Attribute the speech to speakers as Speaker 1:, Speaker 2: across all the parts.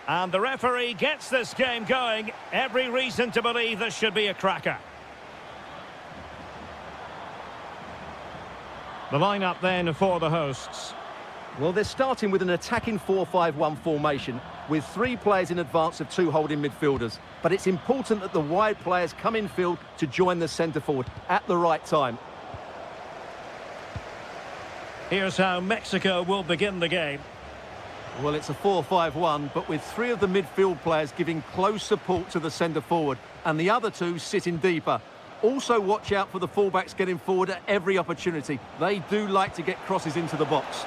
Speaker 1: And the referee gets this game going. Every reason to believe this should be a cracker. The lineup then for the hosts.
Speaker 2: Well, they're starting with an attacking 4-5-1 formation with 3 players in advance of 2 holding midfielders. But it's important that the wide players come in field to join the centre forward at the right time.
Speaker 1: Here's how Mexico will begin the game.
Speaker 2: Well, it's a 4-5-1, but with 3 of the midfield players giving close support to the centre forward and the other 2 sitting deeper. Also watch out for the fullbacks getting forward at every opportunity. They do like to get crosses into the box.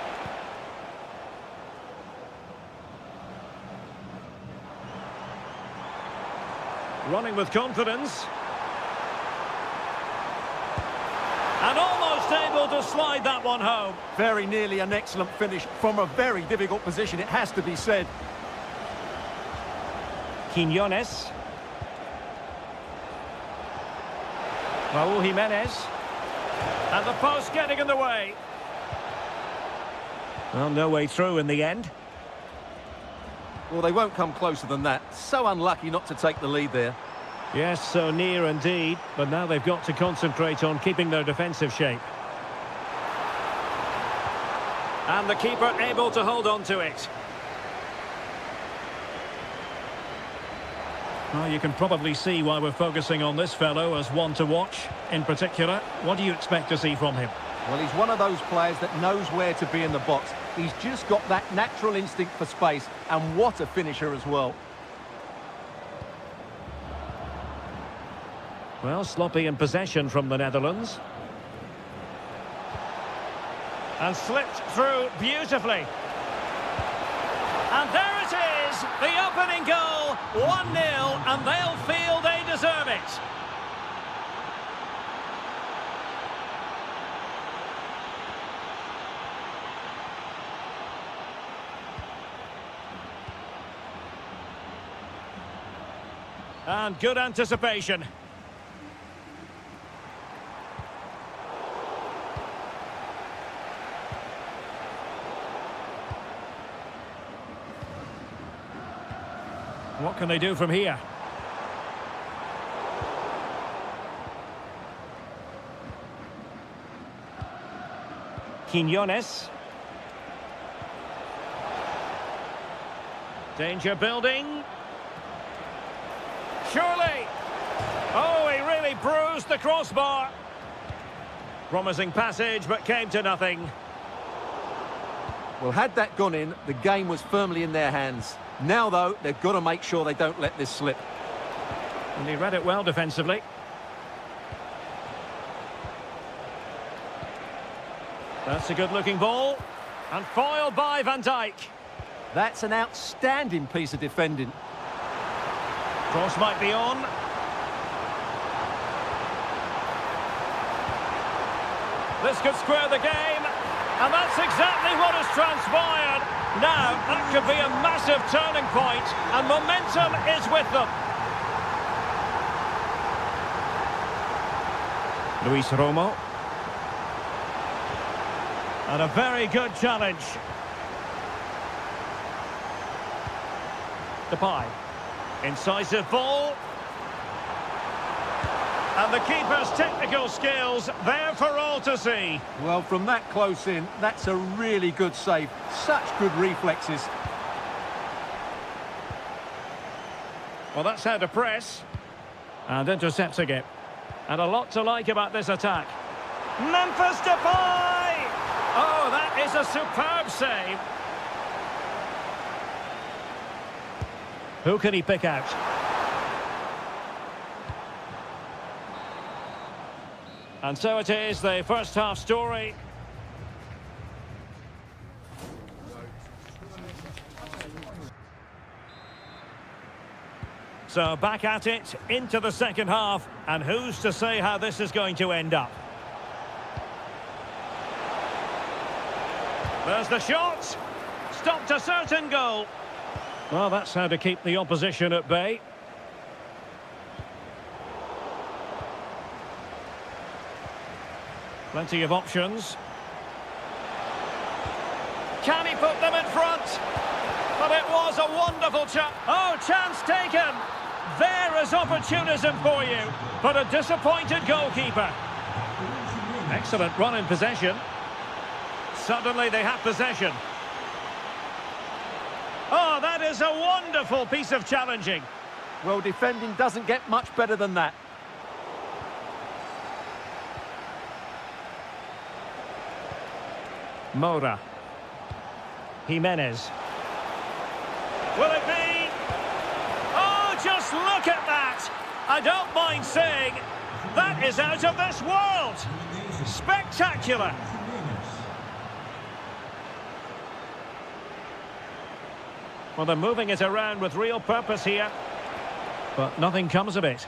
Speaker 1: Running with confidence. And almost able to slide that one home.
Speaker 2: Very nearly an excellent finish from a very difficult position, it has to be said.
Speaker 1: Quiñones. Raúl Jiménez. And the post getting in the way. Well, no way through in the end.
Speaker 2: Well, they won't come closer than that. So unlucky not to take the lead there.
Speaker 1: Yes, so near indeed. But now they've got to concentrate on keeping their defensive shape. And the keeper able to hold on to it. Well, you can probably see why we're focusing on this fellow as one to watch. In particular, what do you expect to see from him?
Speaker 2: Well, he's one of those players that knows where to be in the box. He's just got that natural instinct for space, and what a finisher as well.
Speaker 1: Well, sloppy in possession from the Netherlands. And slipped through beautifully. And there it is, the opening goal, 1-0, and they'll feel they deserve it. And good anticipation. What can they do from here? Quiñones. Danger building. Surely. Oh, he really bruised the crossbar. Promising passage, but came to nothing.
Speaker 2: Well, had that gone in, the game was firmly in their hands. Now, though, they've got to make sure they don't let this slip.
Speaker 1: And he read it well defensively. That's a good-looking ball. And foiled by Van Dijk.
Speaker 2: That's an outstanding piece of defending.
Speaker 1: Cross might be on. This could square the game. And that's exactly what has transpired. Now, that could be a massive turning point, and momentum is with them. Luis Romo. And a very good challenge. Depay. Incisive ball. And the keeper's technical skills there for all to see.
Speaker 2: Well, from that close in, that's a really good save. Such good reflexes.
Speaker 1: Well, that's how to press. And intercepts again. And a lot to like about this attack. Memphis Depay! Oh, that is a superb save. Who can he pick out? And so it is, the first half story. So back at it, into the second half, and who's to say how this is going to end up? There's the shot. Stopped a certain goal. Well, that's how to keep the opposition at bay. Plenty of options. Can he put them in front? But it was a wonderful chance. Oh, chance taken. There is opportunism for you. But a disappointed goalkeeper. Excellent run in possession. Suddenly they have possession. Oh, that is a wonderful piece of challenging.
Speaker 2: Well, defending doesn't get much better than that.
Speaker 1: Moura. Jimenez. Will it be? Oh, just look at that! I don't mind saying, that is out of this world! Spectacular! Well, they're moving it around with real purpose here, but nothing comes of it.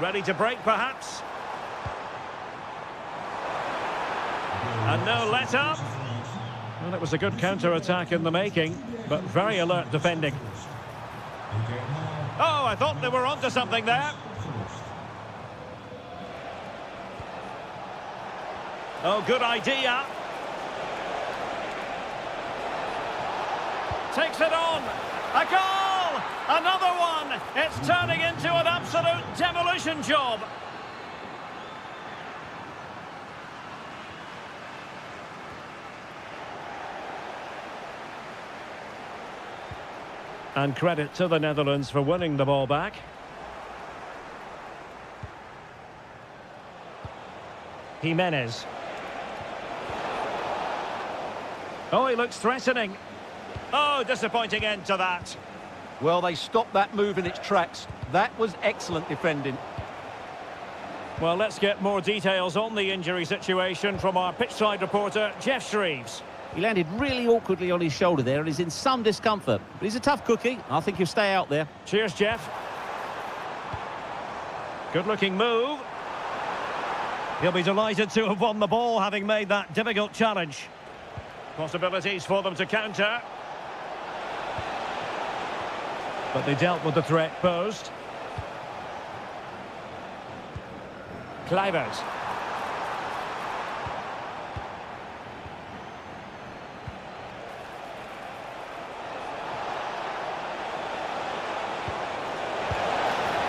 Speaker 1: Ready to break, perhaps? And no let-up. Well, it was a good counter-attack in the making, but very alert defending. Oh, I thought they were onto something there. Oh, good idea. Takes it on. A goal! Another one! It's turning into an absolute demolition job. And credit to the Netherlands for winning the ball back. Jimenez. Oh, he looks threatening. Oh, disappointing end to that.
Speaker 2: Well, they stopped that move in its tracks. That was excellent defending.
Speaker 1: Well, let's get more details on the injury situation from our pitchside reporter, Jeff Shreves.
Speaker 3: He landed really awkwardly on his shoulder there and is in some discomfort. But he's a tough cookie. I think he'll stay out there.
Speaker 1: Cheers, Jeff. Good-looking move. He'll be delighted to have won the ball, having made that difficult challenge. Possibilities for them to counter. But they dealt with the threat posed. Kluivert.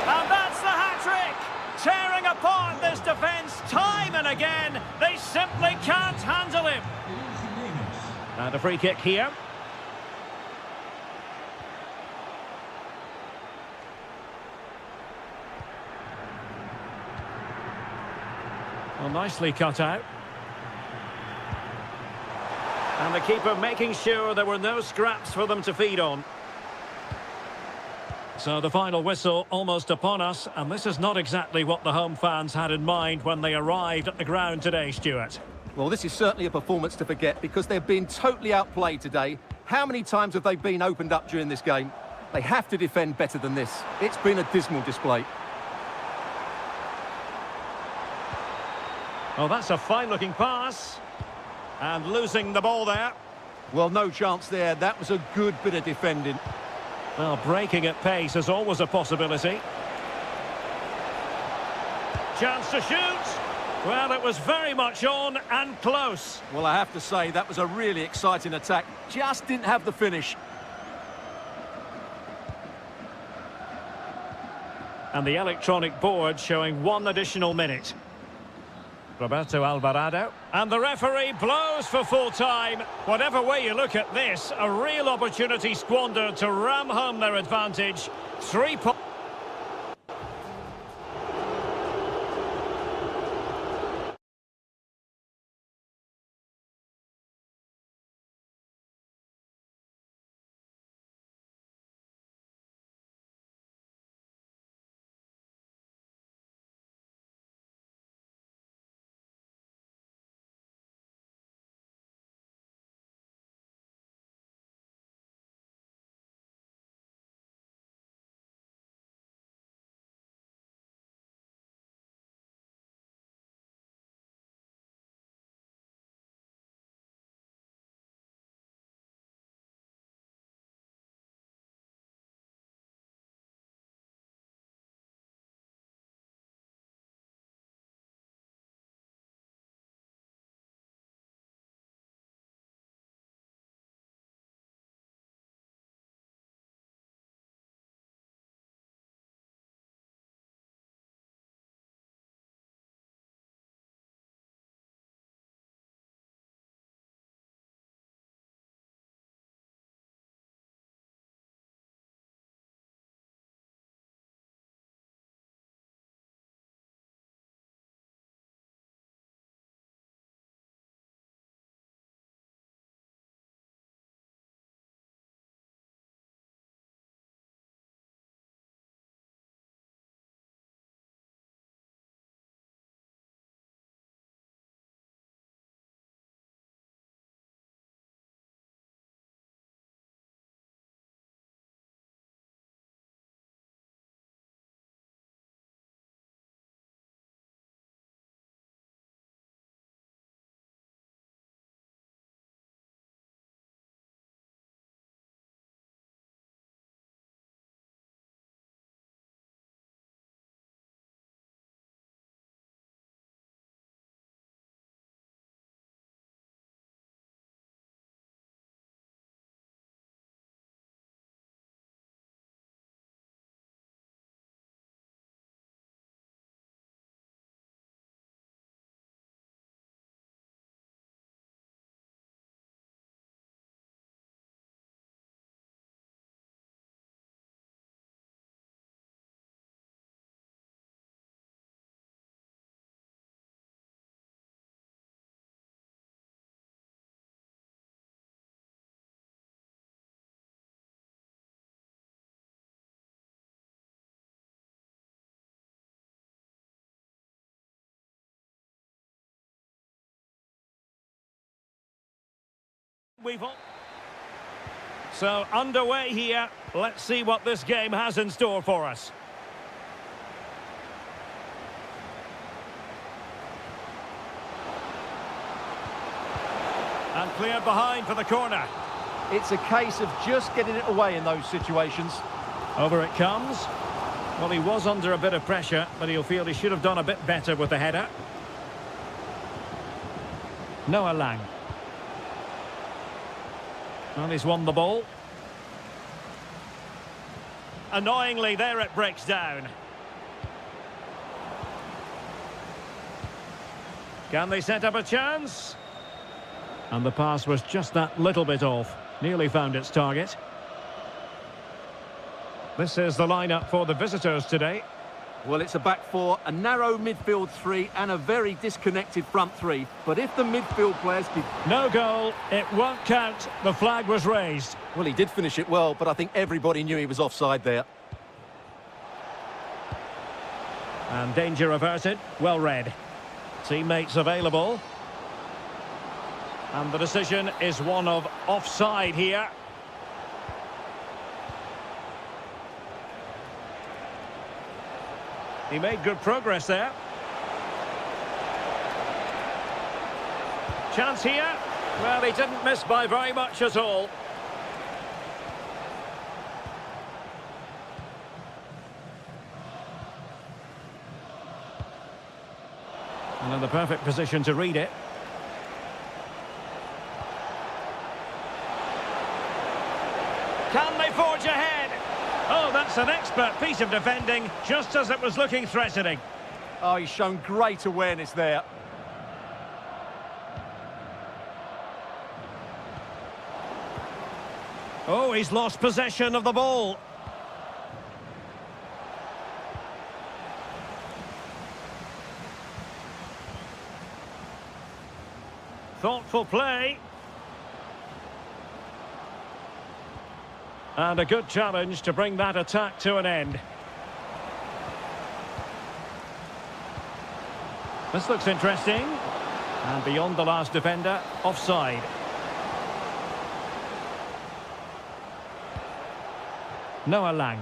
Speaker 1: And that's the hat-trick! Tearing apart this defence time and again. They simply can't handle him. And a free kick here. Well, nicely cut out. And the keeper making sure there were no scraps for them to feed on. So the final whistle almost upon us, and this is not exactly what the home fans had in mind when they arrived at the ground today, Stuart.
Speaker 2: Well, this is certainly a performance to forget because they've been totally outplayed today. How many times have they been opened up during this game? They have to defend better than this. It's been a dismal display.
Speaker 1: Well, that's a fine-looking pass. And losing the ball there.
Speaker 2: Well, no chance there. That was a good bit of defending.
Speaker 1: Well, breaking at pace is always a possibility. Chance to shoot. Well, it was very much on and close.
Speaker 2: Well, I have to say, that was a really exciting attack. Just didn't have the finish.
Speaker 1: And the electronic board showing one additional minute. Roberto Alvarado. And the referee blows for full time. Whatever way you look at this, a real opportunity squandered to ram home their advantage. 3 points. So underway here. Let's see what this game has in store for us. And cleared behind for the corner.
Speaker 2: It's a case of just getting it away in those situations.
Speaker 1: Over it comes. Well, he was under a bit of pressure, but he'll feel he should have done a bit better with the header. Noah Lang. Well, he's won the ball. Annoyingly, there it breaks down. Can they set up a chance? And the pass was just that little bit off. Nearly found its target. This is the lineup for the visitors today.
Speaker 2: Well, it's a back four, a narrow midfield three and a very disconnected front three. But if the midfield players did...
Speaker 1: No goal, it won't count. The flag was raised.
Speaker 2: Well, he did finish it well, but I think everybody knew he was offside there.
Speaker 1: And danger averted. Well read. Teammates available. And the decision is one of offside here. He made good progress there. Chance here. Well, he didn't miss by very much at all. And in the perfect position to read it. Can they forge ahead? Oh, that's an expert piece of defending, just as it was looking threatening.
Speaker 2: Oh, he's shown great awareness there.
Speaker 1: Oh, he's lost possession of the ball. Thoughtful play. And a good challenge to bring that attack to an end. This looks interesting. And beyond the last defender, offside. Noah Lang.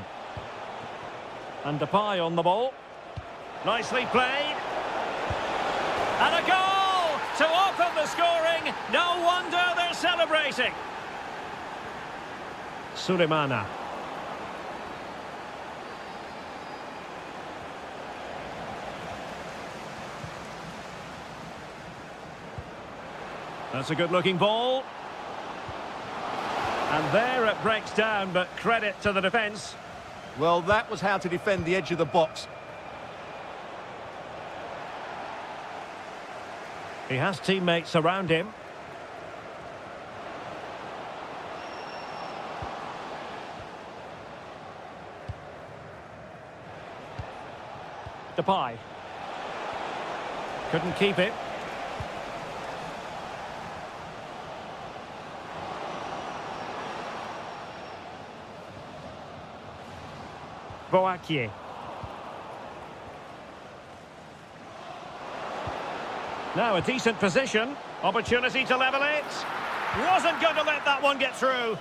Speaker 1: And Depay on the ball. Nicely played. And a goal to open the scoring. No wonder they're celebrating. Sulemana. That's a good-looking ball. And there it breaks down, but credit to the defence.
Speaker 2: Well, that was how to defend the edge of the box.
Speaker 1: He has teammates around him. Depay. Couldn't keep it. Boakier. Now a decent position. Opportunity to level it. Wasn't going to let that one get through.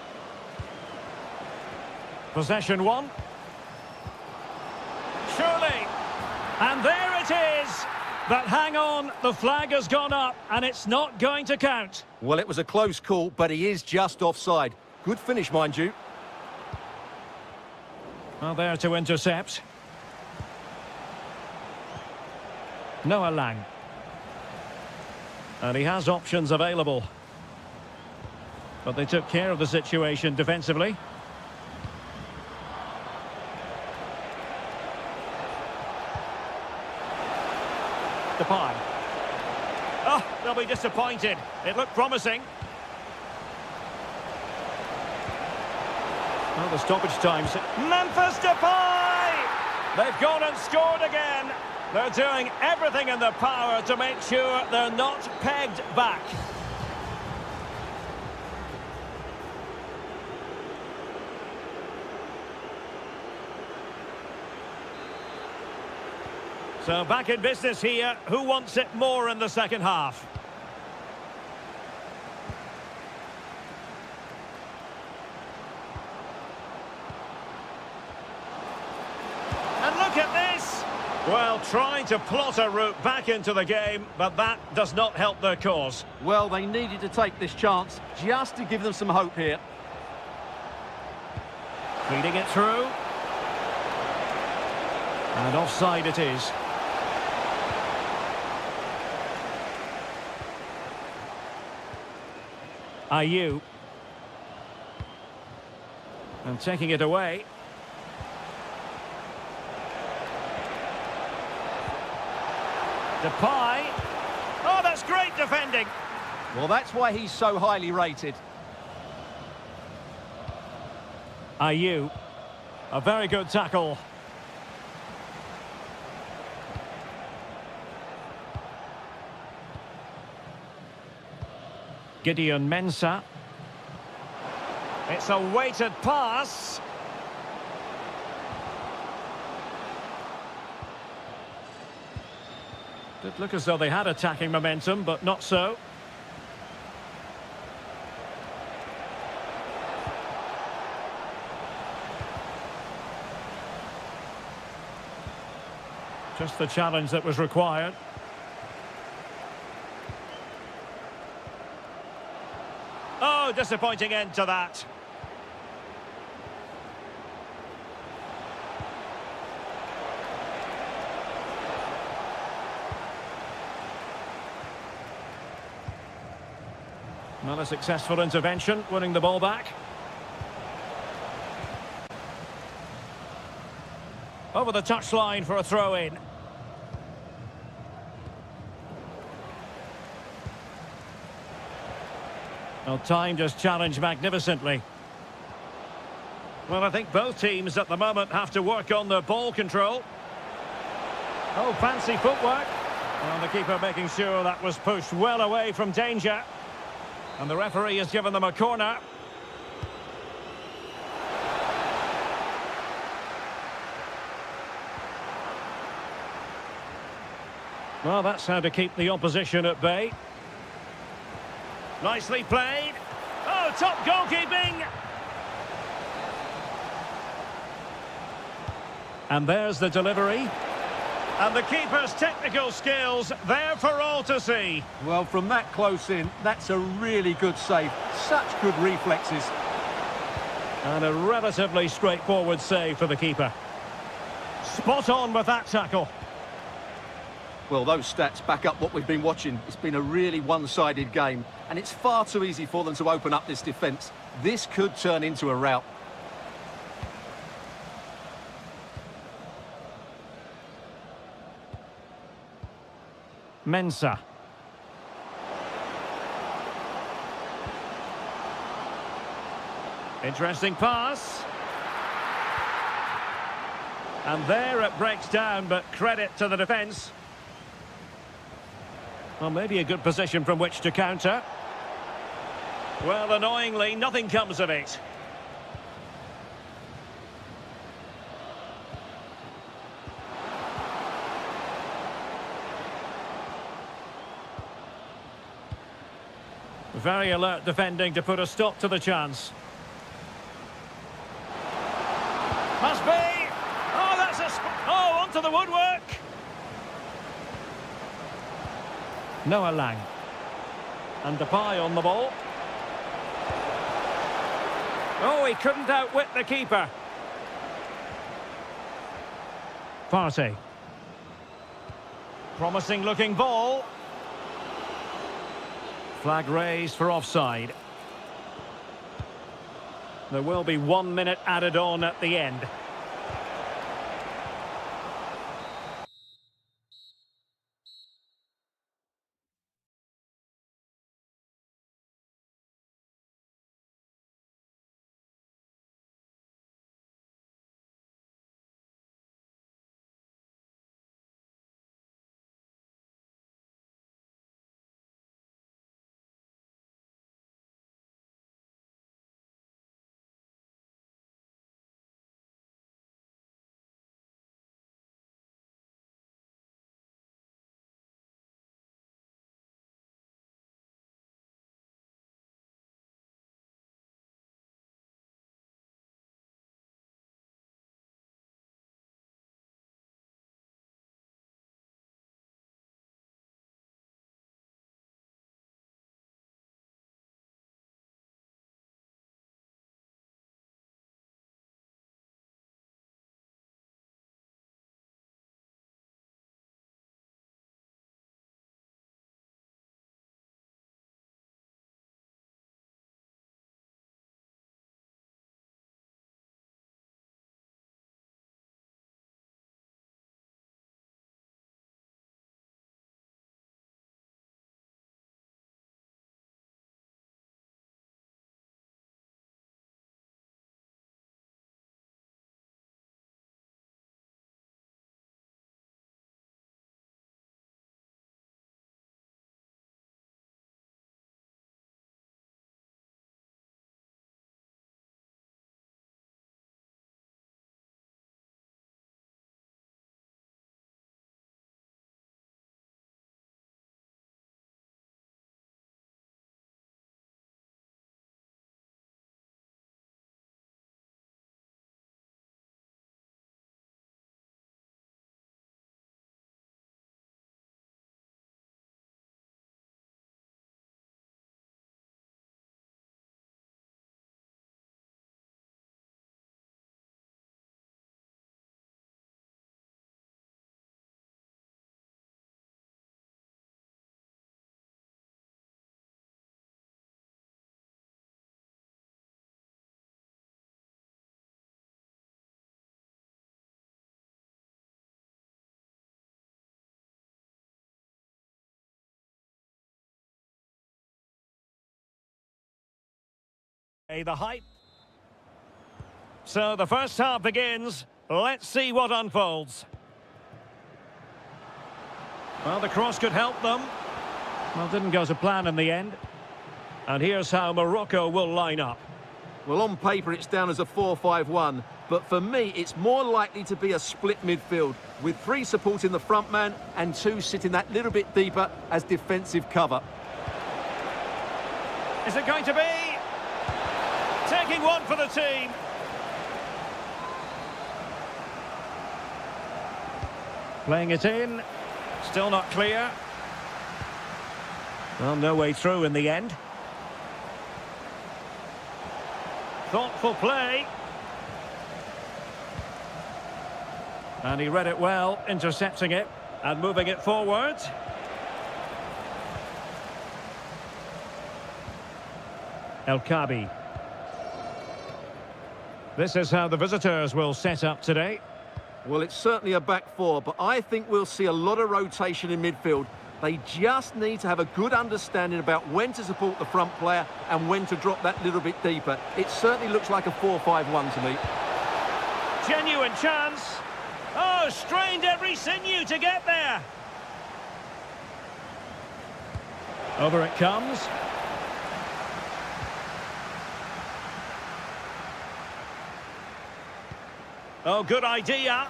Speaker 1: Possession one. Surely. And there it is. But hang on, the flag has gone up and it's not going to count.
Speaker 2: Well, it was a close call, but he is just offside. Good finish, mind you.
Speaker 1: Well, there to intercept. Noah Lang. And he has options available. But they took care of the situation defensively. Depay. Oh, they'll be disappointed. It looked promising. Well, the stoppage times. Memphis Depay! They've gone and scored again. They're doing everything in their power to make sure they're not pegged back. So back in business here. Who wants it more in the second half? look at this. Well, trying to plot a route back into the game, but that does not help their cause.
Speaker 2: Well, they needed to take this chance just to give them some hope here.
Speaker 1: Feeding it through. And offside it is. Ayew. And taking it away. Depay. Oh, that's great defending.
Speaker 2: Well, that's why he's so highly rated.
Speaker 1: Ayew. A very good tackle. Gideon Mensah. It's a weighted pass. Did look as though they had attacking momentum, but not so. Just the challenge that was required. Oh, disappointing end to that. Not a successful intervention, winning the ball back. Over the touchline for a throw-in. Well, time just challenged magnificently. Well, I think both teams at the moment have to work on their ball control. Oh, fancy footwork. Well, the keeper making sure that was pushed well away from danger. And the referee has given them a corner. Well, that's how to keep the opposition at bay. Nicely played. Oh, top goalkeeping! And there's the delivery. And the keeper's technical skills there for all to see.
Speaker 2: Well, from that close in, that's a really good save. Such good reflexes.
Speaker 1: And a relatively straightforward save for the keeper. Spot on with that tackle.
Speaker 2: Well, those stats back up what we've been watching. It's been a really one-sided game, and it's far too easy for them to open up this defence. This could turn into a rout.
Speaker 1: Mensah. Interesting pass. And there it breaks down, but credit to the defence. Well, maybe a good position from which to counter. Well, annoyingly, nothing comes of it. Very alert defending to put a stop to the chance. Must be! Oh, that's a... Oh, onto the woodwork! Noah Lang. And Depay on the ball. Oh, he couldn't outwit the keeper. Partey. Promising looking ball. Flag raised for offside. There will be 1 minute added on at the end. The hype. So the first half begins. Let's see what unfolds. Well, the cross could help them. Well, didn't go to plan in the end. And here's how Morocco will line up.
Speaker 2: Well, on paper, it's down as a 4-5-1. But for me, it's more likely to be a split midfield, with 3 supporting the front man and 2 sitting that little bit deeper as defensive cover.
Speaker 1: Is it going to be? Taking one for the team. Playing it in. Still not clear. Well, no way through in the end. Thoughtful play. And he read it well, intercepting it and moving it forward. El Kabi. This is how the visitors will set up today.
Speaker 2: Well, it's certainly a back 4, but I think we'll see a lot of rotation in midfield. They just need to have a good understanding about when to support the front player and when to drop that little bit deeper. It certainly looks like a 4-5-1 to me.
Speaker 1: Genuine chance. Oh, strained every sinew to get there. Over it comes. Oh, good idea.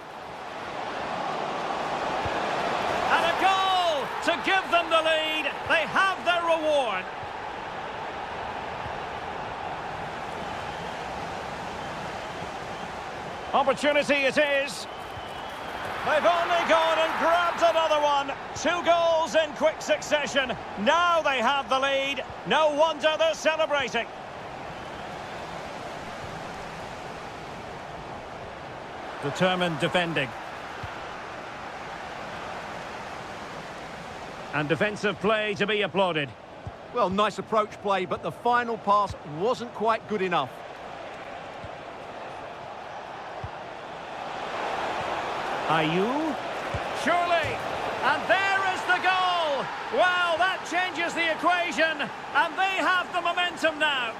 Speaker 1: And a goal to give them the lead. They have their reward. Opportunity it is. They've only gone and grabbed another one. 2 goals in quick succession. Now they have the lead. No wonder they're celebrating. Determined defending. And defensive play to be applauded.
Speaker 2: Well, nice approach play, but the final pass wasn't quite good enough.
Speaker 1: Ayew? Surely! And there is the goal! Well, that changes the equation, and they have the momentum now.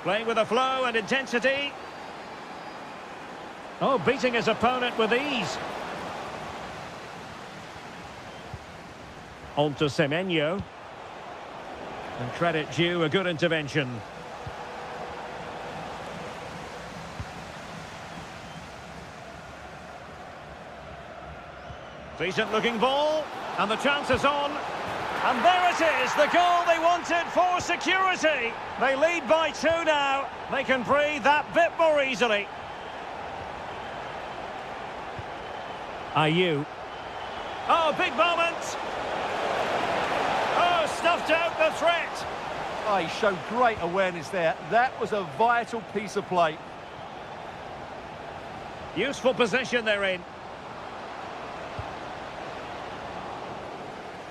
Speaker 1: Playing with a flow and intensity. Oh, beating his opponent with ease. On to Semenyo. And credit due, a good intervention. Decent looking ball, and the chance is on. And there it is, the goal they wanted for security. They lead by 2 now. They can breathe that bit more easily. Ayew. Oh, big moment. Oh, stuffed out the threat.
Speaker 2: Oh, he showed great awareness there. That was a vital piece of play.
Speaker 1: Useful position they're in.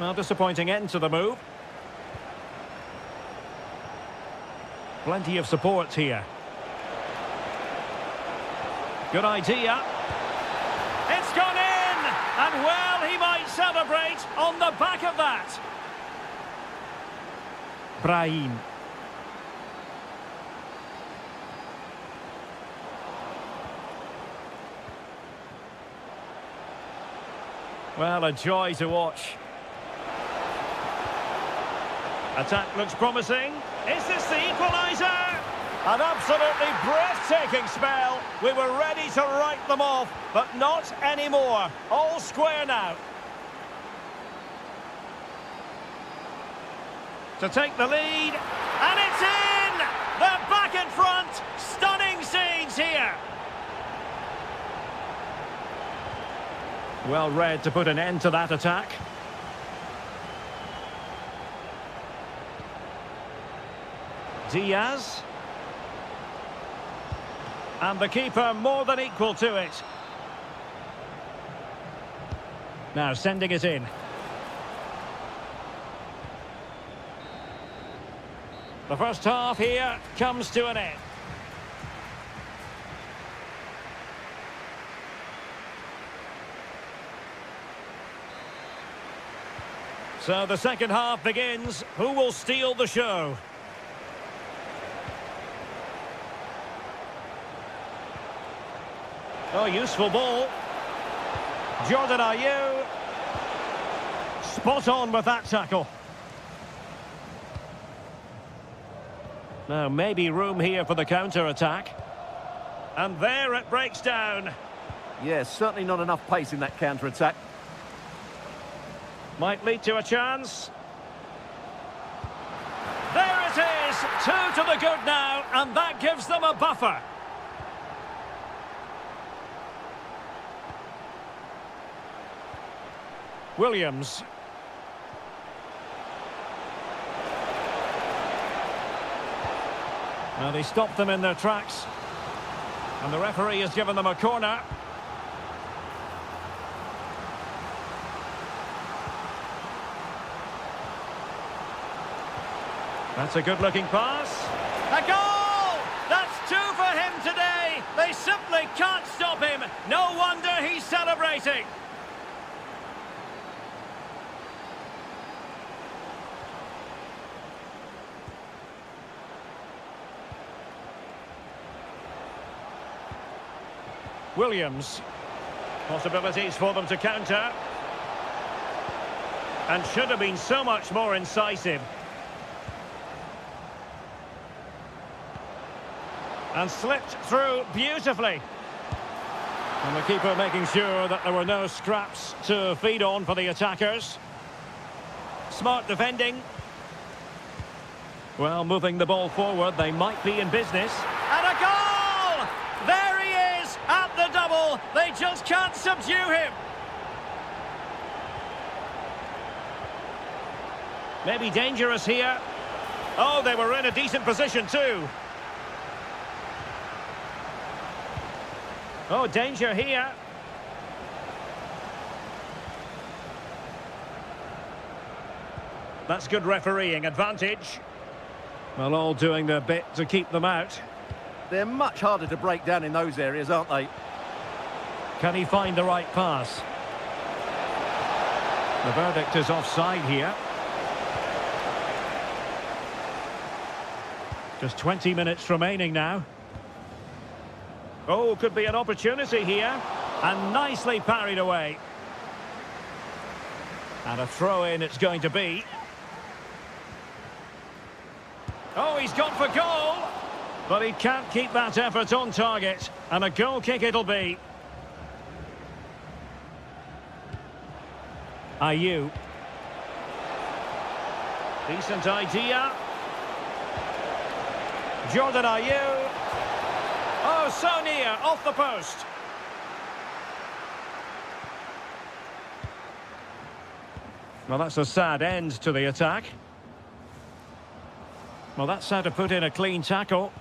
Speaker 1: Well, disappointing end to the move. Plenty of support here. Good idea. It's gone in! And well, he might celebrate on the back of that. Brahim. Well, a joy to watch. Attack looks promising. Is this the equaliser? An absolutely breathtaking spell. We were ready to write them off, but not anymore. All square now. To take the lead, and it's in! They're back in front. Stunning scenes here. Well read to put an end to that attack. Diaz. And the keeper more than equal to it. Now sending it in. The first half here comes to an end. So the second half begins. Who will steal the show? Oh, useful ball. Jordan Ayew. Spot on with that tackle. Now, maybe room here for the counter-attack. And there it breaks down.
Speaker 2: Yeah, certainly not enough pace in that counter-attack.
Speaker 1: Might lead to a chance. There it is! 2 to the good now, and that gives them a buffer. Williams. Now they stopped them in their tracks. And the referee has given them a corner. That's a good-looking pass. A goal! That's 2 for him today. They simply can't stop him. No wonder he's celebrating. Williams. Possibilities for them to counter. And should have been so much more incisive. And slipped through beautifully. And the keeper making sure that there were no scraps to feed on for the attackers. Smart defending. Well, moving the ball forward, they might be in business. And a goal! There he is at the double. They just can't subdue him. Maybe dangerous here. Oh, they were in a decent position too. Oh, danger here. That's good refereeing, advantage. Well, all doing their bit to keep them out.
Speaker 2: They're much harder to break down in those areas, aren't they?
Speaker 1: Can he find the right pass? The verdict is offside here. Just 20 minutes remaining now. Oh, could be an opportunity here. And nicely parried away. And a throw-in it's going to be. Oh, he's gone for goal. But he can't keep that effort on target. And a goal kick it'll be. Ayew. Decent idea. Jordan Ayew. Oh, so near, off the post. Well, that's a sad end to the attack. Well, that's how to put in a clean tackle.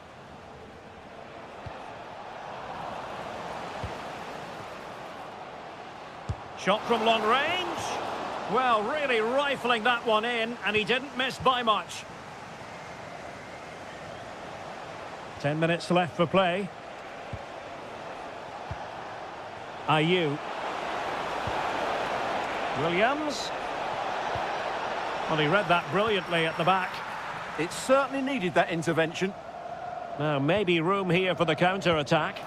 Speaker 1: Shot from long range. Well, really rifling that one in, and he didn't miss by much. 10 minutes left for play. Ayew. Williams. Well, he read that brilliantly at the back.
Speaker 2: It certainly needed that intervention.
Speaker 1: Now, maybe room here for the counter-attack.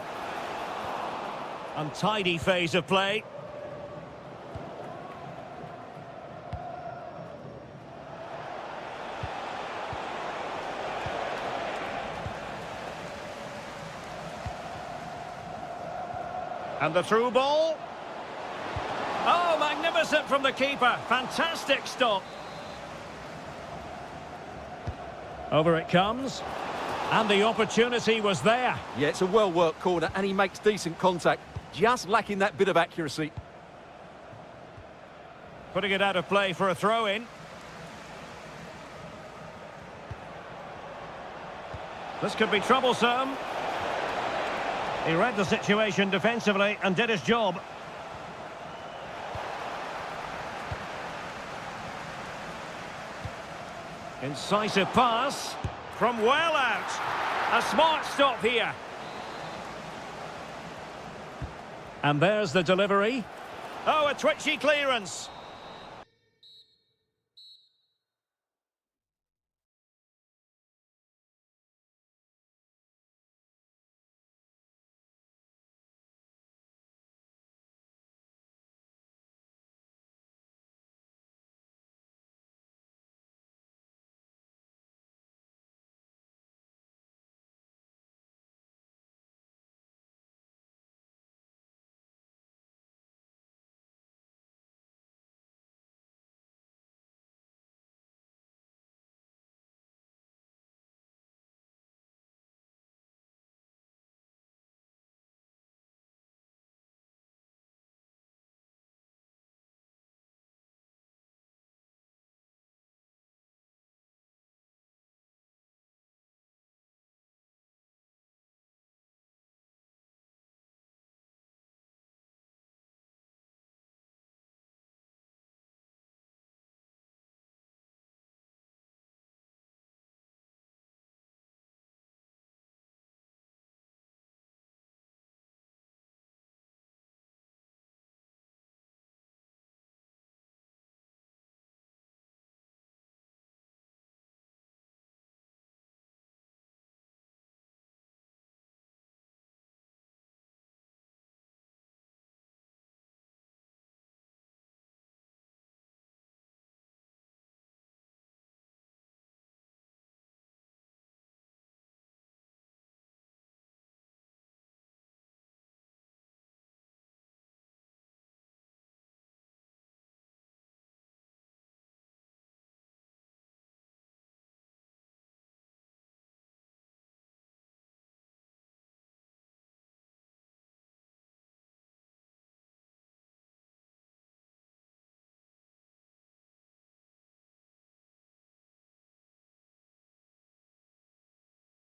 Speaker 1: Untidy phase of play. And the through ball. Oh, magnificent from the keeper. Fantastic stop. Over it comes. And the opportunity was there.
Speaker 2: Yeah, it's a well-worked corner, and he makes decent contact. Just lacking that bit of accuracy.
Speaker 1: Putting it out of play for a throw-in. This could be troublesome. He read the situation defensively and did his job. Incisive pass from well out. A smart stop here. And there's the delivery. Oh, a twitchy clearance.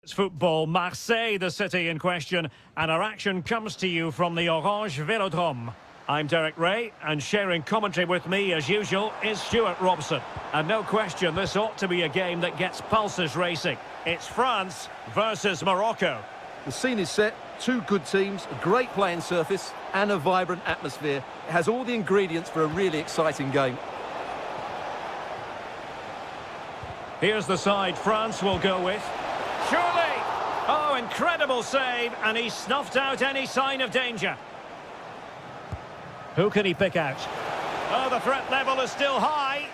Speaker 1: It's football, Marseille, the city in question, and our action comes to you from the Orange Velodrome. I'm Derek Ray, and sharing commentary with me, as usual, is Stuart Robson. And no question, this ought to be a game that gets pulses racing. It's France versus Morocco.
Speaker 2: The scene is set, two good teams, a great playing surface, and a vibrant atmosphere. It has all the ingredients for a really exciting game.
Speaker 1: Here's the side France will go with. Surely! Oh, incredible save, and he snuffed out any sign of danger. Who can he pick out? Oh, the threat level is still high.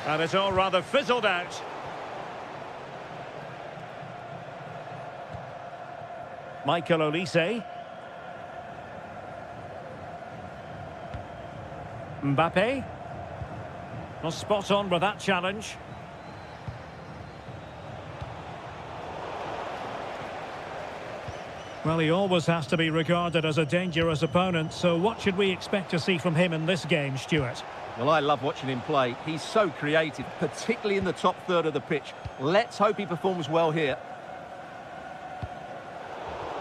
Speaker 1: And it's all rather fizzled out. Michael Olise. Mbappe. Well, spot on with that challenge. Well, he always has to be regarded as a dangerous opponent, so what should we expect to see from him in this game, Stuart?
Speaker 2: Well, I love watching him play. He's so creative, particularly in the top third of the pitch. Let's hope he performs well here.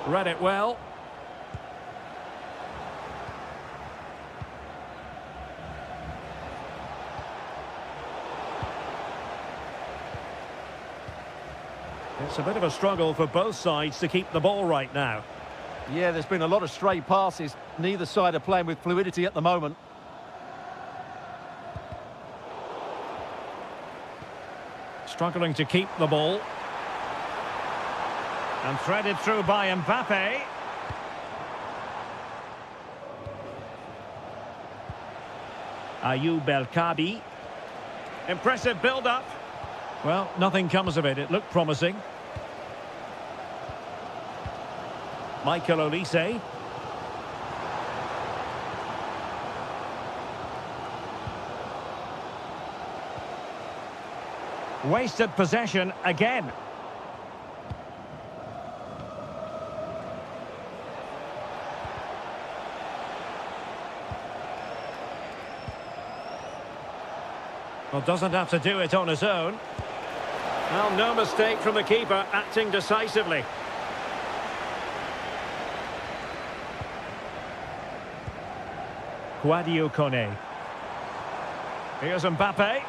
Speaker 1: Read it well. It's a bit of a struggle for both sides to keep the ball right now.
Speaker 2: Yeah, there's been a lot of stray passes. Neither side are playing with fluidity at the moment.
Speaker 1: Struggling to keep the ball. And threaded through by Mbappe. Ayoub El-Kabi. Impressive build-up. Well, nothing comes of it. It looked promising. Michael Olise. Wasted possession again. Well, doesn't have to do it on his own. Well, no mistake from the keeper, acting decisively. Guadio Kone. Here's Mbappe.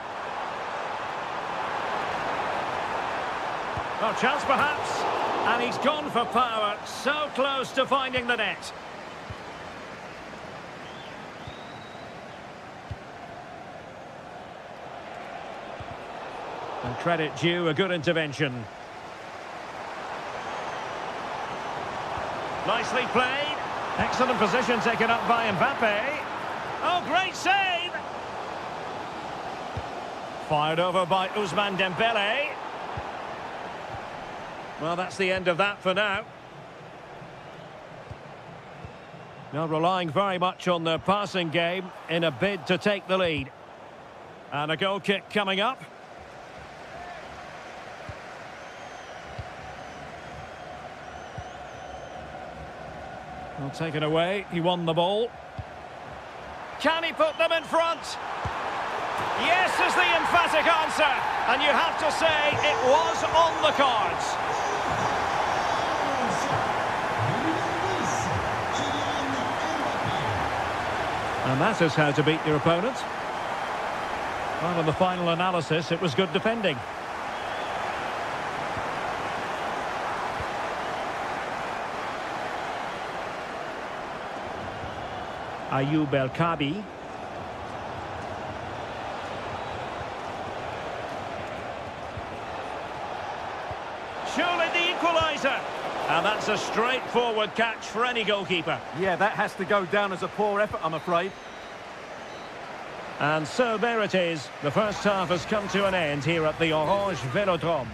Speaker 1: Oh, chance perhaps. And he's gone for power. So close to finding the net. And credit due, a good intervention. Nicely played. Excellent position taken up by Mbappe. Oh, great save! Fired over by Ousmane Dembele. Well, that's the end of that for now. Now relying very much on their passing game in a bid to take the lead. And a goal kick coming up. Well, taken away. He won the ball. Can he put them in front? Yes is the emphatic answer. And you have to say it was on the cards. And that is how to beat your opponent. Well, in the final analysis, it was good defending. Ayoub El-Kabi. Surely the equaliser. And that's a straightforward catch for any goalkeeper.
Speaker 2: Yeah, that has to go down as a poor effort, I'm afraid.
Speaker 1: And so there it is. The first half has come to an end here at the Orange Velodrome.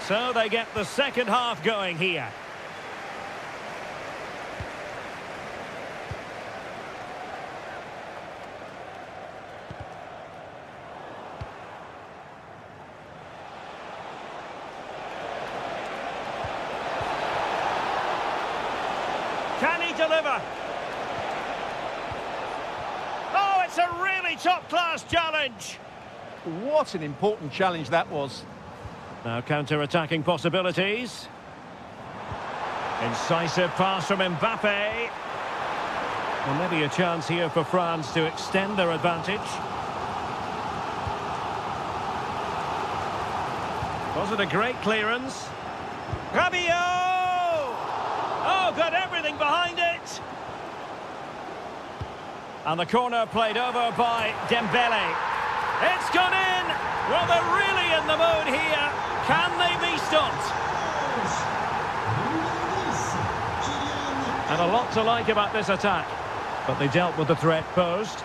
Speaker 1: So they get the second half going here. Can he deliver? Oh, It's a really top-class challenge.
Speaker 2: What an important challenge that was.
Speaker 1: Now counter-attacking possibilities. Incisive pass from Mbappe. Well, maybe a chance here for France to extend their advantage. Was it a great clearance? Rabiot! Oh, got everything behind it. And the corner played over by Dembele. It's gone in! Well, they're really in the mood here. Can they be stopped? And a lot to like about this attack. But they dealt with the threat posed.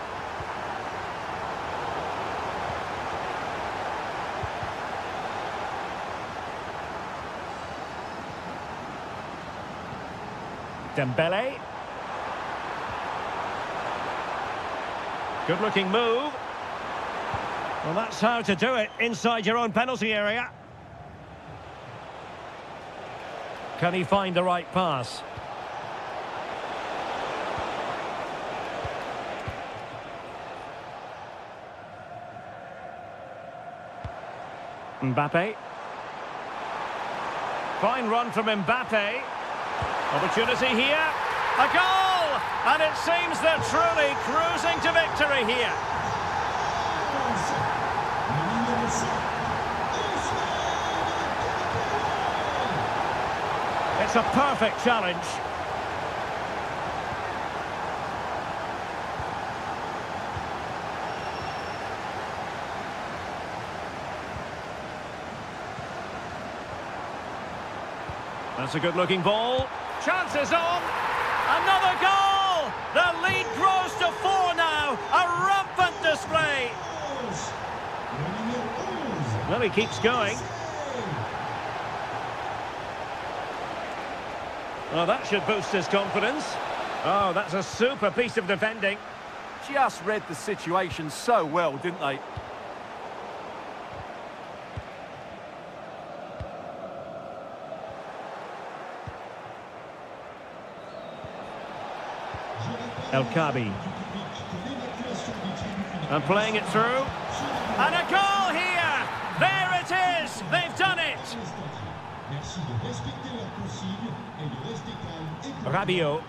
Speaker 1: Dembele. Good-looking move. Well, that's how to do it inside your own penalty area. Can he find the right pass? Mbappe. Fine run from Mbappe. Opportunity here. A goal! And it seems they're truly cruising to victory here. It's a perfect challenge. That's a good-looking ball. Chances on. Another goal! The lead grows to 4 now. A rampant display. Well, he keeps going. Oh, that should boost his confidence. Oh, that's a super piece of defending.
Speaker 2: Just read the situation so well, didn't they?
Speaker 1: El Kabi. And playing it through. And a goal here! There it is! They've done it! Rabiot.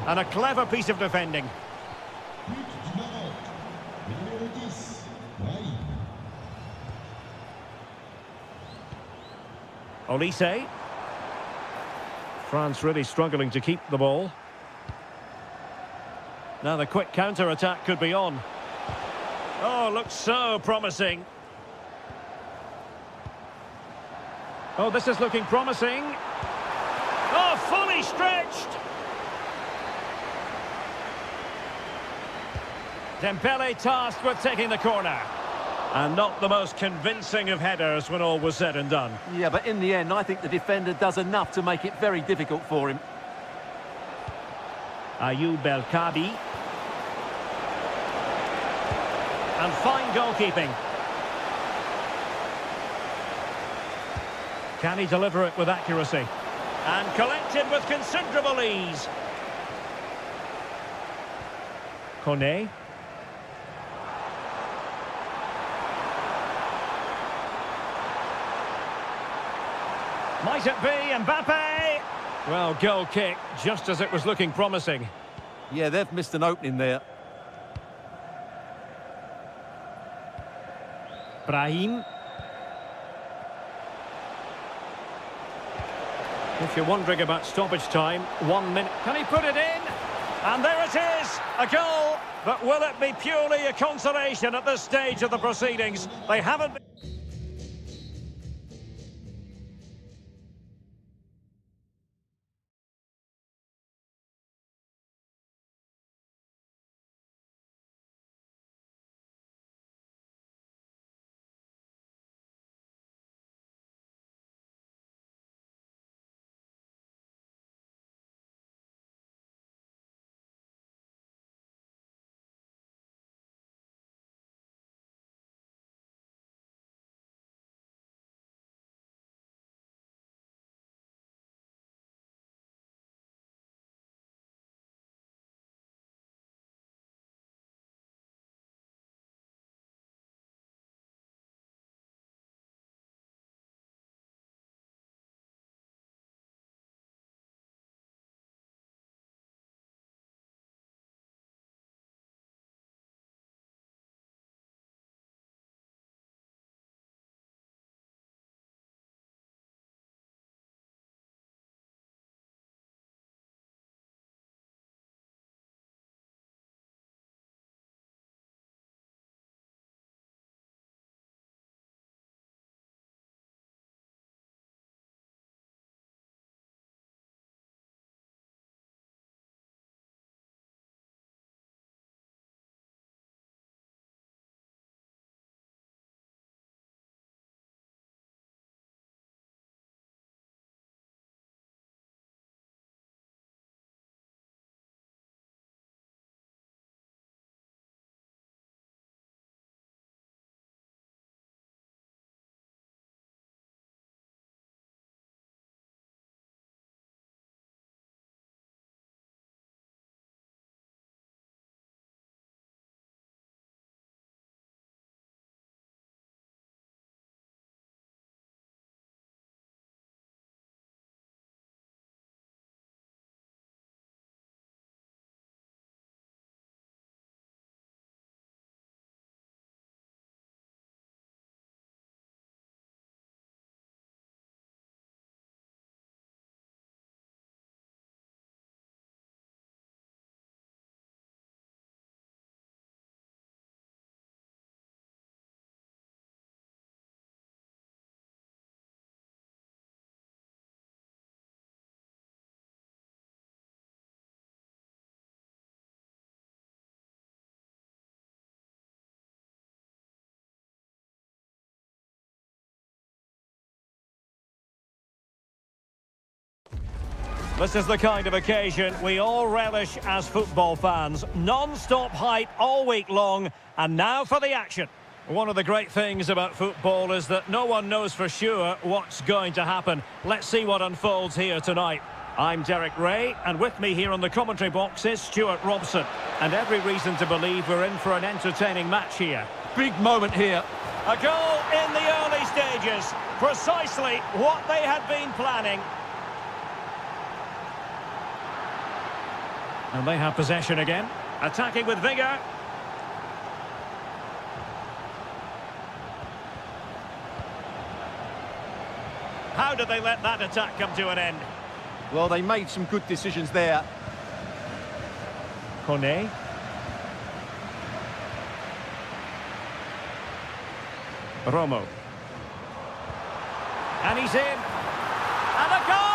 Speaker 1: And a clever piece of defending. Olise. France really struggling to keep the ball. Now the quick counter-attack could be on. Oh, looks so promising. Oh, this is looking promising. Oh, fully stretched. Dembele tasked with taking the corner. And not the most convincing of headers when all was said and done.
Speaker 2: Yeah, but in the end, I think the defender does enough to make it very difficult for him.
Speaker 1: Ayoub El Kabi. And fine goalkeeping. Can he deliver it with accuracy? And collected with considerable ease. Kone. Might it be Mbappe? Well, goal kick, just as it was looking promising.
Speaker 2: Yeah, they've missed an opening there.
Speaker 1: Brahim. If you're wondering about stoppage time, 1 minute. Can he put it in? And there it is, a goal. But will it be purely a consolation at this stage of the proceedings? They haven't been... This is the kind of occasion we all relish as football fans. Non-stop hype all week long, and now for the action. One of the great things about football is that no one knows for sure what's going to happen. Let's see what unfolds here tonight. I'm Derek Ray, and with me here on the commentary box is Stuart Robson. And every reason to believe we're in for an entertaining match here.
Speaker 2: Big moment here.
Speaker 1: A goal in the early stages. Precisely what they had been planning. And they have possession again. Attacking with vigour. How did they let that attack come to an end?
Speaker 2: Well, they made some good decisions there.
Speaker 1: Kone. Romo. And he's in. And a goal!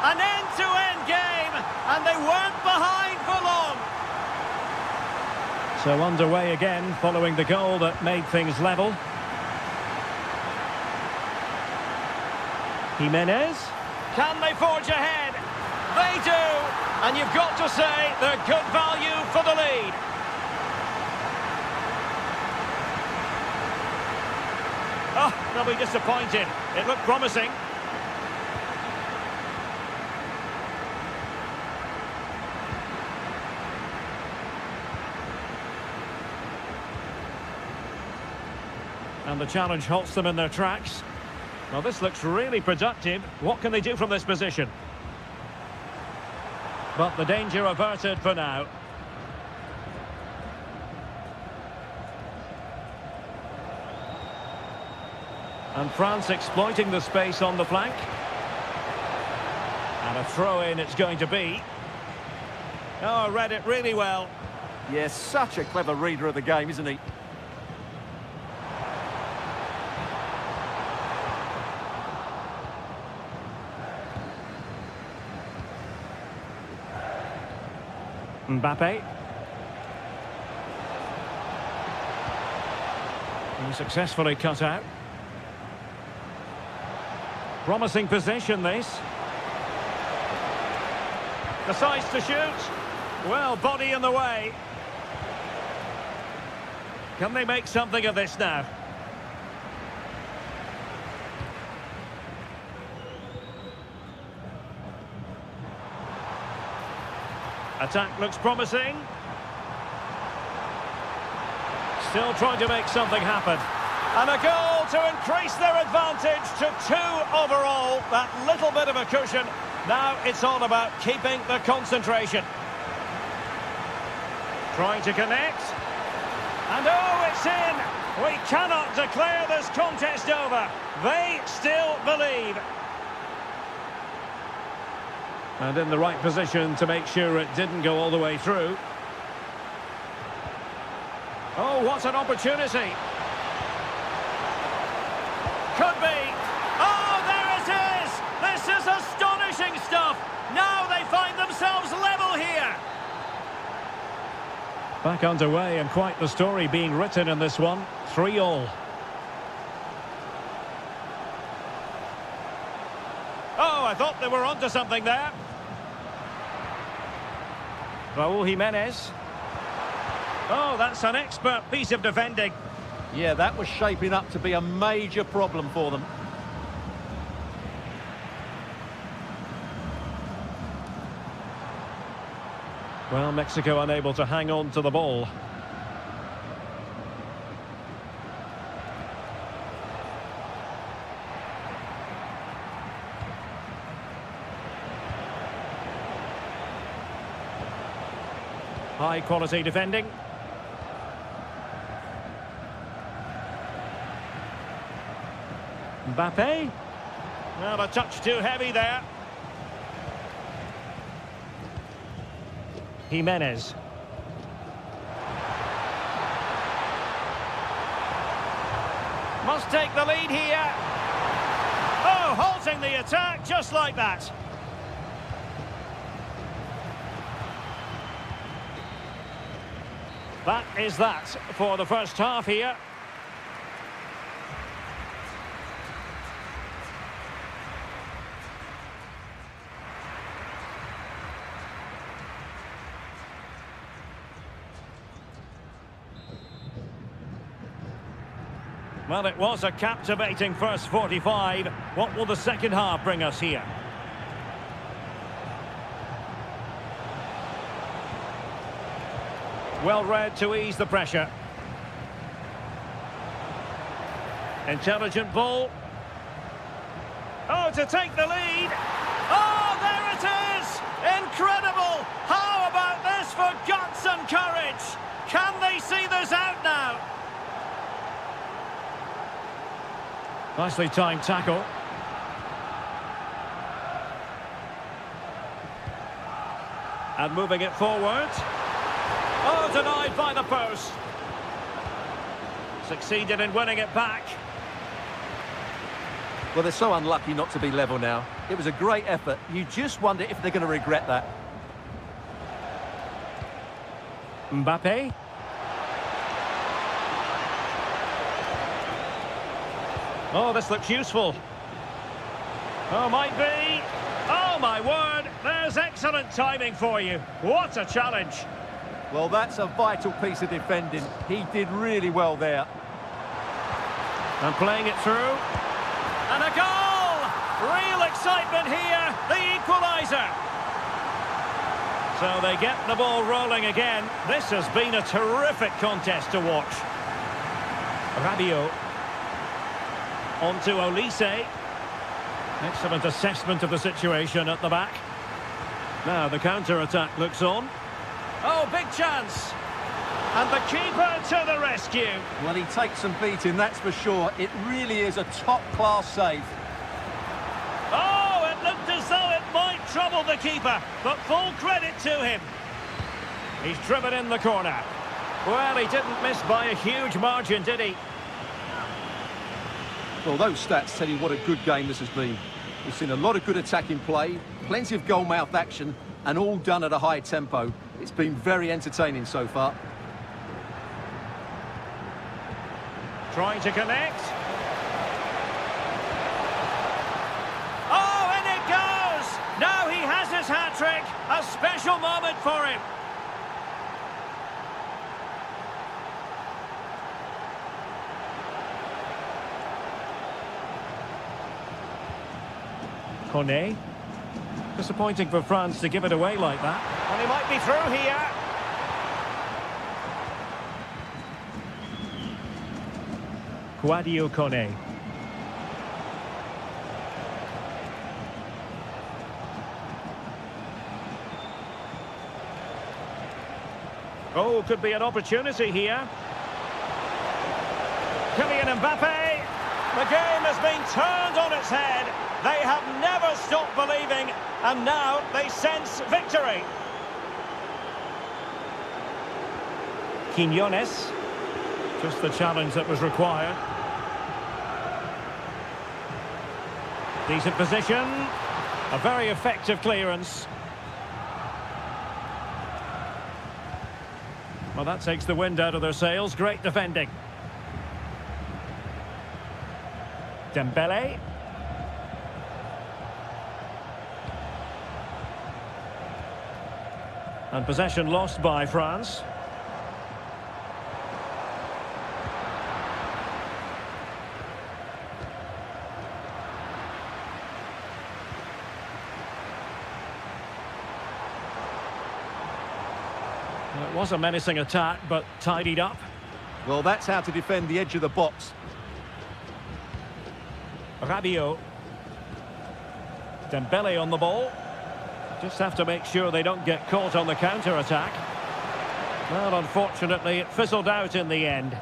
Speaker 1: An end-to-end game, and they weren't behind for long. So underway again, following the goal that made things level. Jimenez. Can they forge ahead? They do! And you've got to say they're good value for the lead. Oh, they'll be disappointed. It looked promising. And the challenge halts them in their tracks. Well, this looks really productive. What can they do from this position? But the danger averted for now. And France exploiting the space on the flank. And a throw-in it's going to be. Oh, read it really well.
Speaker 2: Yes, such a clever reader of the game, isn't he?
Speaker 1: Mbappe. He successfully cut out. Promising position, this. Decides to shoot. Well, body in the way. Can they make something of this now? Attack looks promising. Still trying to make something happen. And a goal to increase their advantage to 2 overall. That little bit of a cushion. Now it's all about keeping the concentration. Trying to connect. And oh, it's in! We cannot declare this contest over. They still believe. And in the right position to make sure it didn't go all the way through. Oh, what an opportunity. Could be. Oh, there it is! This is astonishing stuff! Now they find themselves level here! Back underway, and quite the story being written in this one. 3-3. Oh, I thought they were onto something there. Raúl Jimenez. Oh, that's an expert piece of defending.
Speaker 2: Yeah, that was shaping up to be a major problem for them.
Speaker 1: Well, Mexico unable to hang on to the ball. High quality defending. Mbappe. Well, a touch too heavy there. Jimenez. Must take the lead here. Oh, halting the attack just like that. That is that for the first half here. Well, it was a captivating first 45. What will the second half bring us here? Well read to ease the pressure. Intelligent ball. Oh, to take the lead. Oh, there it is! Incredible! How about this for guts and courage? Can they see this out now? Nicely timed tackle. And moving it forward. Oh, denied by the post. Succeeded in winning it back.
Speaker 2: Well, they're so unlucky not to be level now. It was a great effort. You just wonder if they're going to regret that.
Speaker 1: Mbappe. Oh, this looks useful. Oh, might be. Oh, my word. There's excellent timing for you. What a challenge.
Speaker 2: Well, that's a vital piece of defending. He did really well there.
Speaker 1: And playing it through. And a goal! Real excitement here. The equaliser. So they get the ball rolling again. This has been a terrific contest to watch. Rabiot. On to Olise. Excellent assessment of the situation at the back. Now the counter-attack looks on. Oh, big chance. And the keeper to the rescue.
Speaker 2: Well, he takes some beating, that's for sure. It really is a top-class save.
Speaker 1: Oh, it looked as though it might trouble the keeper, but full credit to him. He's driven in the corner. Well, he didn't miss by a huge margin, did he?
Speaker 2: Well, those stats tell you what a good game this has been. We've seen a lot of good attacking play, plenty of goal-mouth action, and all done at a high tempo. It's been very entertaining so far.
Speaker 1: Trying to connect. Oh, and it goes! Now he has his hat-trick. A special moment for him. Kone. Disappointing for France to give it away like that. And he might be through here. Quadio Kone. Oh, could be an opportunity here. Kylian Mbappe. The game has been turned on its head. They have never stopped believing, and now they sense victory. Quinones. Just the challenge that was required. Decent position. A very effective clearance. Well, that takes the wind out of their sails. Great defending. Dembele. And possession lost by France. It was a menacing attack, but tidied up.
Speaker 2: Well, that's how to defend the edge of the box.
Speaker 1: Rabiot. Dembele on the ball. Just have to make sure they don't get caught on the counter-attack. Well, unfortunately, it fizzled out in the end.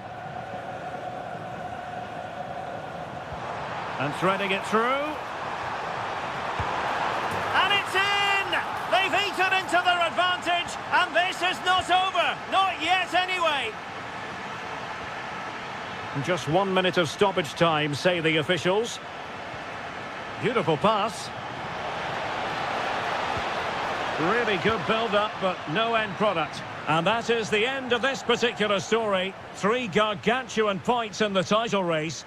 Speaker 1: And threading it through. And it's in! They've eaten into their advantage, and this is not over. Not yet, anyway. Just 1 minute of stoppage time, say the officials. Beautiful pass. Really good build-up, but no end product. And that is the end of this particular story. 3 gargantuan points in the title race.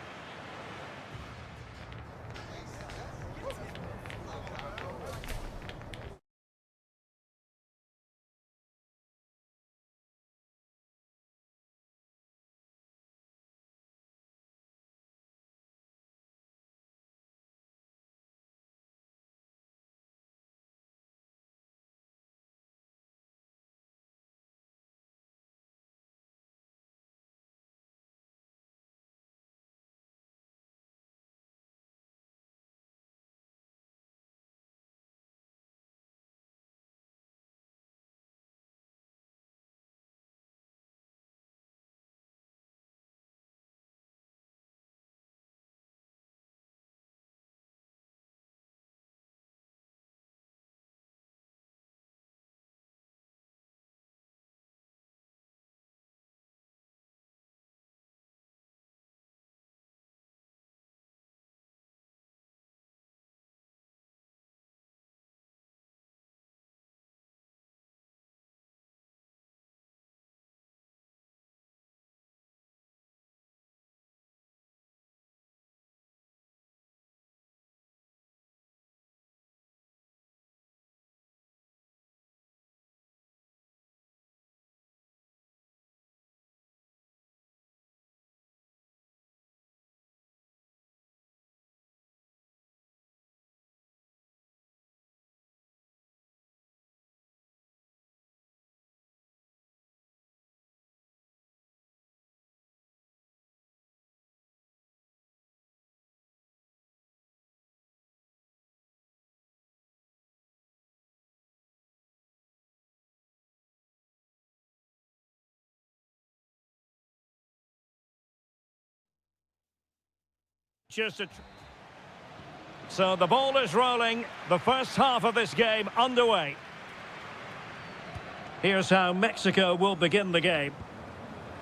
Speaker 1: Just a... So the ball is rolling. The first half of this game underway. Here's how Mexico will begin the game.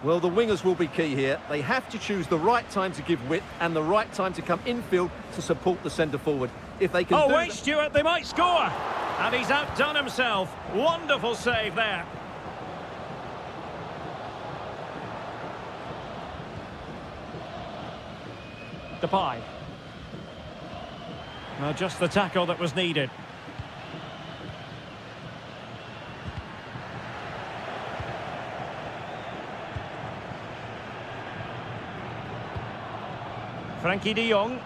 Speaker 2: Well, the wingers will be key here. They have to choose the right time to give width and the right time to come infield to support the centre forward. If they can
Speaker 1: Oh,
Speaker 2: do
Speaker 1: wait, Stuart, they might score. And he's outdone himself. Wonderful save there. Depay. Well, just the tackle that was needed. Frankie de Jong.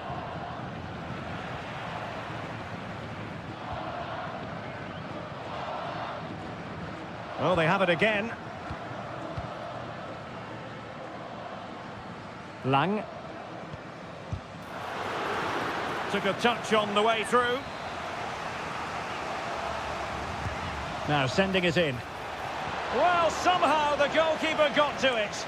Speaker 1: Oh, they have it again. Lang. Took a touch on the way through. Now sending it in. Well, somehow the goalkeeper got to it.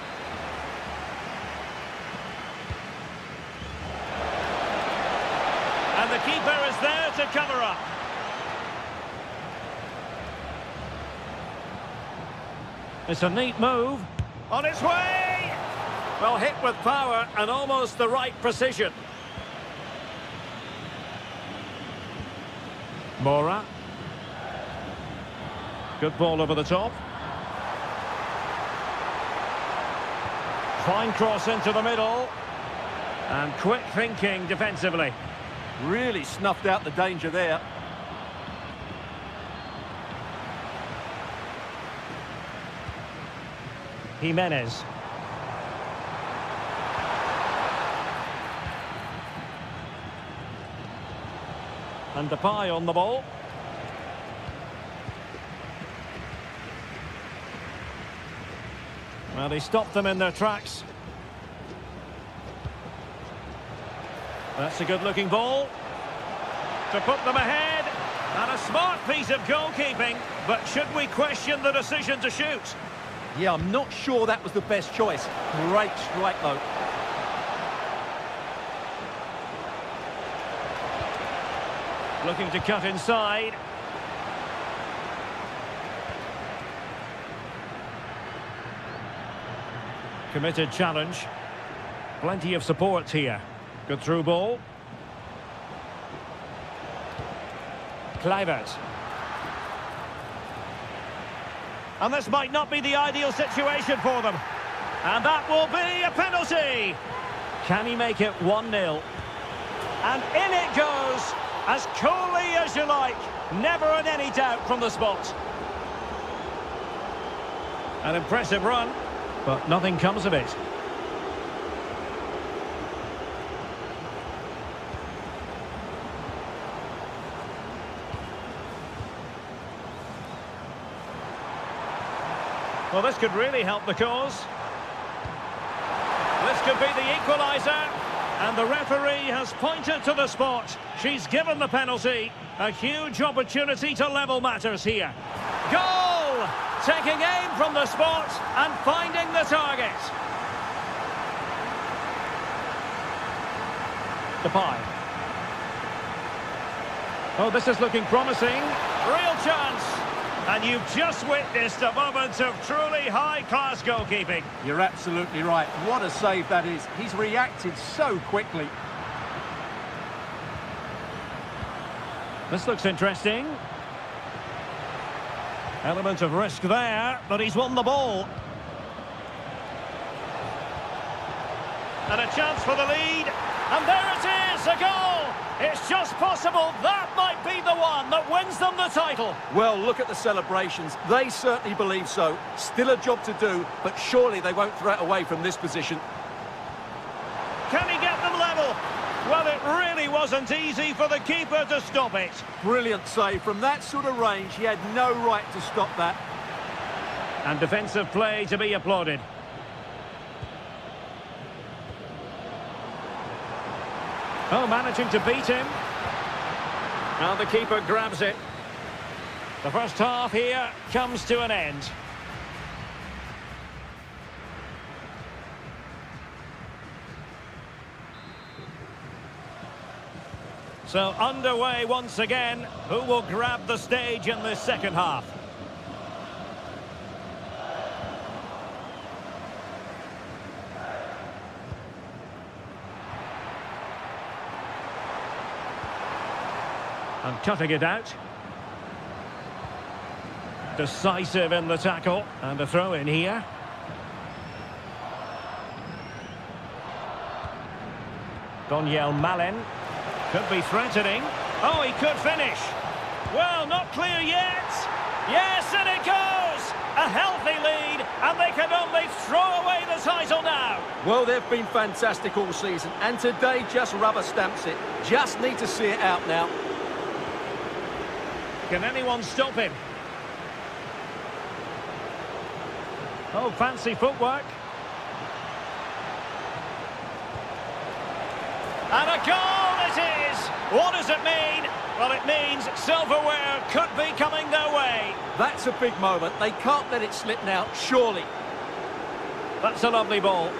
Speaker 1: And the keeper is there to cover up. It's a neat move. On its way! Well, hit with power and almost the right precision. Mora. Good ball over the top. Fine cross into the middle. And quick thinking defensively.
Speaker 2: Really snuffed out the danger there.
Speaker 1: Jimenez. And Depay on the ball. Well, he stopped them in their tracks. That's a good-looking ball to put them ahead. And a smart piece of goalkeeping. But should we question the decision to shoot?
Speaker 2: Yeah, I'm not sure that was the best choice. Great strike, though.
Speaker 1: Looking to cut inside. Committed challenge. Plenty of support here. Good through ball. Kluivert. And this might not be the ideal situation for them. And that will be a penalty. Can he make it 1-0? And in it goes, as coolly as you like. Never in any doubt from the spot. An impressive run, but nothing comes of it. Well, this could really help the cause. This could be the equaliser. And the referee has pointed to the spot. She's given the penalty. A huge opportunity to level matters here. Goal! Taking aim from the spot and finding the target. Depay. Oh, this is looking promising. Real chance. And you've just witnessed a moment of truly high-class goalkeeping.
Speaker 2: You're absolutely right. What a save that is. He's reacted so quickly.
Speaker 1: This looks interesting. Element of risk there, but he's won the ball. And a chance for the lead. And there it is, a goal! It's just possible that might be the one that wins them the title.
Speaker 2: Well, look at the celebrations. They certainly believe so. Still a job to do, but surely they won't throw it away from this position.
Speaker 1: Can he get them level? Well, it really wasn't easy for the keeper to stop it.
Speaker 2: Brilliant save. From that sort of range, he had no right to stop that.
Speaker 1: And defensive play to be applauded. Oh, managing to beat him. Now the keeper grabs it. The first half here comes to an end. So underway once again. Who will grab the stage in this second half? And cutting it out. Decisive in the tackle. And a throw in here. Daniel Malin. Could be threatening. Oh, he could finish. Well, not clear yet. Yes, and it goes! A healthy lead, and they can only throw away the title now.
Speaker 2: Well, they've been fantastic all season, and today just rubber stamps it. Just need to see it out now.
Speaker 1: Can anyone stop him? Oh, fancy footwork. And a goal it is! What does it mean? Well, it means silverware could be coming their way.
Speaker 2: That's a big moment. They can't let it slip now, surely.
Speaker 1: That's a lovely ball.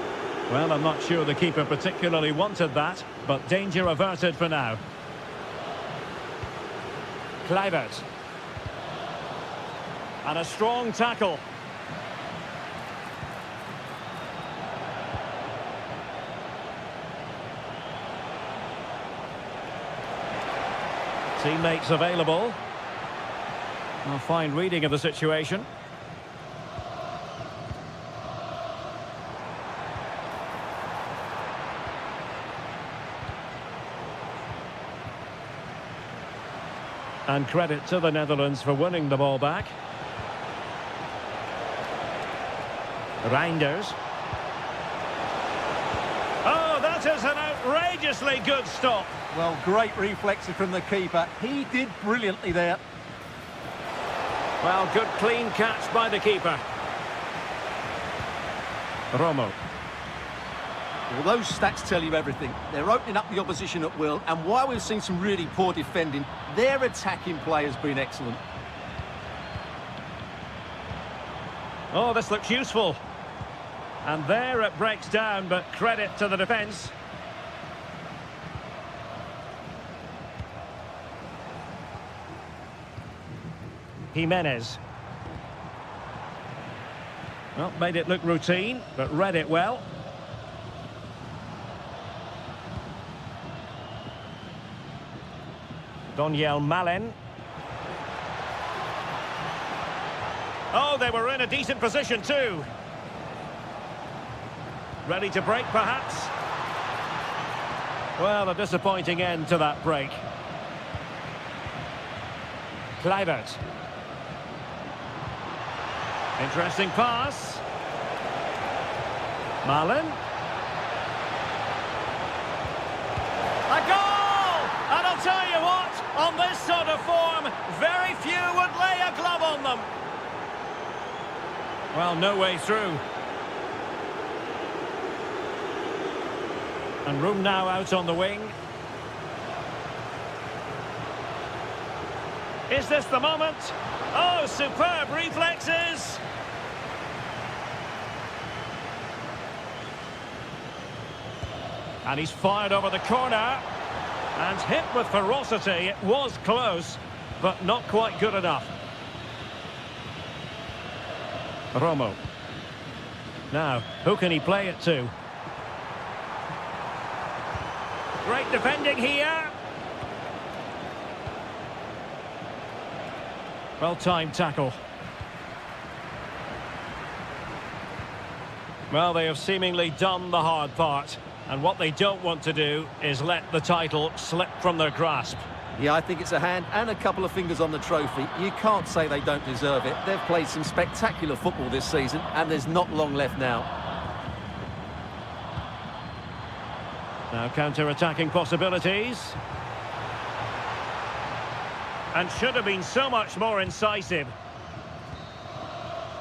Speaker 1: Well, I'm not sure the keeper particularly wanted that, but danger averted for now. Kluivert. And a strong tackle. Teammates available. A fine reading of the situation. And credit to the Netherlands for winning the ball back. Reinders. Oh, that is an outrageously good stop.
Speaker 2: Well, great reflexes from the keeper. He did brilliantly there.
Speaker 1: Well, good clean catch by the keeper. Romo.
Speaker 2: Well, those stats tell you everything. They're opening up the opposition at will, and while we've seen some really poor defending, their attacking play has been excellent.
Speaker 1: Oh, this looks useful. And there it breaks down, but credit to the defence. Jimenez. Well, made it look routine, but read it well. Daniel Malin. Oh, they were in a decent position too. Ready to break, perhaps? Well, a disappointing end to that break. Kluivert. Interesting pass. Malin. A goal! And I'll tell you what, on this sort of form, very few would lay a glove on them. Well, no way through. And room now out on the wing. Is this the moment? Oh, superb reflexes! And he's fired over the corner. And hit with ferocity. It was close, but not quite good enough. Romo. Now, who can he play it to? Great defending here. Well-timed tackle. Well, they have seemingly done the hard part. And what they don't want to do is let the title slip from their grasp.
Speaker 2: Yeah, I think it's a hand and a couple of fingers on the trophy. You can't say they don't deserve it. They've played some spectacular football this season, and there's not long left now.
Speaker 1: Now counter-attacking possibilities. And should have been so much more incisive.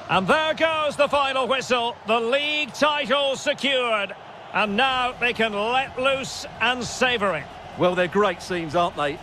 Speaker 1: And there goes the final whistle. The league title secured. And now they can let loose and savour it.
Speaker 2: Well, they're great scenes, aren't they?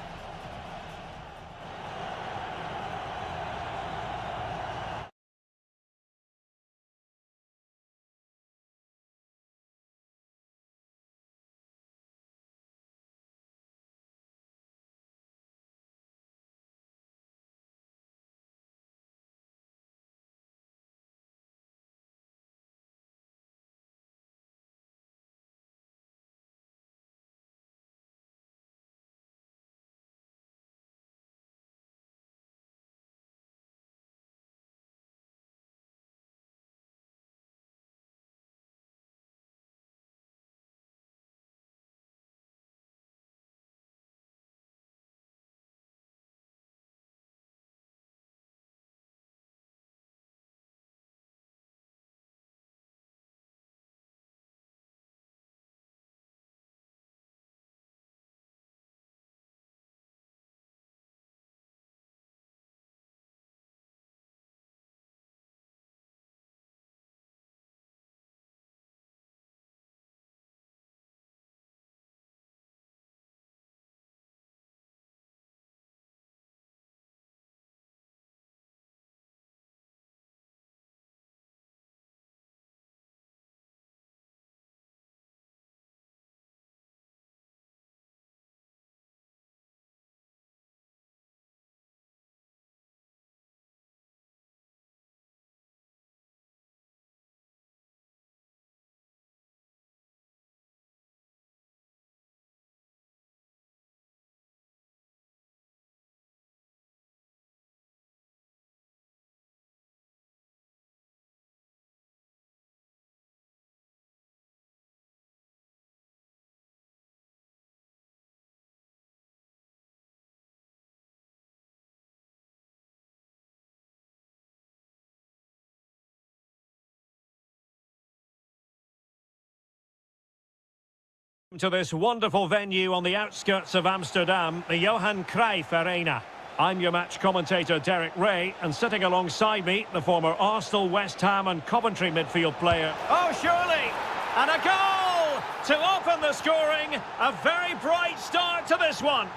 Speaker 1: To this wonderful venue on the outskirts of Amsterdam, the Johan Cruyff Arena. I'm your match commentator Derek Ray, and sitting alongside me, the former Arsenal, West Ham and Coventry midfield player. Oh, surely! And a goal to open the scoring. A very bright start to this one.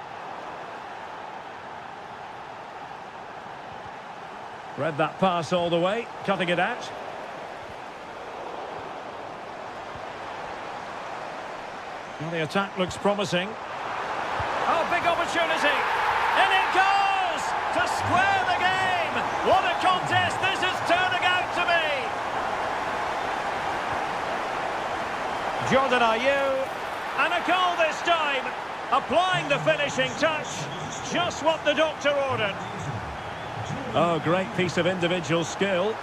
Speaker 1: Read that pass all the way, cutting it out. Well, the attack looks promising. Oh, big opportunity. In it goes to square the game. What a contest this is turning out to be. Jordan Ayew. And a goal this time. Applying the finishing touch. Just what the doctor ordered. Oh, great piece of individual skill.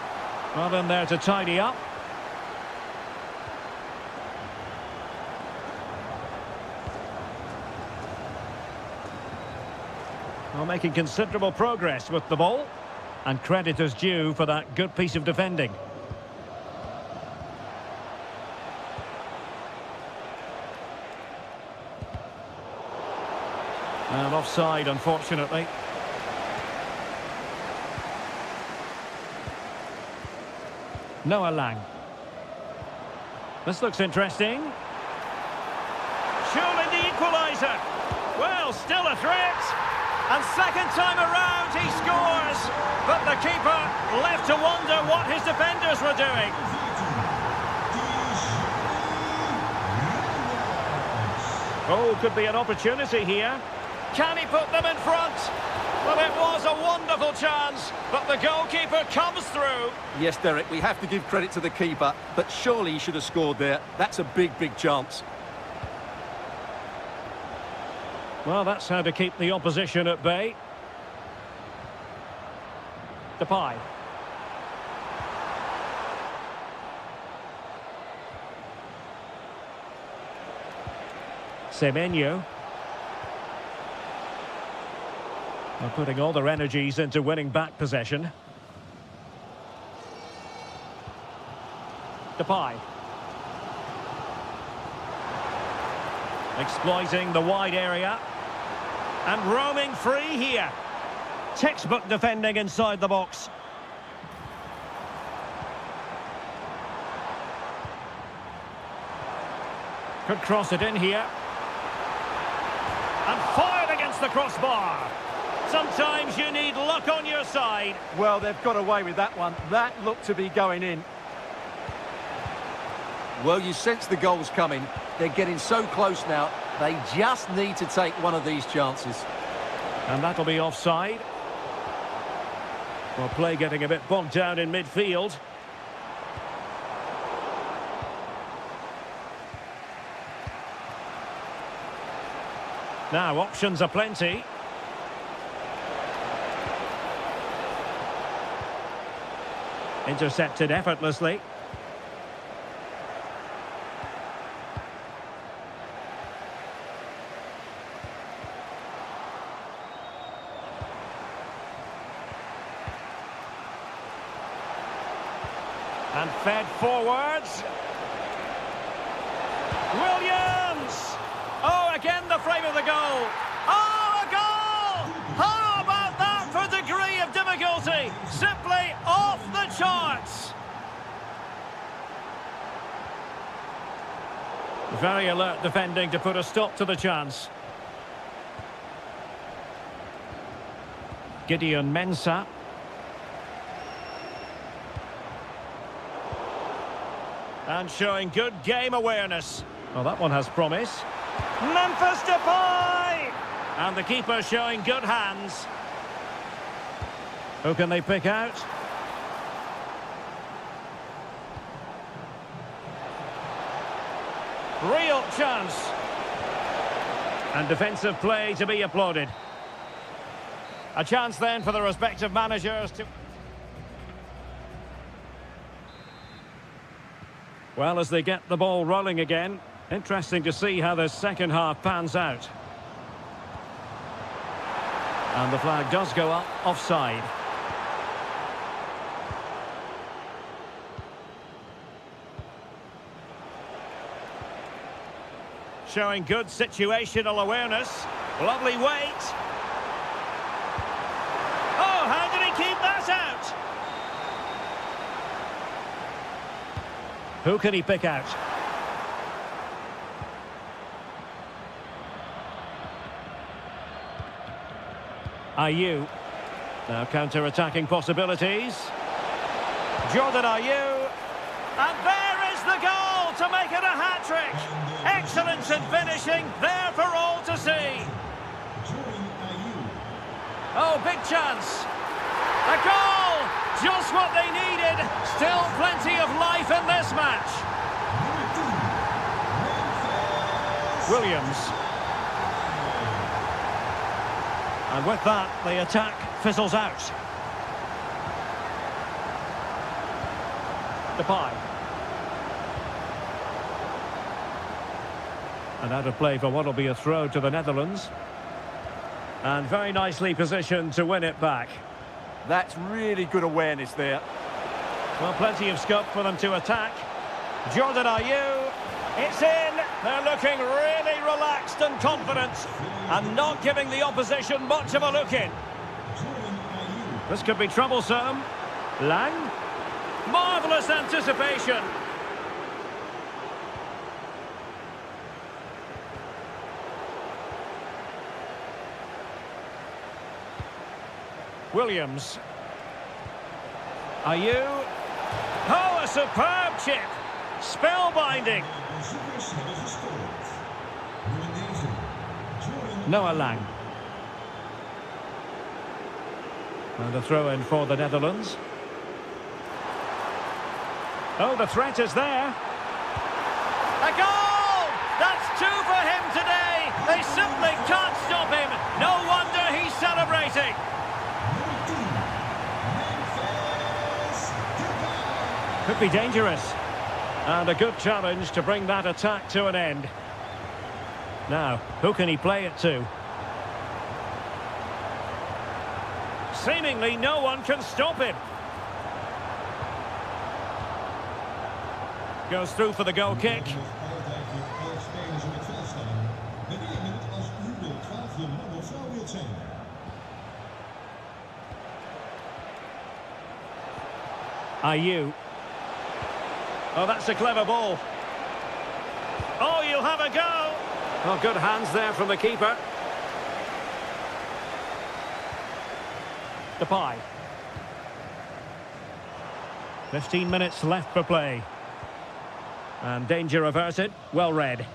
Speaker 1: Well in there to tidy up. Well, making considerable progress with the ball. And credit is due for that good piece of defending. And offside, unfortunately. Noah Lang. This looks interesting. Surely the equaliser. Well, still a threat. And second time around he scores. But the keeper left to wonder what his defenders were doing. Oh, could be an opportunity here. Can he put them in front? Well, it was a wonderful chance, but the goalkeeper comes through.
Speaker 2: Yes, Derek, we have to give credit to the keeper, but surely he should have scored there. That's a big, big chance.
Speaker 1: Well, that's how to keep the opposition at bay. Depay. Semenyo. They're putting all their energies into winning back possession. Depay. Exploiting the wide area. And roaming free here. Textbook defending inside the box. Could cross it in here. And fired against the crossbar. Sometimes you need luck on your side.
Speaker 2: Well, they've got away with that one. That looked to be going in. Well, you sense the goal's coming. They're getting so close now. They just need to take one of these chances.
Speaker 1: And that'll be offside. Well, play getting a bit bogged down in midfield. Now, options are plenty. Intercepted effortlessly. And fed forwards. Williams! Oh, again the frame of the goal. Oh, a goal! How about that for degree of difficulty? Simply off the charts. Very alert defending to put a stop to the chance. Gideon Mensah. And showing good game awareness. Well, that one has promise. Memphis Depay! And the keeper showing good hands. Who can they pick out? Real chance. And defensive play to be applauded. A chance then for the respective managers to... Well, as they get the ball rolling again, interesting to see how the second half pans out. And the flag does go up, offside. showing good situational awareness. Lovely weight. Oh, how did he keep that out? Who can he pick out? Ayew. Now counter-attacking possibilities. Jordan Ayew. And there is the goal to make it a hat-trick. Excellence in finishing, there for all to see. Oh, big chance. A goal! Just what they needed. Still plenty of life in this match. Williams. And with that, the attack fizzles out. Depay. And out of play for what will be a throw to the Netherlands. And very nicely positioned to win it back.
Speaker 2: That's really good awareness there.
Speaker 1: Well, plenty of scope for them to attack. Jordan Ayew. It's in. They're looking really relaxed and confident. And not giving the opposition much of a look in. This could be troublesome. Lang. Marvellous anticipation. Williams. Ayew. Oh, a superb chip. Spellbinding. Noah Lang. And a throw-in for the Netherlands. Oh, the threat is there. A goal! That's two for him today. They simply can't stop him. No wonder he's celebrating. Could be dangerous. And a good challenge to bring that attack to an end. Now, who can he play it to? Seemingly no one can stop him. Goes through for the goal kick. Ayew. Oh, that's a clever ball. Oh, you'll have a go. Oh, good hands there from the keeper. Depay. 15 minutes left for play. And danger averted. Well read.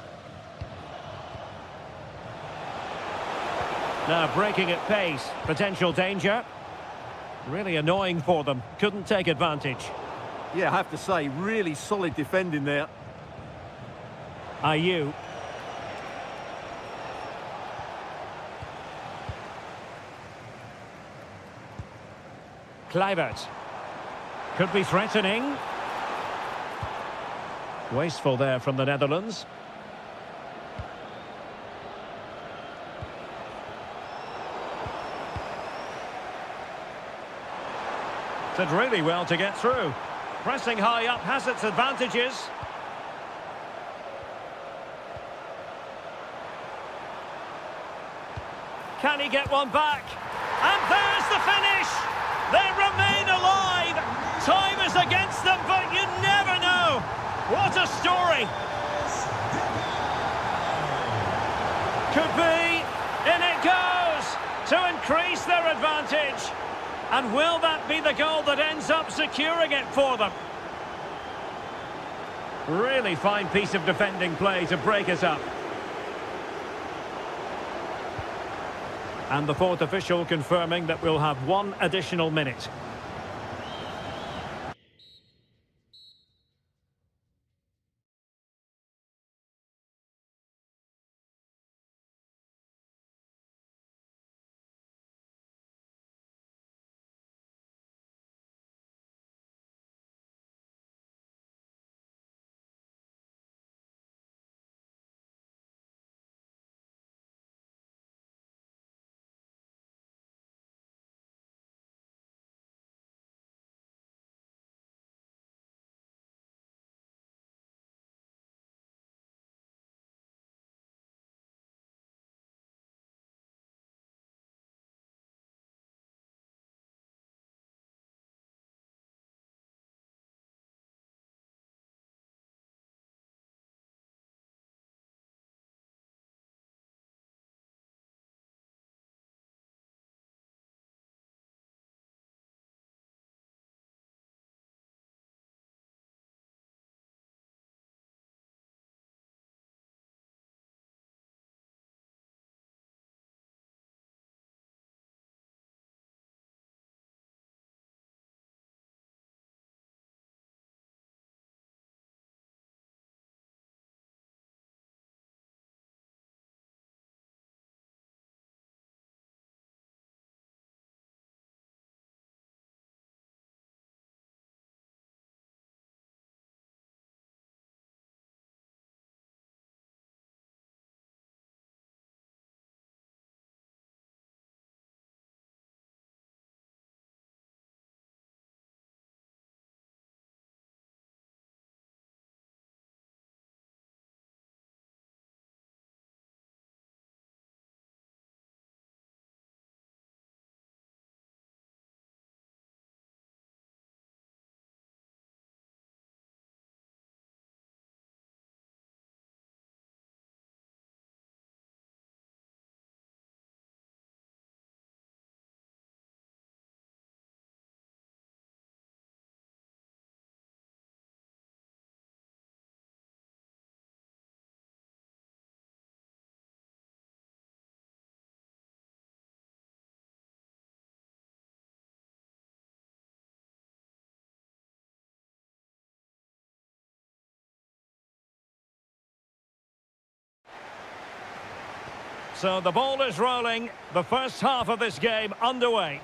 Speaker 1: Now breaking at pace. Potential danger. Really annoying for them. Couldn't take advantage.
Speaker 2: Yeah, I have to say, really solid defending there.
Speaker 1: Ayew. Kluivert. Could be threatening. Wasteful there from the Netherlands. Did really well to get through. Pressing high up has its advantages. Can he get one back? And there's the finish! They remain alive! Time is against them, but you never know! What a story! Could be, in it goes! To increase their advantage! And will that be the goal that ends up securing it for them? Really fine piece of defending play to break us up. And the fourth official confirming that we'll have one additional minute. So the ball is rolling. The first half of this game underway.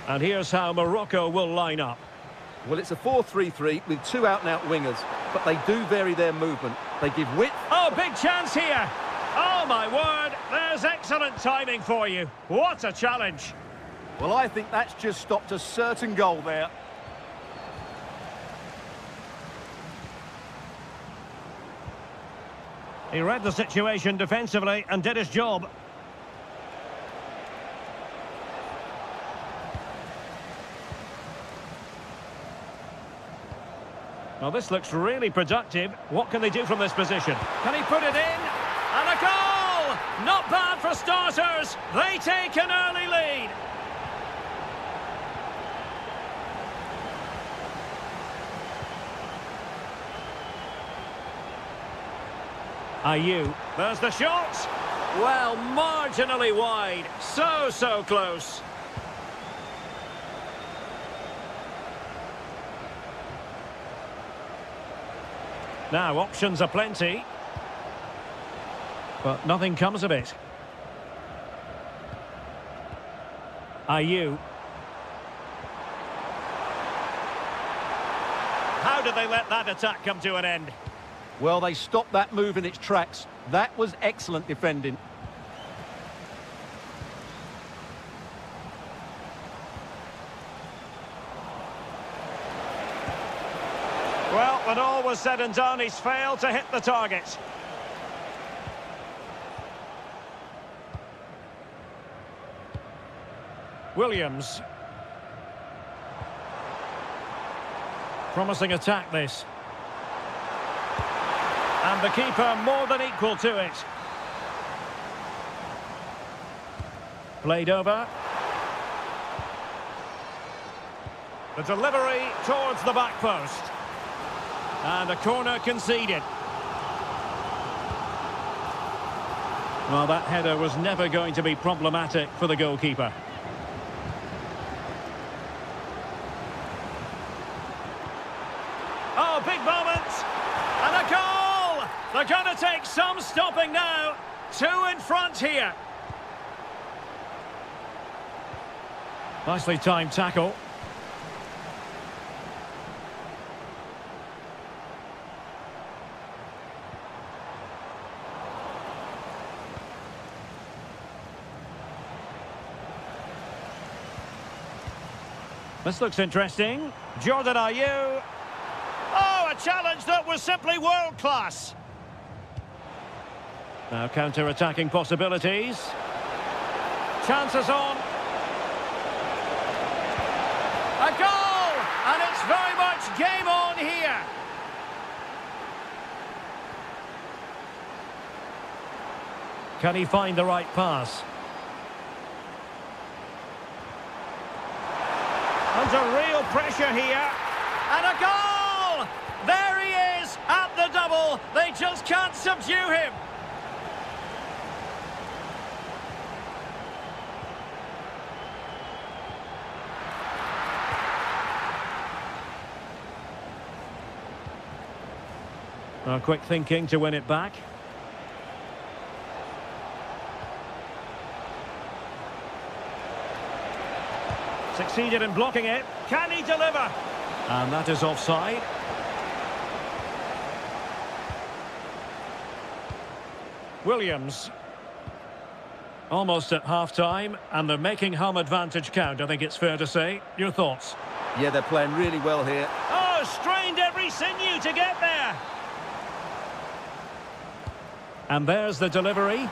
Speaker 1: And here's how Morocco will line up.
Speaker 2: Well, it's a 4-3-3 with two out-and-out wingers, but they do vary their movement. They give width.
Speaker 1: Oh, big chance here. Oh, my word. There's excellent timing for you. What a challenge.
Speaker 2: Well, I think that's just stopped a certain goal there.
Speaker 1: He read the situation defensively and did his job. Well, this looks really productive. What can they do from this position? Can he put it in? And a goal! Not bad for starters. They take an early lead. Ayew. There's the shot. Well, marginally wide. So close. Now, options are plenty. But nothing comes of it. Ayew. How did they let that attack come to an end?
Speaker 2: Well, they stopped that move in its tracks. That was excellent defending.
Speaker 1: Well, when all was said and done, he's failed to hit the target. Williams. Promising attack, this. And the keeper more than equal to it. Played over. The delivery towards the back post. And a corner conceded. Well, that header was never going to be problematic for the goalkeeper. Oh, big moment! And a goal! They're going to take some stopping now. Two in front here. Nicely timed tackle. This looks interesting. Jordan Ayew. Oh, a challenge that was simply world-class. Now counter-attacking possibilities. Chances on. A goal! And it's very much game on here. Can he find the right pass? Under real pressure here. And a goal! There he is at the double. They just can't subdue him. Well, quick thinking to win it back. Succeeded in blocking it. Can he deliver? And that is offside. Williams. Almost at half-time, and they're making home advantage count, I think it's fair to say. Your thoughts?
Speaker 2: Yeah, they're playing really well here.
Speaker 1: Oh, strained every sinew to get there. And there's the delivery.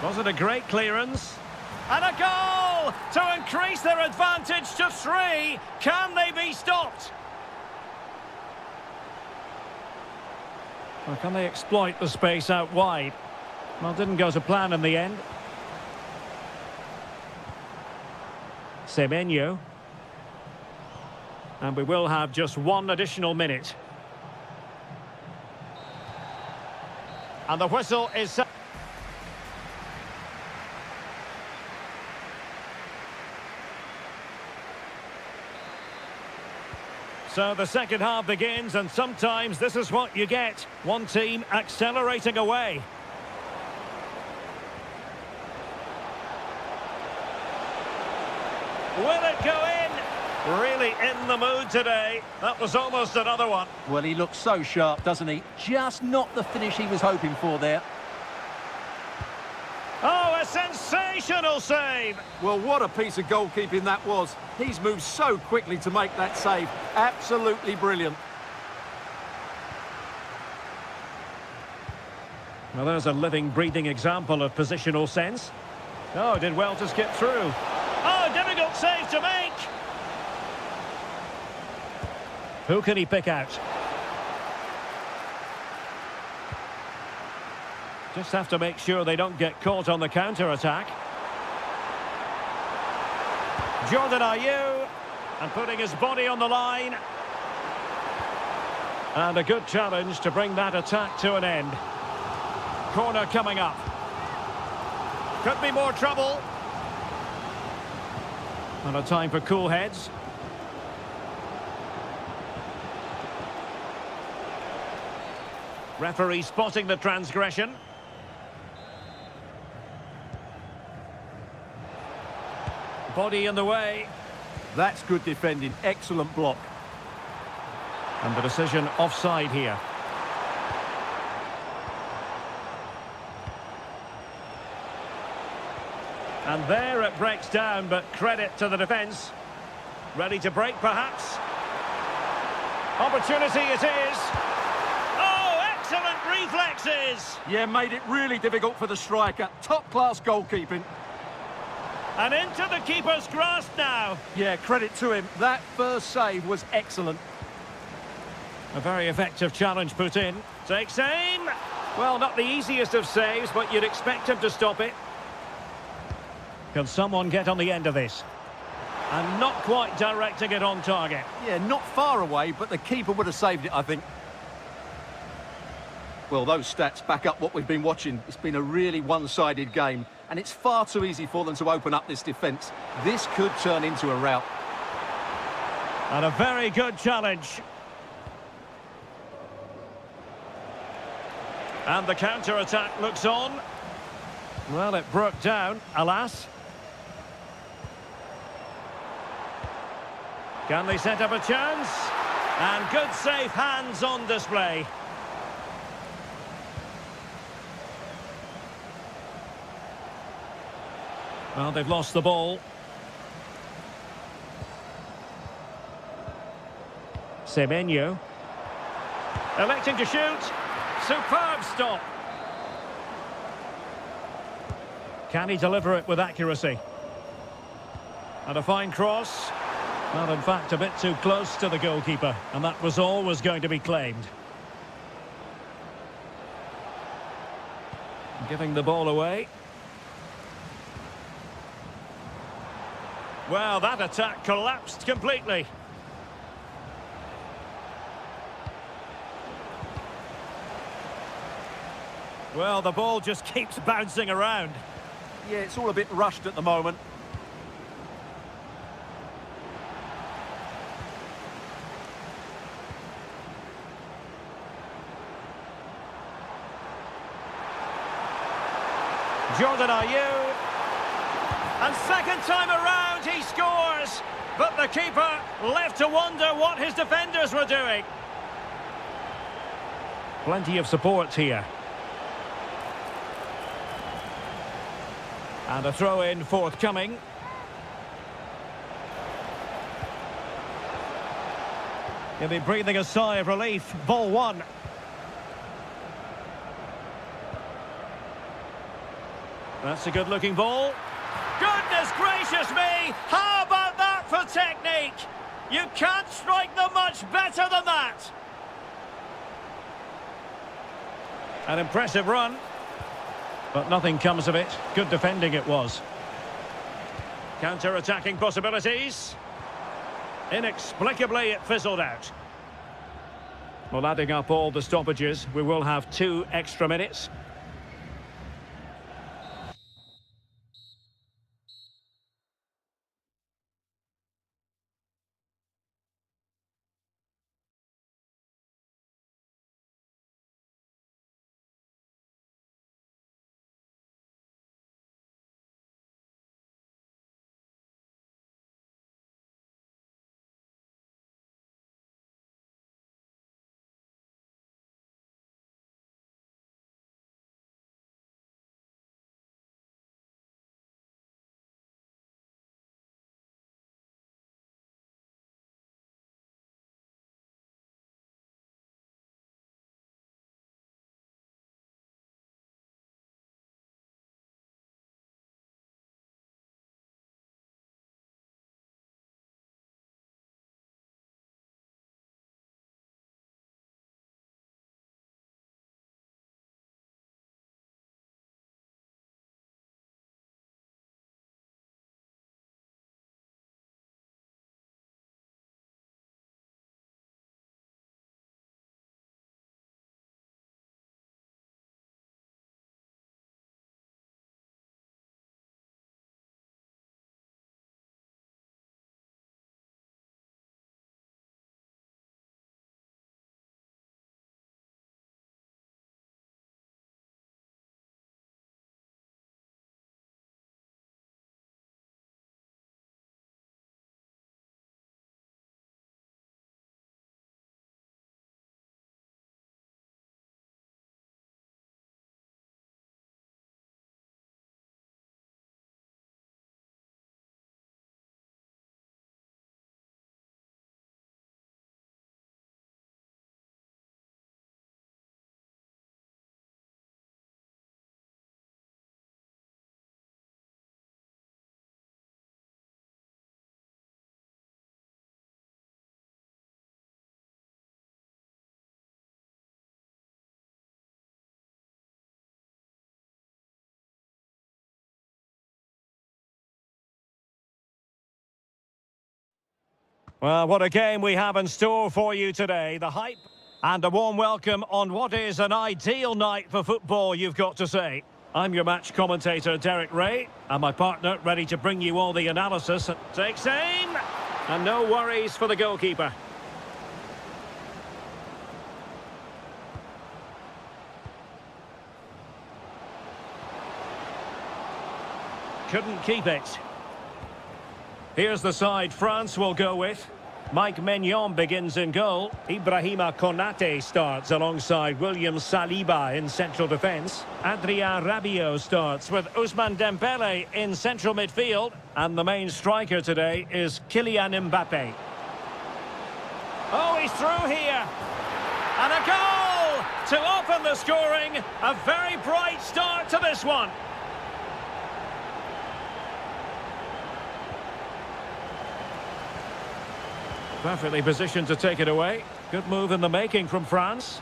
Speaker 1: Was it a great clearance? And a goal to increase their advantage to 3. Can they be stopped? Or can they exploit the space out wide? Well, didn't go to plan in the end. Semenyo. And we will have just one additional minute. And the whistle is set. So the second half begins, and sometimes this is what you get. One team accelerating away. Will it go in? Really in the mood today. That was almost another one.
Speaker 2: Well, he looks so sharp, doesn't he? Just not the finish he was hoping for there.
Speaker 1: Oh, a sensational save!
Speaker 2: Well, what a piece of goalkeeping that was. He's moved so quickly to make that save. Absolutely brilliant.
Speaker 1: Well, there's a living, breathing example of positional sense. Oh, did well to skip through. Oh, difficult save to make! Who can he pick out? Just have to make sure they don't get caught on the counter-attack. Jordan Ayew, and putting his body on the line. And a good challenge to bring that attack to an end. Corner coming up. Could be more trouble. And a time for cool heads. Referee spotting the transgression. Body in the way.
Speaker 2: That's good defending. Excellent block.
Speaker 1: And the decision offside here. And there it breaks down, but credit to the defence. Ready to break, perhaps? Opportunity it is. Oh, excellent reflexes!
Speaker 2: Yeah, made it really difficult for the striker. Top-class goalkeeping.
Speaker 1: And into the keeper's grasp now.
Speaker 2: Yeah, credit to him. That first save was excellent.
Speaker 1: A very effective challenge put in. Takes aim. Well, not the easiest of saves, but you'd expect him to stop it. Can someone get on the end of this? And not quite directing it on target.
Speaker 2: Yeah, not far away, but the keeper would have saved it, I think. Well, those stats back up what we've been watching. It's been a really one-sided game, and it's far too easy for them to open up this defence. This could turn into a rout.
Speaker 1: And a very good challenge. And the counter-attack looks on. Well, it broke down, alas. Can they set up a chance? And good safe hands on display. Well, they've lost the ball. Semenyo. Electing to shoot. Superb stop. Can he deliver it with accuracy? And a fine cross. Well, in fact, a bit too close to the goalkeeper, and that was always going to be claimed. Giving the ball away. Well, that attack collapsed completely. Well, the ball just keeps bouncing around.
Speaker 2: Yeah, it's all a bit rushed at the moment.
Speaker 1: Jordan Ayew. And second time around he scores. But the keeper left to wonder what his defenders were doing. Plenty of support here. And a throw-in forthcoming. He'll be breathing a sigh of relief. Ball one. That's a good-looking ball. Goodness gracious me! How about that for technique? You can't strike them much better than that. An impressive run. But nothing comes of it. Good defending it was. Counter-attacking possibilities. Inexplicably, it fizzled out. Well, adding up all the stoppages, we will have 2 extra minutes. Well, what a game we have in store for you today. The hype and a warm welcome on what is an ideal night for football, you've got to say. I'm your match commentator, Derek Ray, and my partner ready to bring you all the analysis. Takes aim, and no worries for the goalkeeper. Couldn't keep it. Here's the side France will go with. Mike Maignan begins in goal. Ibrahima Konate starts alongside William Saliba in central defence. Adrien Rabiot starts with Ousmane Dembele in central midfield. And the main striker today is Kylian Mbappe. Oh, he's through here. And a goal to open the scoring. A very bright start to this one. Perfectly positioned to take it away. Good move in the making from France.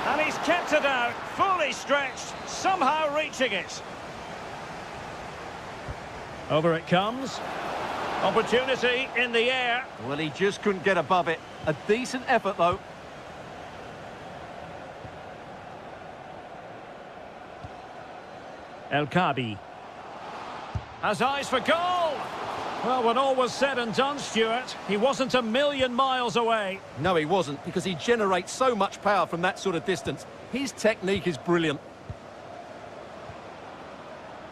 Speaker 1: And he's kept it out, fully stretched, somehow reaching it. Over it comes. Opportunity in the air.
Speaker 2: Well, he just couldn't get above it. A decent effort, though.
Speaker 1: El Kabi has eyes for goal. Well, when all was said and done, Stuart, he wasn't a million miles away.
Speaker 2: No, he wasn't, because he generates so much power from that sort of distance. His technique is brilliant.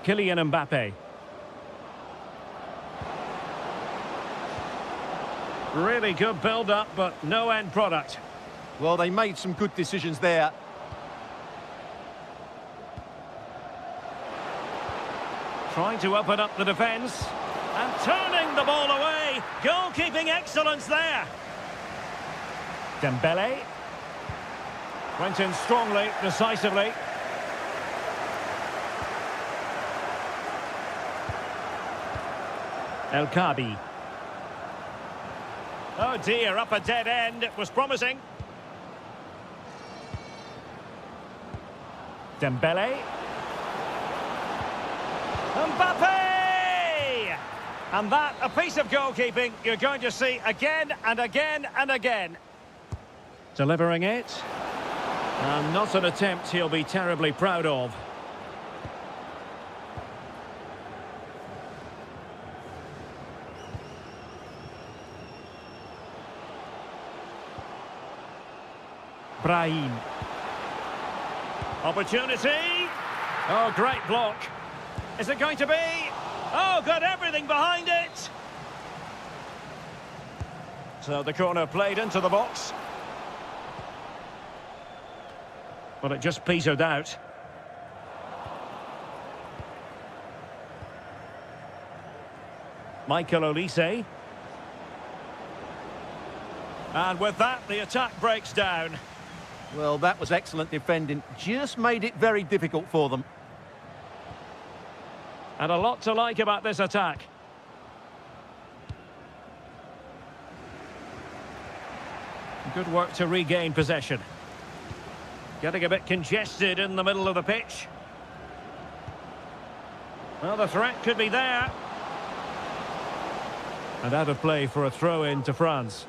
Speaker 1: Kylian Mbappe. Really good build-up, but no end product.
Speaker 2: Well, they made some good decisions there.
Speaker 1: Trying to open up the defence. And turning the ball away. Goalkeeping excellence there. Dembele. Went in strongly, decisively. El Kabi. Oh dear, up a dead end. It was promising. Dembele. Mbappe! And that, a piece of goalkeeping you're going to see again and again and again. Delivering it. And not an attempt he'll be terribly proud of. Brahim. Opportunity. Oh, great block. Is it going to be? Oh, got everything behind it. So the corner played into the box. But it just petered out. Michael Olise. And with that, the attack breaks down.
Speaker 2: Well, that was excellent defending. Just made it very difficult for them.
Speaker 1: And a lot to like about this attack. Good work to regain possession. Getting a bit congested in the middle of the pitch. Well, the threat could be there. And out of play for a throw-in to France.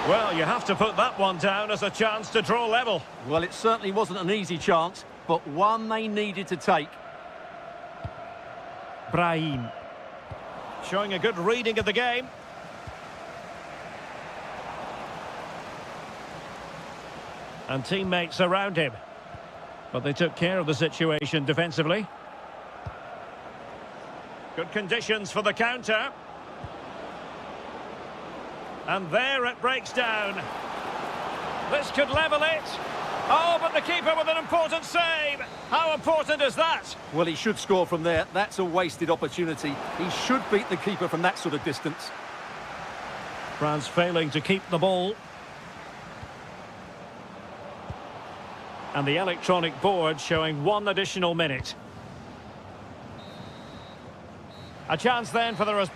Speaker 1: Well, you have to put that one down as a chance to draw level.
Speaker 2: Well, it certainly wasn't an easy chance, but one they needed to take.
Speaker 1: Brahim. Showing a good reading of the game. And teammates around him. But they took care of the situation defensively. Good conditions for the counter. And there it breaks down. This could level it. Oh, but the keeper with an important save. How important is that?
Speaker 2: Well, he should score from there. That's a wasted opportunity. He should beat the keeper from that sort of distance.
Speaker 1: France failing to keep the ball. And the electronic board showing 1 additional minute. A chance then for the...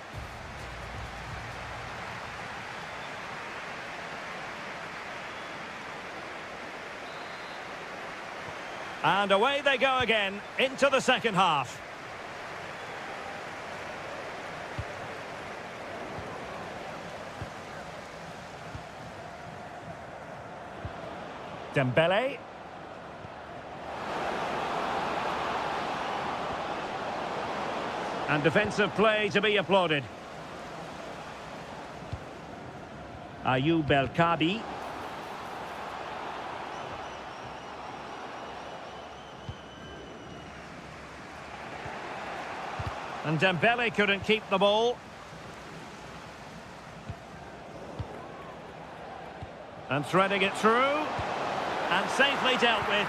Speaker 1: And away they go again into the second half. Dembele. And defensive play to be applauded. Ayoub El-Kabi. And Dembele couldn't keep the ball. And threading it through. And safely dealt with.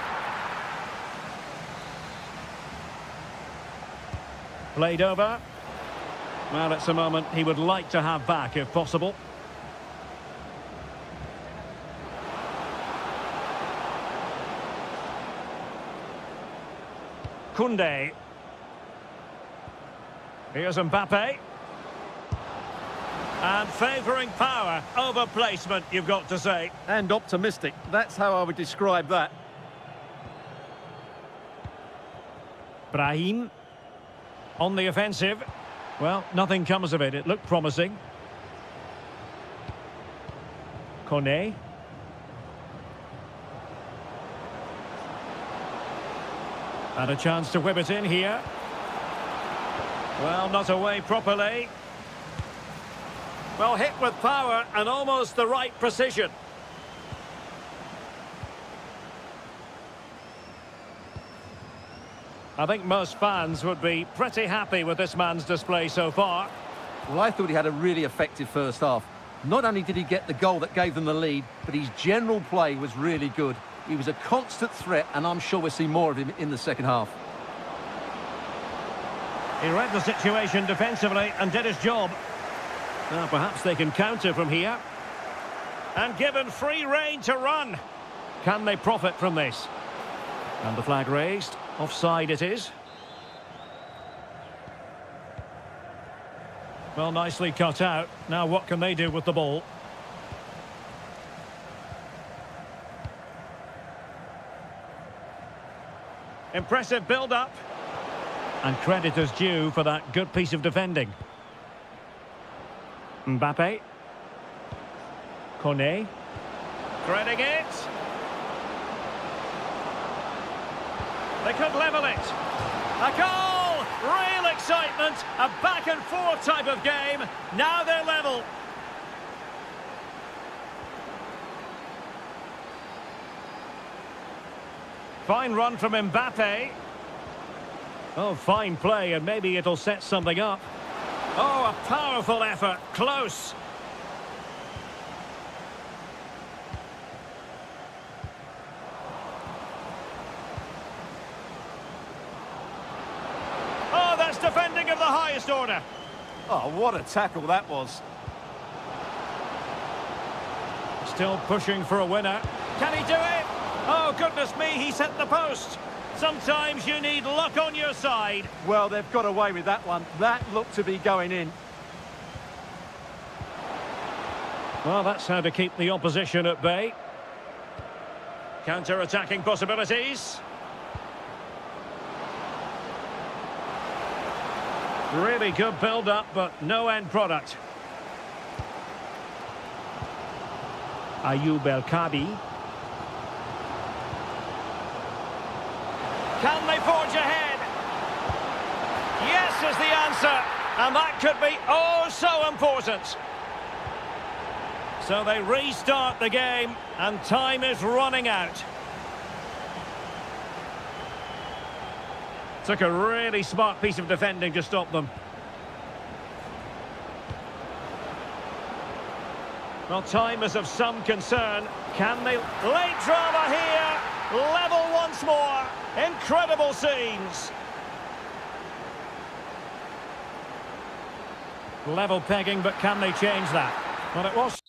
Speaker 1: Played over. Well, it's a moment he would like to have back if possible. Koundé. Here's Mbappe. And favouring power over placement, you've got to say.
Speaker 2: And optimistic. That's how I would describe that.
Speaker 1: Brahim. On the offensive. Well, nothing comes of it. It looked promising. Kone. And a chance to whip it in here. Well, not away properly. Well, hit with power and almost the right precision. I think most fans would be pretty happy with this man's display so far.
Speaker 2: Well, I thought he had a really effective first half. Not only did he get the goal that gave them the lead, but his general play was really good. He was a constant threat, and I'm sure we'll see more of him in the second half.
Speaker 1: He read the situation defensively and did his job. Now, perhaps they can counter from here. And given free rein to run. Can they profit from this? And the flag raised. Offside it is. Well, nicely cut out. Now what can they do with the ball? Impressive build-up. And credit is due for that good piece of defending. Mbappe. Kone. Threading it. They could level it. A goal! Real excitement. A back and forth type of game. Now they're level. Fine run from Mbappe. Oh, fine play, and maybe it'll set something up. Oh, a powerful effort. Close. Oh, that's defending of the highest order.
Speaker 2: Oh, what a tackle that was.
Speaker 1: Still pushing for a winner. Can he do it? Oh, goodness me, he's hit the post. Sometimes you need luck on your side.
Speaker 2: Well, they've got away with that one. That looked to be going in.
Speaker 1: Well, that's how to keep the opposition at bay. Counter-attacking possibilities. Really good build-up, but no end product. Ayoub El-Kabi. Can they forge ahead? Yes is the answer. And that could be oh so important. So they restart the game and time is running out. Took a really smart piece of defending to stop them. Well, time is of some concern. Can they... Late drama here. Level once more. Incredible scenes. Level pegging, but can they change that? Well, it was...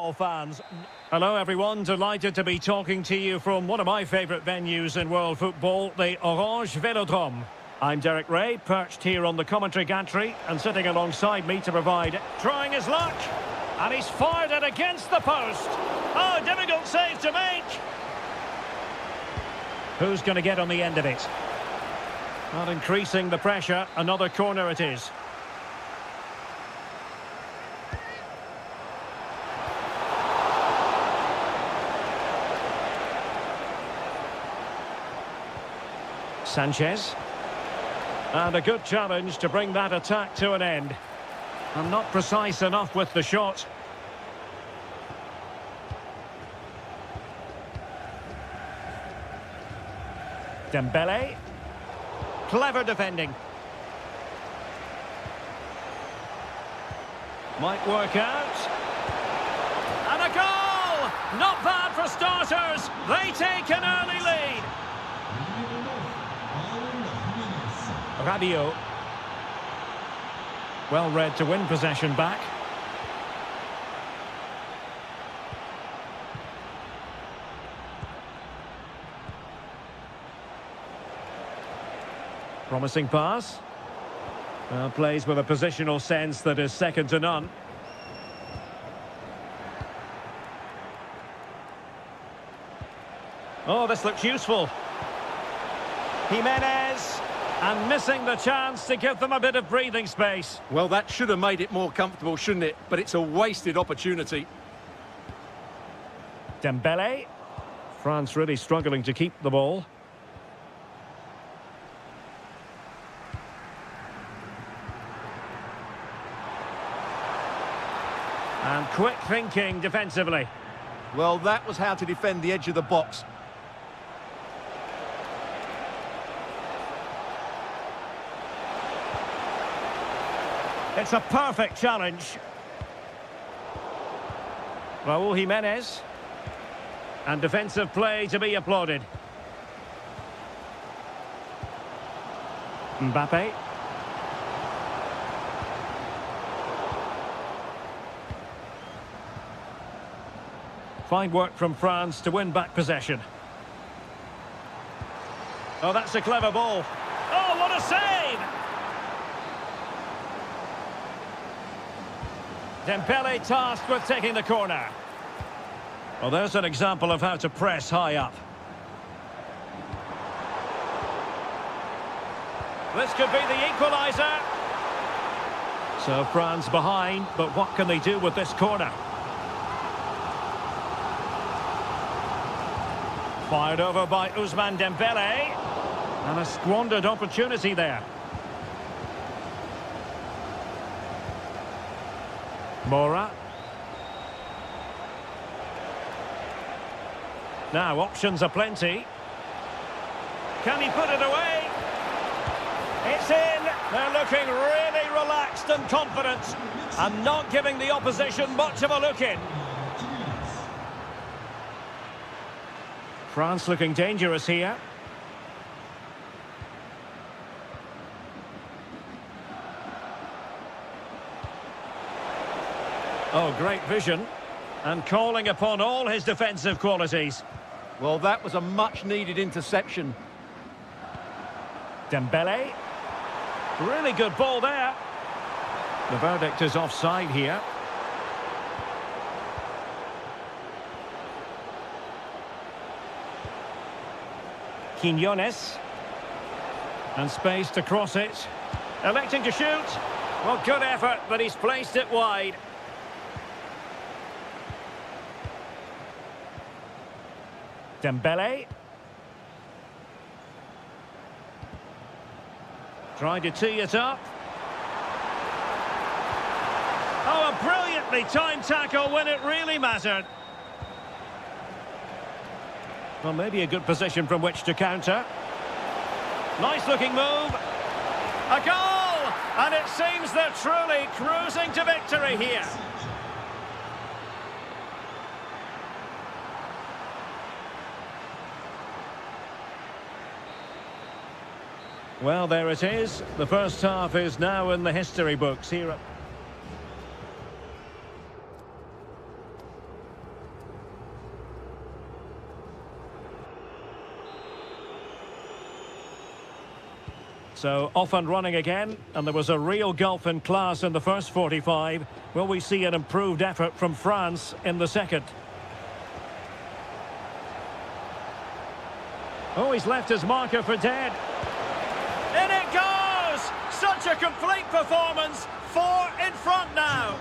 Speaker 1: All fans. Hello everyone, delighted to be talking to you from one of my favourite venues in world football, the Orange Velodrome. I'm Derek Ray, perched here on the commentary gantry, and sitting alongside me to provide, trying his luck, and he's fired it against the post. Oh, difficult save to make. Who's going to get on the end of it? Not increasing the pressure, another corner it is. Sanchez. And a good challenge to bring that attack to an end. And not precise enough with the shot. Dembele. Clever defending. Might work out. And a goal! Not bad for starters. They take an early lead. Rabiot. Well read to win possession back. Promising pass. Well, plays with a positional sense that is second to none. Oh, this looks useful. Jimenez. And missing the chance to give them a bit of breathing space.
Speaker 2: Well, that should have made it more comfortable, shouldn't it? But it's a wasted opportunity.
Speaker 1: Dembele. France really struggling to keep the ball. And quick thinking defensively.
Speaker 2: Well, that was how to defend the edge of the box.
Speaker 1: It's a perfect challenge. Raúl Jimenez. And defensive play to be applauded. Mbappe. Fine work from France to win back possession. Oh, that's a clever ball. Oh, what a save! Dembele tasked with taking the corner. Well, there's an example of how to press high up. This could be the equaliser. So France behind, but what can they do with this corner? Fired over by Ousmane Dembele. And a squandered opportunity there. Mora. Now options are plenty. Can he put it away? It's in. They're looking really relaxed and confident and not giving the opposition much of a look in. France looking dangerous here. Oh, great vision. And calling upon all his defensive qualities.
Speaker 2: Well, that was a much-needed interception.
Speaker 1: Dembele. Really good ball there. The verdict is offside here. Quinones. And space to cross it. Electing to shoot. Well, good effort, but he's placed it wide. Dembele. Trying to tee it up. Oh, a brilliantly timed tackle when it really mattered. Well, maybe a good position from which to counter. Nice looking move. A goal! And it seems they're truly cruising to victory here. Well, there it is. The first half is now in the history books here at... So off and running again, and there was a real gulf in class in the first 45. Will we see an improved effort from France in the second? Oh, he's left his marker for dead. In it goes! Such a complete performance. 4 in front now.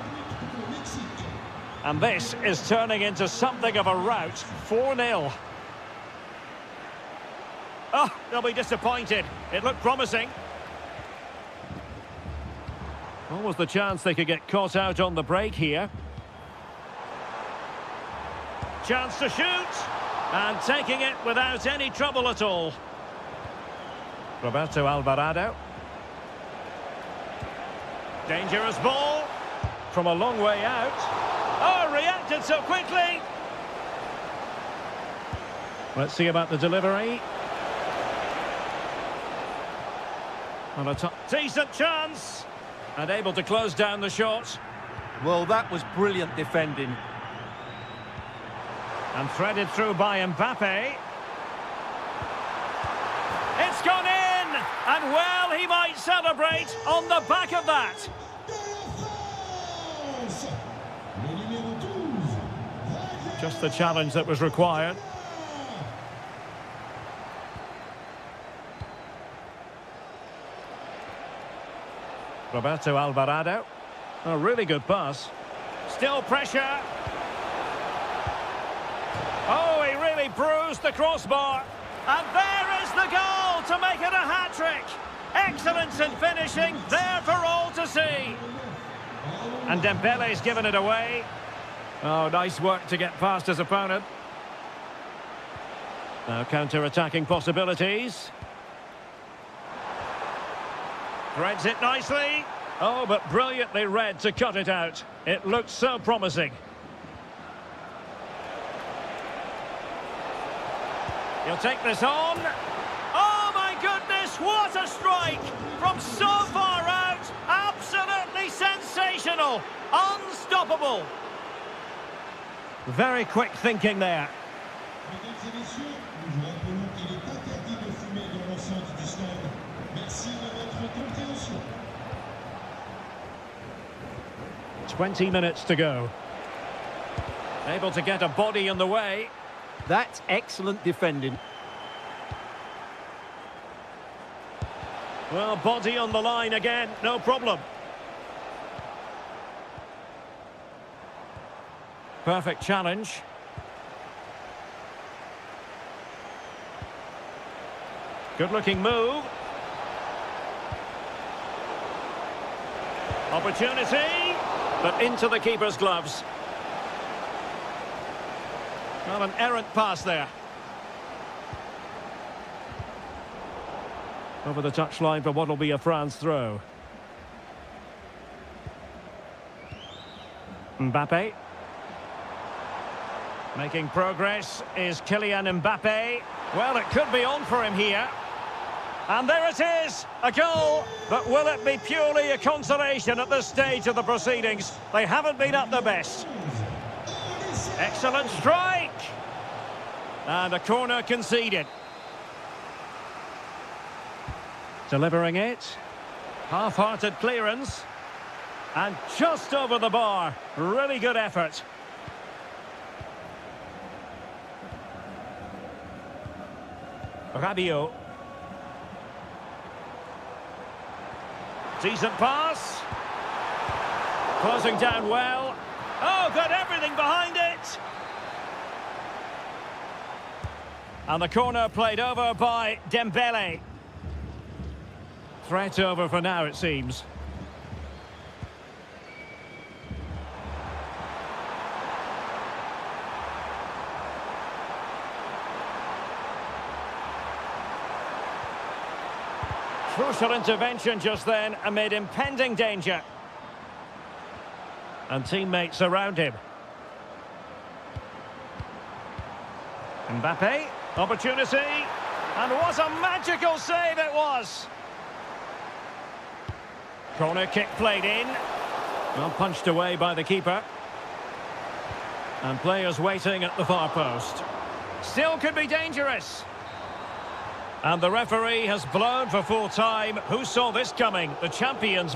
Speaker 1: And this is turning into something of a rout. 4-0. Oh, they'll be disappointed. It looked promising. What was the chance they could get caught out on the break here? Chance to shoot. And taking it without any trouble at all. Roberto Alvarado. Dangerous ball. From a long way out. Oh, reacted so quickly. Let's see about the delivery. On a decent chance. And able to close down the shot.
Speaker 2: Well, that was brilliant defending.
Speaker 1: And threaded through by Mbappe. It's gone in! And well, he might celebrate on the back of that. Just the challenge that was required. Roberto Alvarado. A really good pass. Still pressure. Oh, he really bruised the crossbar. And there is the goal to make it a hat-trick. Excellence in finishing, there for all to see. And Dembele's given it away. Oh, nice work to get past his opponent. Now counter-attacking possibilities. Threads it nicely. Oh, but brilliantly read to cut it out. It looked so promising. He'll take this on. Oh, my goodness, what a strike! From so far out, absolutely sensational. Unstoppable. Very quick thinking there.
Speaker 4: Mesdames et messieurs, nous vous rappelons qu'il est interdit de fumer dans l'enceinte du stade. Merci de votre compréhension.
Speaker 1: 20 minutes to go. Able to get a body in the way.
Speaker 2: That's excellent defending.
Speaker 1: Well, body on the line again, no problem. Perfect challenge. Good-looking move. Opportunity, but into the keeper's gloves. Well, an errant pass there. Over the touchline for what will be a France throw. Mbappe. Making progress is Kylian Mbappe. Well, it could be on for him here. And there it is, a goal. But will it be purely a consolation at this stage of the proceedings? They haven't been at their best. Excellent strike. And a corner conceded. Delivering it. Half-hearted clearance. And just over the bar. Really good effort. Rabiot. Decent pass. Closing down well. Oh, got everything behind it. And the corner played over by Dembele. Threat over for now, it seems. Crucial intervention just then amid impending danger. And teammates around him. Mbappe, opportunity. And what a magical save it was. Corner kick played in. Well, punched away by the keeper. And players waiting at the far post. Still could be dangerous. And the referee has blown for full time. Who saw this coming? The champions.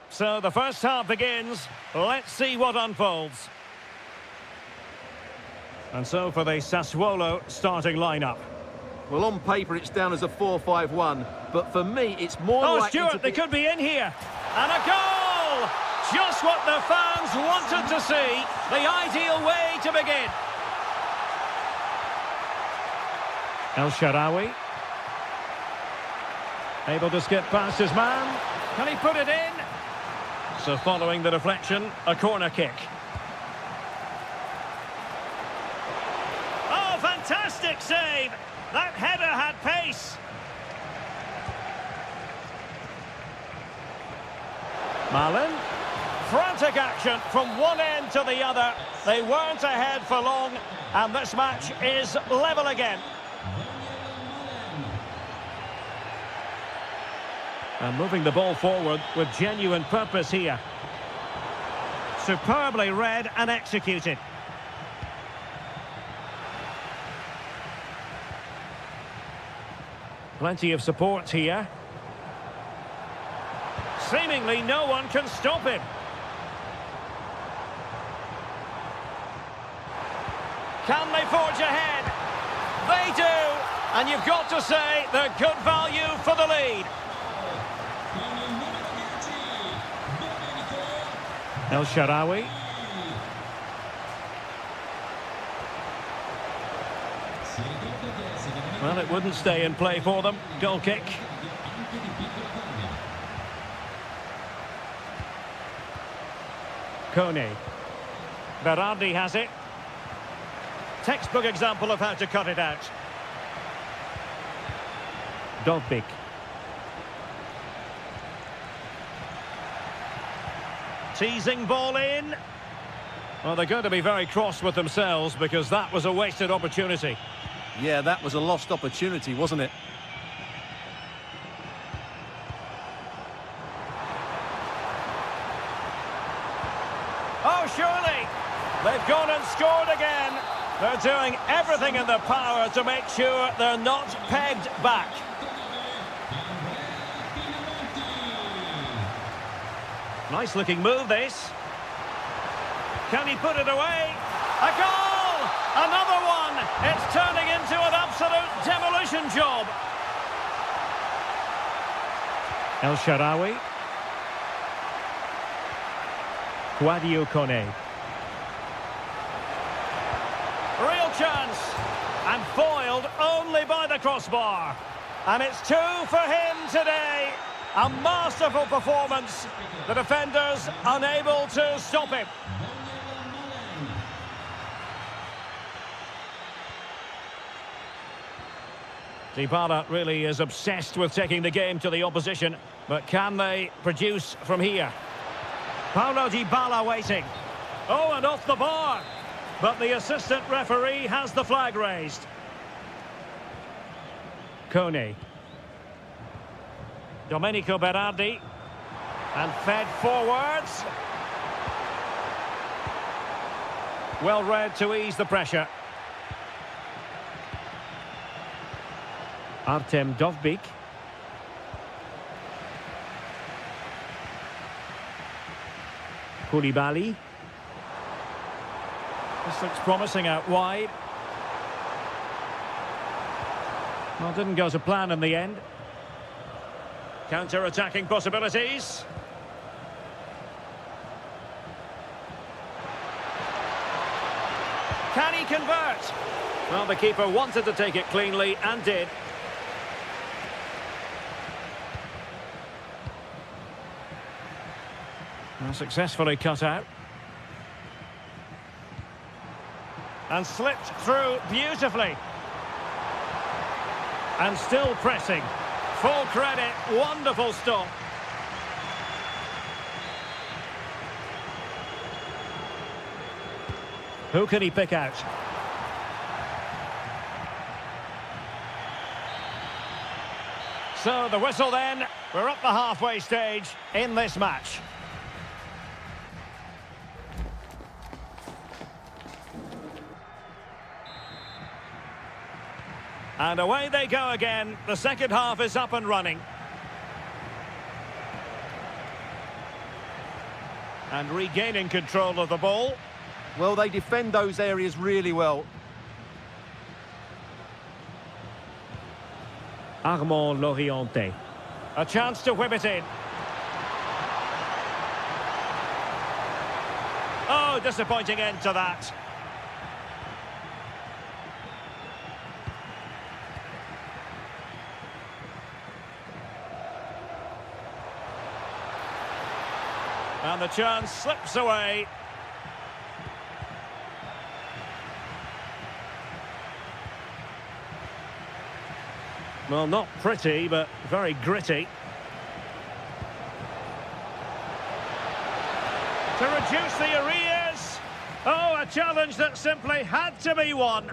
Speaker 1: So the first half begins. Let's see what unfolds. And so for the Sassuolo starting lineup.
Speaker 2: Well, on paper it's down as a 4-5-1, but for me it's more
Speaker 1: Oh,
Speaker 2: likely
Speaker 1: Stuart,
Speaker 2: to be...
Speaker 1: they could be in here. And a goal! Just what the fans wanted to see. The ideal way to begin. El Shaarawy. Able to skip past his man. Can he put it in? So following the deflection, a corner kick. Oh, fantastic save! That header had pace. Malin. Frantic action from one end to the other. They weren't ahead for long, and this match is level again. And moving the ball forward with genuine purpose here. Superbly read and executed. Plenty of support here. Seemingly no one can stop him. Can they forge ahead? They do! And you've got to say they're good value for the lead. El Shaarawy. Well, it wouldn't stay in play for them. Goal kick. Kone. Berardi has it. Textbook example of how to cut it out. Dovbyk. Teasing ball in. Well, they're going to be very cross with themselves because that was a wasted opportunity.
Speaker 2: Yeah, that was a lost opportunity, wasn't it?
Speaker 1: Oh, surely! They've gone and scored again. They're doing everything in their power to make sure they're not pegged back. Nice looking move, this. Can he put it away? A goal! Another one! It's turning into an absolute demolition job. El Shaarawy. Kwadwo Kone. Real chance. And foiled only by the crossbar. And it's 2 for him today. A masterful performance. The defenders unable to stop him. Dybala really is obsessed with taking the game to the opposition, but can they produce from here? Paulo Dybala waiting. Oh, and off the bar. But the assistant referee has the flag raised. Kone. Domenico Berardi. And fed forwards. Well read to ease the pressure. Artem Dovbyk. Koulibaly. This looks promising out wide. Well, didn't go to plan in the end. Counter-attacking possibilities. Can he convert? Well, the keeper wanted to take it cleanly and did. Well, successfully cut out. And slipped through beautifully. And still pressing. Full credit, wonderful stop. Who can he pick out? So the whistle then, we're up the halfway stage in this match. And away they go again. The second half is up and running. And regaining control of the ball.
Speaker 2: Well, they defend those areas really well.
Speaker 1: Armand Lorienté. A chance to whip it in. Oh, disappointing end to that. And the chance slips away. Well, not pretty, but very gritty. To reduce the arrears. Oh, a challenge that simply had to be won.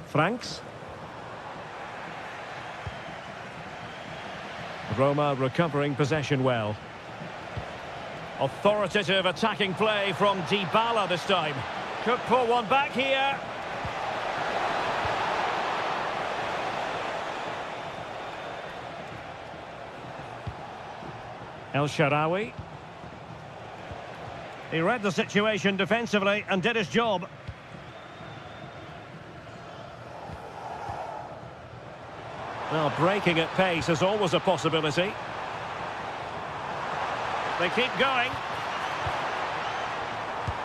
Speaker 1: Franks. Roma recovering possession well. Authoritative attacking play from Dybala this time. Could pull one back here. El Shaarawy. He read the situation defensively and did his job. Well, breaking at pace is always a possibility. They keep going.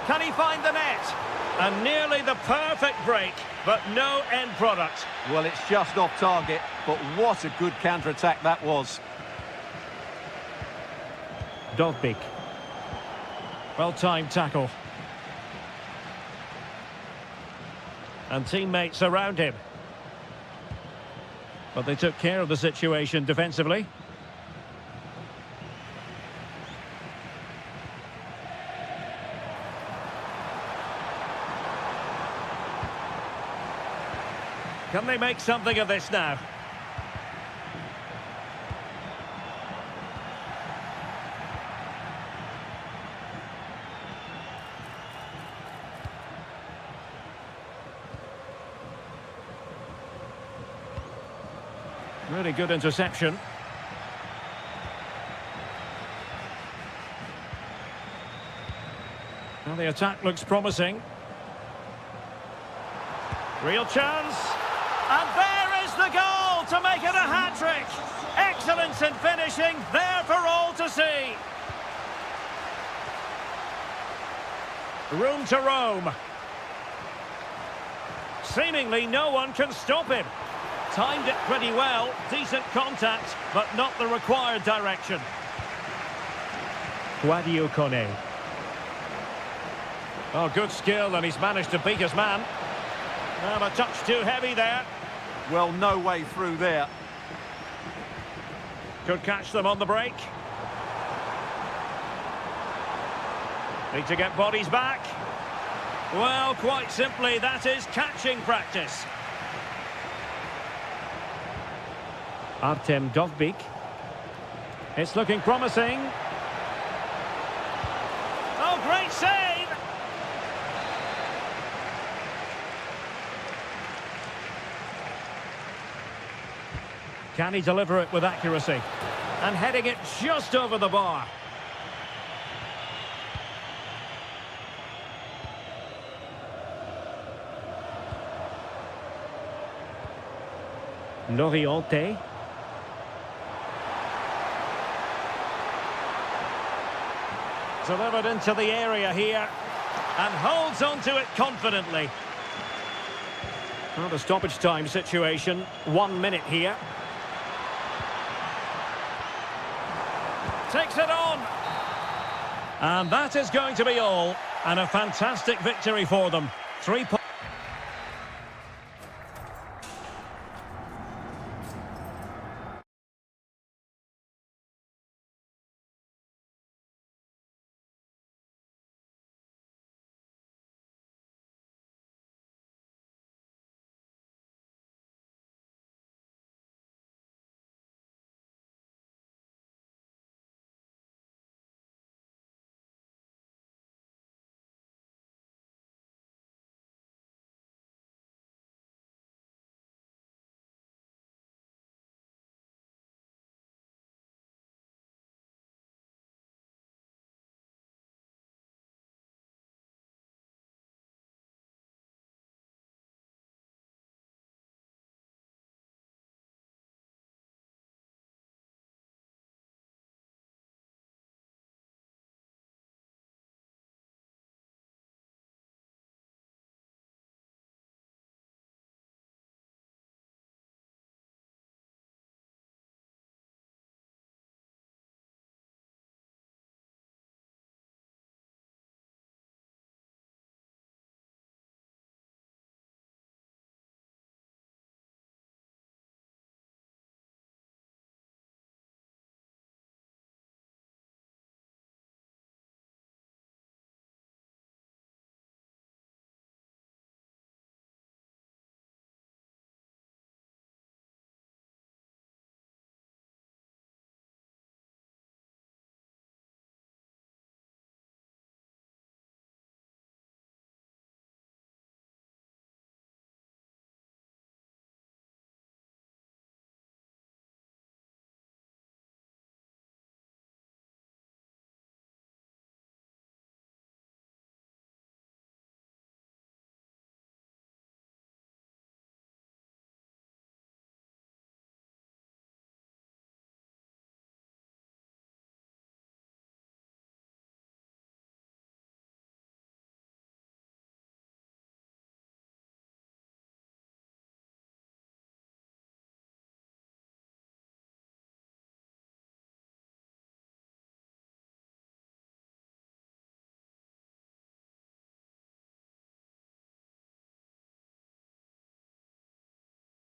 Speaker 1: Can he find the net? And nearly the perfect break, but no end product.
Speaker 2: Well, it's just off target, but what a good counter-attack that was.
Speaker 1: Dovbyk. Well-timed tackle. And teammates around him. But they took care of the situation defensively. Can they make something of this now? Really good interception. Well, the attack looks promising. Real chance. And there is the goal to make it a hat-trick. Excellence in finishing, there for all to see. Room to roam. Seemingly no one can stop him. Timed it pretty well, decent contact, but not the required direction. Wadio Kone. Oh, good skill, and he's managed to beat his man. Well, a touch too heavy there.
Speaker 2: Well, no way through there.
Speaker 1: Could catch them on the break. Need to get bodies back. Well, quite simply, that is catching practice. Artem Dovbyk. It's looking promising. Oh, great save! Can he deliver it with accuracy? And heading it just over the bar. Lorienté. Delivered into the area here. And holds on to it confidently. Well, the stoppage time situation. 1 minute here. Takes it on. And that is going to be all. And a fantastic victory for them. 3 points.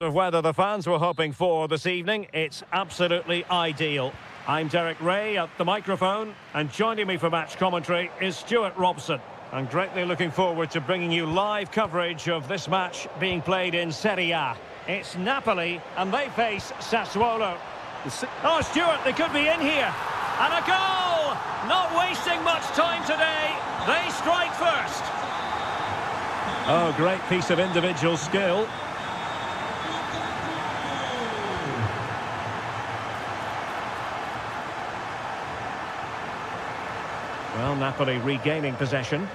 Speaker 1: of weather the fans were hoping for this evening. It's absolutely ideal. I'm Derek Ray at the microphone, and joining me for match commentary is Stuart Robson. I'm greatly looking forward to bringing you live coverage of this match being played in Serie A. It's Napoli, and they face Sassuolo. Oh, Stuart, they could be in here. And a goal! Not wasting much time today. They strike first. Oh, great piece of individual skill. Well, Napoli regaining possession.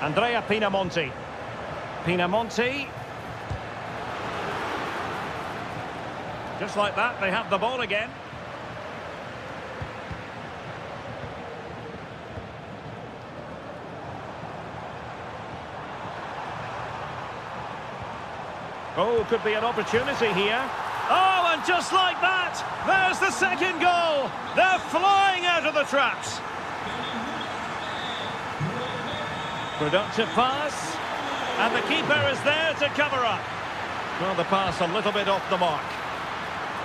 Speaker 1: Andrea Pinamonti. Pinamonti. Just like that, they have the ball again. Oh, could be an opportunity here. Oh, and just like that, there's the second goal. They're flying out of the traps. Productive pass. And the keeper is there to cover up. Well, the pass a little bit off the mark.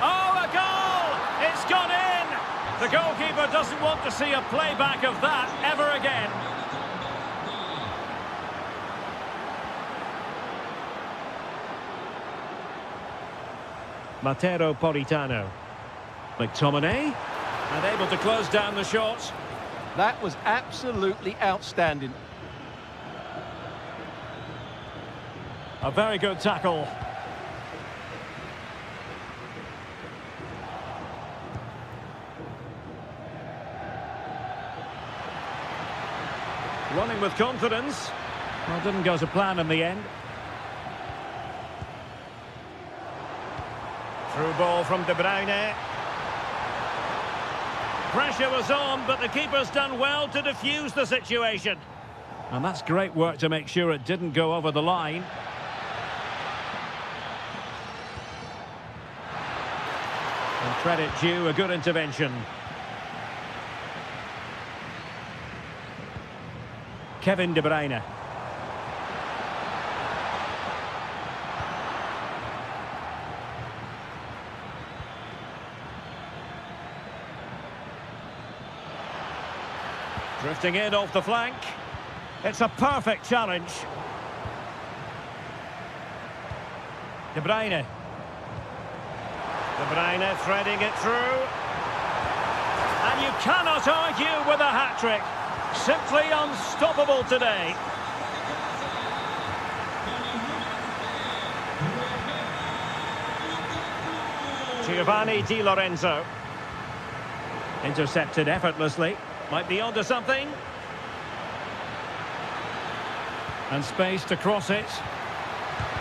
Speaker 1: Oh, a goal! It's gone in! The goalkeeper doesn't want to see a playback of that ever again. Matteo Politano. McTominay. And able to close down the shot.
Speaker 2: That was absolutely outstanding.
Speaker 1: A very good tackle. Running with confidence. Well, didn't go to plan in the end. Through ball from De Bruyne. Pressure was on, but the keeper's done well to defuse the situation. And that's great work to make sure it didn't go over the line. And credit due, a good intervention. Kevin De Bruyne. Drifting in off the flank. It's a perfect challenge. De Bruyne. De Bruyne threading it through. And you cannot argue with a hat-trick. Simply unstoppable today. Giovanni Di Lorenzo. Intercepted effortlessly. Might be onto something. And space to cross it.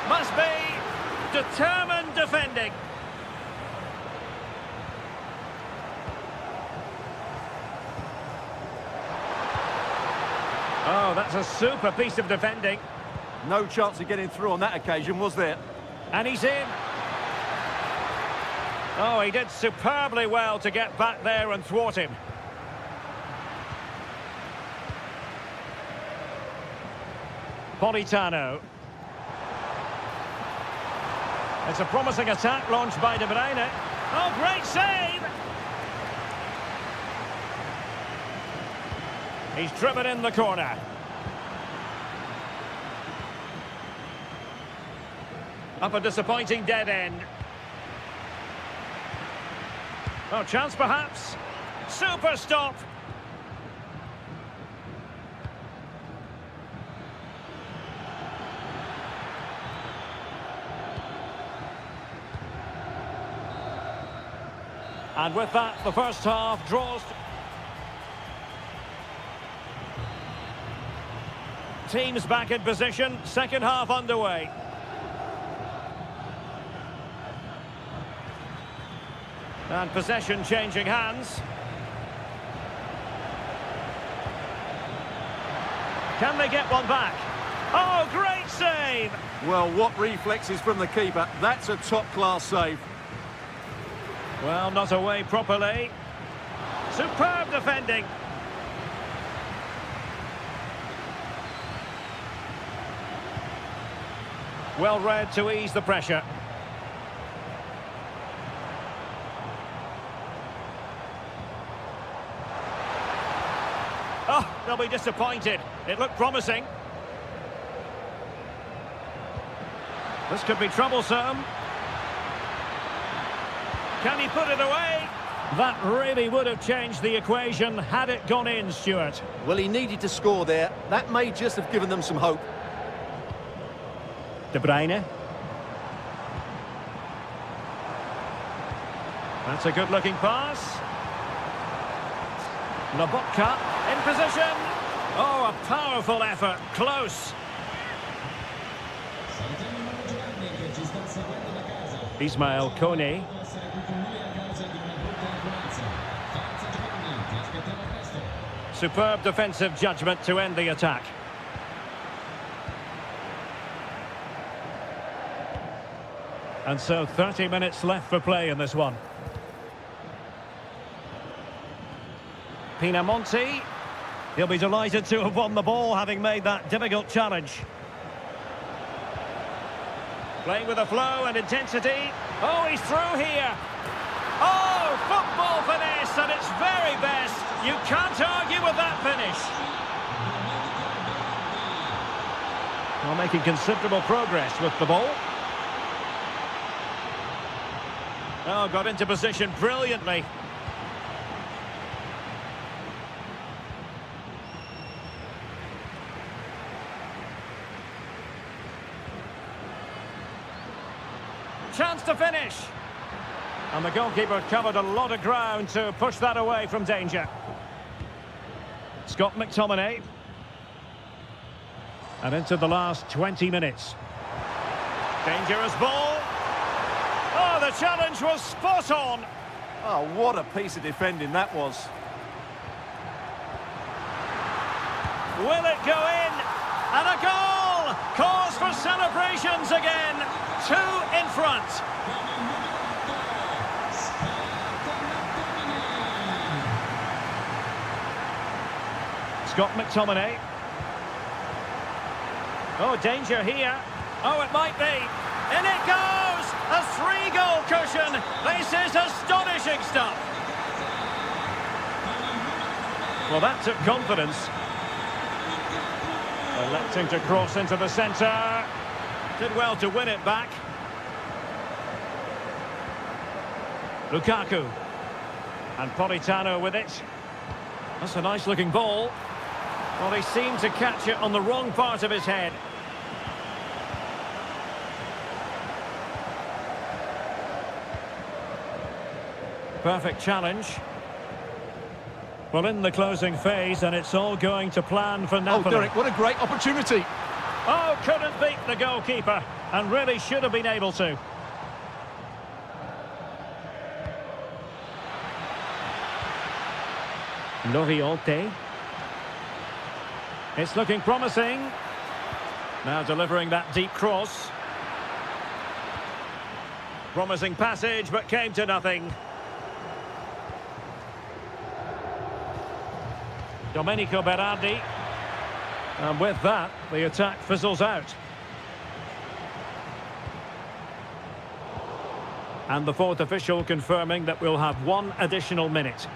Speaker 1: Must be determined defending. Oh, that's a super piece of defending.
Speaker 2: No chance of getting through on that occasion, was there?
Speaker 1: And he's in. Oh, he did superbly well to get back there and thwart him. Politano. It's a promising attack launched by De Bruyne. Oh, great save! He's driven in the corner. Up a disappointing dead end. Oh, chance perhaps. Super stop. And with that, the first half draws. Teams back in position, second half underway. And possession changing hands. Can they get one back? Oh, great save!
Speaker 2: Well, what reflexes from the keeper. That's a top-class save.
Speaker 1: Well, not away properly. Superb defending. Well read to ease the pressure. Oh, they'll be disappointed. It looked promising. This could be troublesome. Can he put it away? That really would have changed the equation had it gone in, Stuart.
Speaker 2: Well, he needed to score there. That may just have given them some hope.
Speaker 1: De Bruyne. That's a good-looking pass. Lobotka in position. Oh, a powerful effort. Close. Ismail Kone. Superb defensive judgment to end the attack. And so 30 minutes left for play in this one. Pinamonti. He'll be delighted to have won the ball, having made that difficult challenge. Playing with a flow and intensity. Oh, he's through here. Oh, football finesse at its very best. You can't argue with that finish. Well, making considerable progress with the ball. Oh, got into position brilliantly. Chance to finish. And the goalkeeper covered a lot of ground to push that away from danger. Scott McTominay. And into the last 20 minutes. Dangerous ball. Oh, the challenge was spot on.
Speaker 2: Oh, what a piece of defending that was.
Speaker 1: Will it go in? And a goal! Cause for celebrations again. 2 in front. Scott McTominay. Oh, danger here. Oh, it might be. In it goes! A 3-goal cushion. This is astonishing stuff. Well, that took confidence. Electing to cross into the centre. Did well to win it back. Lukaku. And Politano with it. That's a nice-looking ball. Well, he seemed to catch it on the wrong part of his head. Perfect challenge. Well, in the closing phase, and it's all going to plan for Napoli.
Speaker 2: Oh, Derek, what a great opportunity.
Speaker 1: Oh, couldn't beat the goalkeeper, and really should have been able to. Loriente. It's looking promising. Now delivering that deep cross. Promising passage, but came to nothing. Domenico Berardi. And with that, the attack fizzles out. And the fourth official confirming that we'll have 1 additional minute.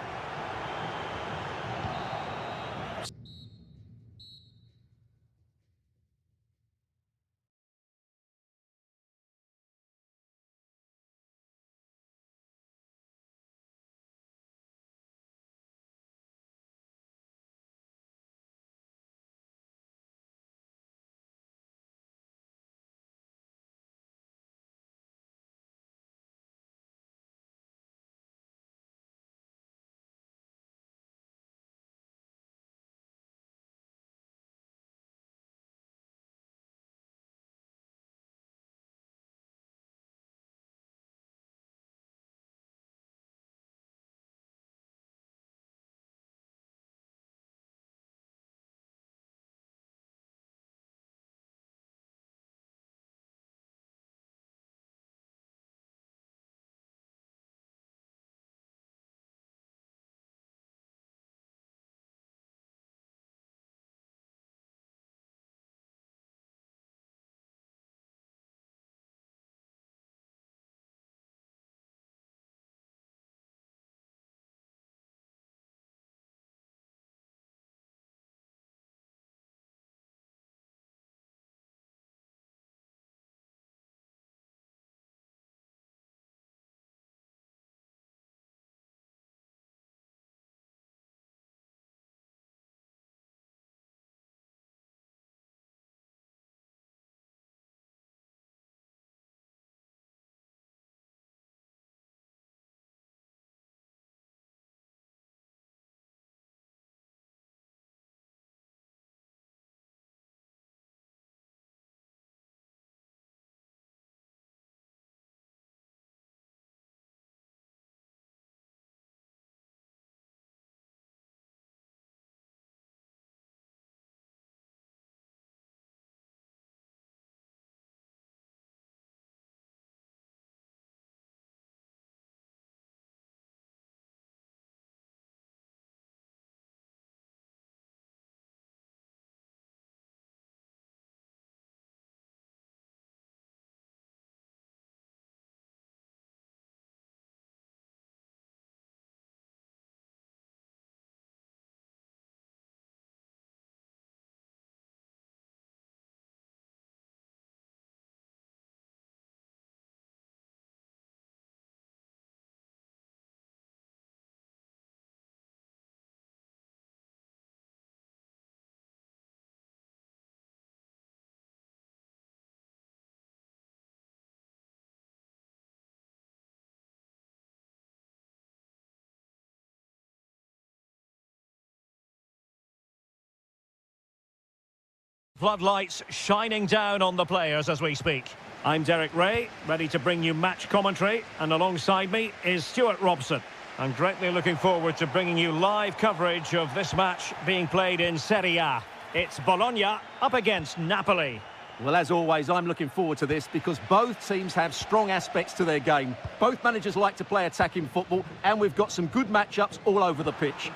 Speaker 1: Floodlights shining down on the players as we speak. I'm Derek Ray, ready to bring you match commentary, and alongside me is Stuart Robson. I'm greatly looking forward to bringing you live coverage of this match being played in Serie A. It's Bologna up against Napoli.
Speaker 2: Well, as always, I'm looking forward to this because both teams have strong aspects to their game. Both managers like to play attacking football, and we've got some good matchups all over the pitch.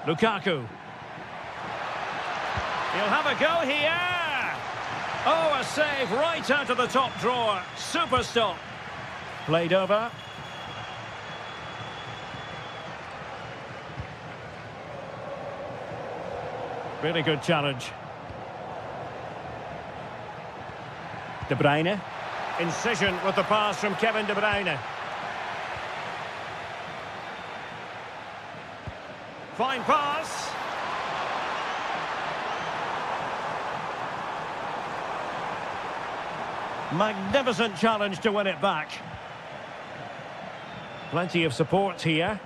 Speaker 1: Lukaku. He'll have a go here. Oh, a save right out of the top drawer. Super stop. Played over. Really good challenge. De Bruyne. Incision with the pass from Kevin De Bruyne. Fine pass. Magnificent challenge to win it back. Plenty of support here.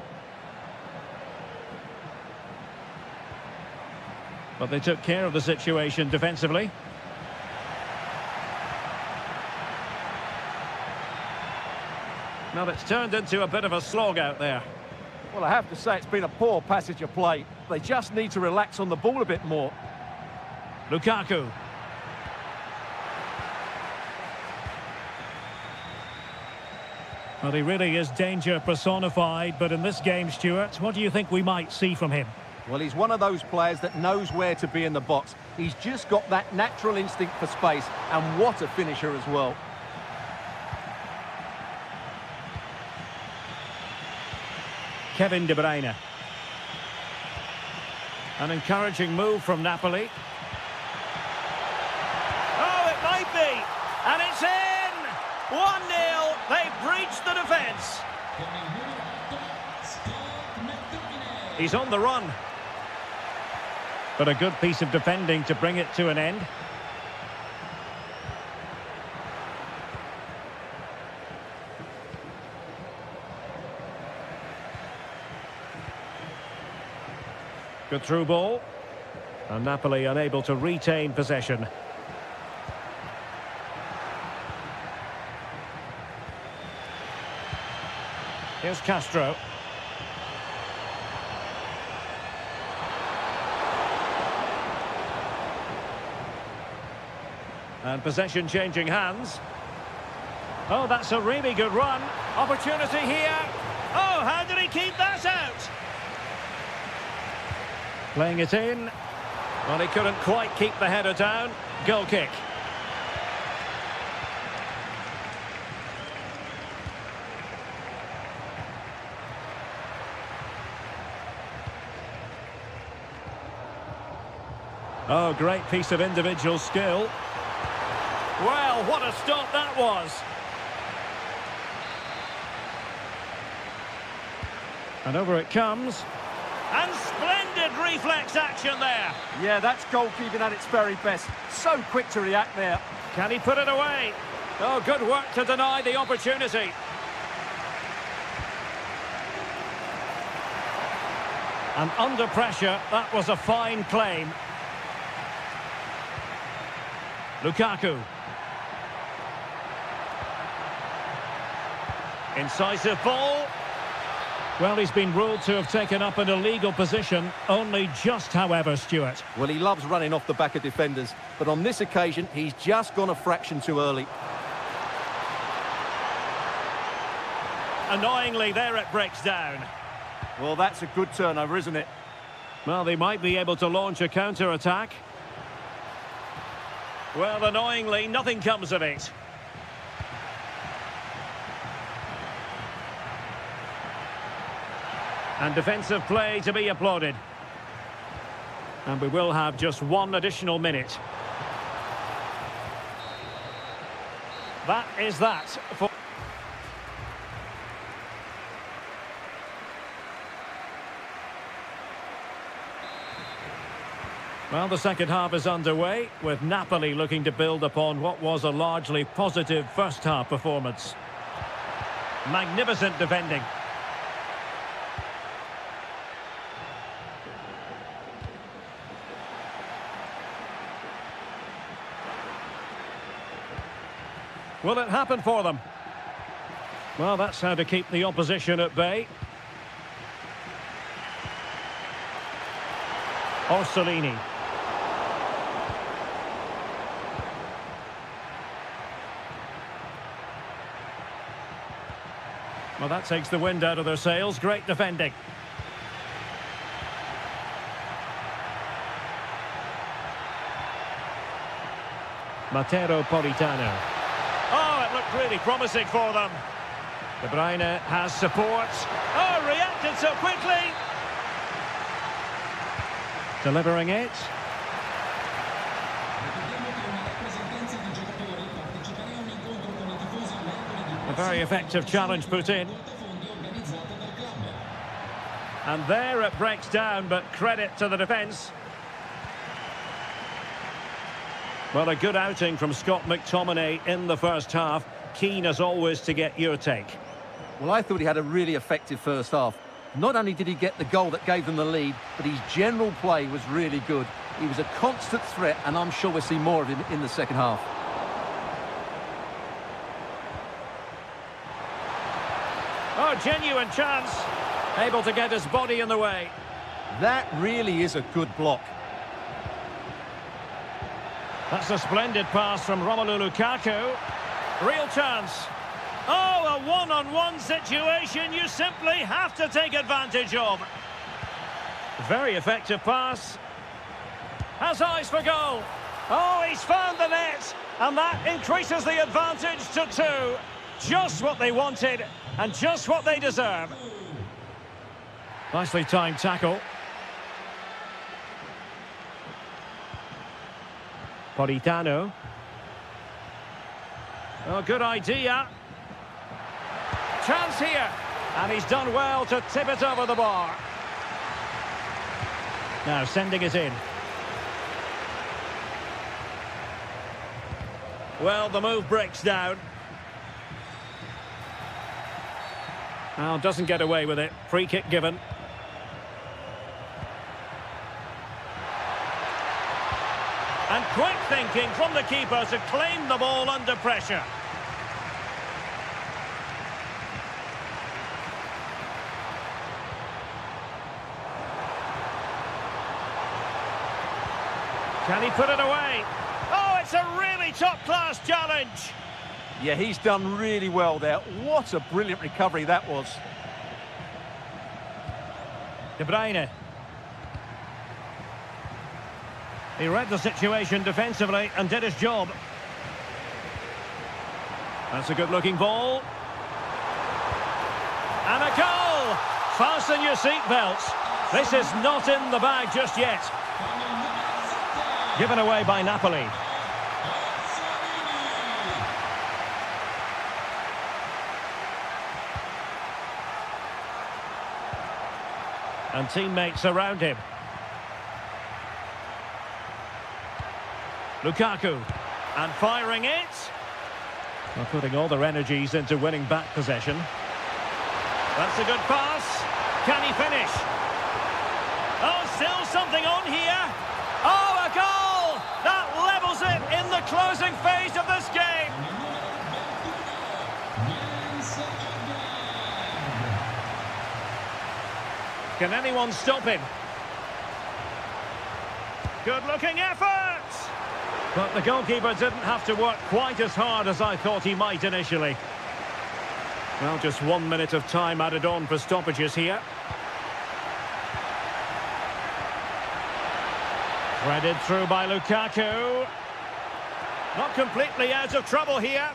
Speaker 1: But they took care of the situation defensively. Now it's turned into a bit of a slog out there.
Speaker 2: Well, I have to say it's been a poor passage of play. They just need to relax on the ball a bit more.
Speaker 1: Lukaku. Well, he really is danger personified, but in this game, Stuart, what do you think we might see from him?
Speaker 2: Well, he's one of those players that knows where to be in the box. He's just got that natural instinct for space, and what a finisher as well.
Speaker 1: Kevin De Bruyne. An encouraging move from Napoli. Oh, it might be! And it's in! 1-0! They've breached the defence. He's on the run. But a good piece of defending to bring it to an end. Good through ball. And Napoli unable to retain possession. Here's Castro. And possession changing hands. Oh, that's a really good run. Opportunity here. Oh, how did he keep that out? Playing it in. Well, he couldn't quite keep the header down. Goal kick. Oh, great piece of individual skill. Well, what a stop that was. And over it comes. And splendid reflex action there.
Speaker 2: Yeah, that's goalkeeping at its very best. So quick to react there.
Speaker 1: Can he put it away? Oh, good work to deny the opportunity. And under pressure, that was a fine claim. Lukaku. Incisive ball. Well, he's been ruled to have taken up an illegal position, only just, however, Stuart.
Speaker 2: Well, he loves running off the back of defenders, but on this occasion, he's just gone a fraction too early.
Speaker 1: Annoyingly, there it breaks down.
Speaker 2: Well, that's a good turnover, isn't it?
Speaker 1: Well, they might be able to launch a counter-attack. Well, annoyingly, nothing comes of it. And defensive play to be applauded. And we will have just one additional minute. That is that for... Well, the second half is underway, with Napoli looking to build upon what was a largely positive first-half performance. Magnificent defending. Will it happen for them? Well, that's how to keep the opposition at bay. Orsolini. Well, that takes the wind out of their sails. Great defending. Matteo Politano. Oh, it looked really promising for them. De Bruyne has support. Oh, reacted so quickly. Delivering it. A very effective challenge put in. And there it breaks down, but credit to the defence. Well, a good outing from Scott McTominay in the first half. Keen as always to get your take.
Speaker 2: Well, I thought he had a really effective first half. Not only did he get the goal that gave them the lead, but his general play was really good. He was a constant threat, and I'm sure we'll see more of him in the second half.
Speaker 1: Oh, genuine chance. Able to get his body in the way.
Speaker 2: That really is a good block.
Speaker 1: That's a splendid pass from Romelu Lukaku. Real chance. Oh, a one-on-one situation you simply have to take advantage of. Very effective pass. Has eyes for goal. Oh, he's found the net. And that increases the advantage to 2. Just what they wanted and just what they deserve. Nicely timed tackle. Politano. Oh, good idea. Chance here. And he's done well to tip it over the bar. Now sending it in. Well, the move breaks down. Now doesn't get away with it. Free kick given. And quick thinking from the keeper to claim the ball under pressure. Can he put it away? Oh, it's a really top-class challenge.
Speaker 2: Yeah, he's done really well there. What a brilliant recovery that was.
Speaker 1: De Bruyne. He read the situation defensively and did his job. That's a good-looking ball. And a goal! Fasten your seatbelts. This is not in the bag just yet. Given away by Napoli. And teammates around him. Lukaku. And firing it. Well, putting all their energies into winning back possession. That's a good pass. Can he finish? Oh, still something on here. Oh, a goal! That levels it in the closing phase of this game. Can anyone stop him? Good-looking effort! But the goalkeeper didn't have to work quite as hard as I thought he might initially. Well, just 1 minute of time added on for stoppages here. Threaded through by Lukaku. Not completely out of trouble here.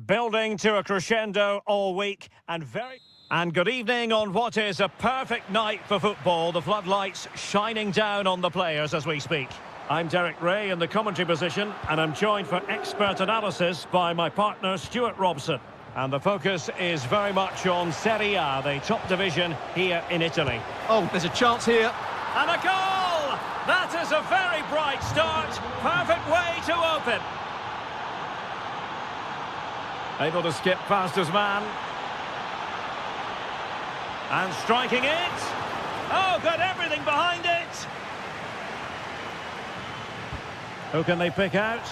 Speaker 1: building to a crescendo all week and good evening on what is a perfect night for football. The floodlights shining down on the players as we speak. I'm Derek Ray in the commentary position, and I'm joined for expert analysis by my partner Stuart Robson. And the focus is very much on Serie A, the top division here in Italy.
Speaker 2: Oh, there's a chance here.
Speaker 1: And a goal! That is a very bright start. Perfect way to open. Able to skip past his man. And striking it. Oh, got everything behind it. Who can they pick out?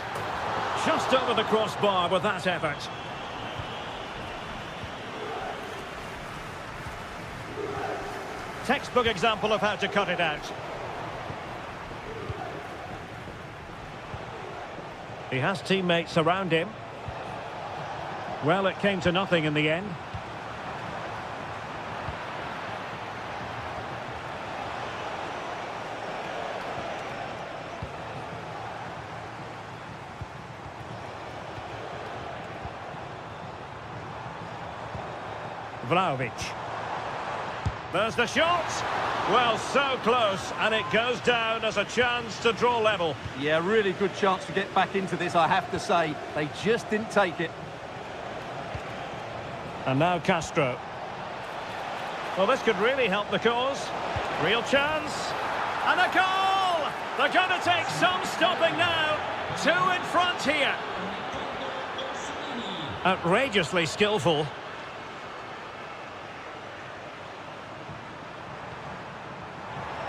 Speaker 1: Just over the crossbar with that effort. Textbook example of how to cut it out. He has teammates around him. Well, it came to nothing in the end. Vlahovic. There's the shot. Well, so close, and it goes down as a chance to draw level.
Speaker 2: Yeah, really good chance to get back into this, I have to say. They just didn't take it.
Speaker 1: And now Castro. Well, this could really help the cause. Real chance. And a goal! They're going to take some stopping now. Two in front here. Outrageously skillful.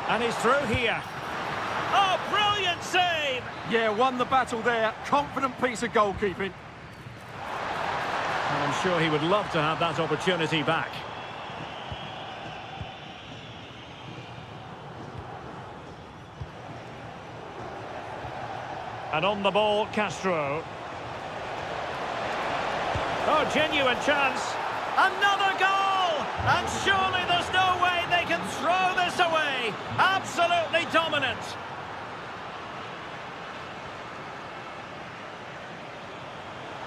Speaker 1: And he's through here. Oh, brilliant save!
Speaker 2: Yeah, won the battle there. Confident piece of goalkeeping.
Speaker 1: And I'm sure he would love to have that opportunity back. And on the ball, Castro. Oh, genuine chance. Another goal! And surely there's no way they can throw this away. Absolutely dominant.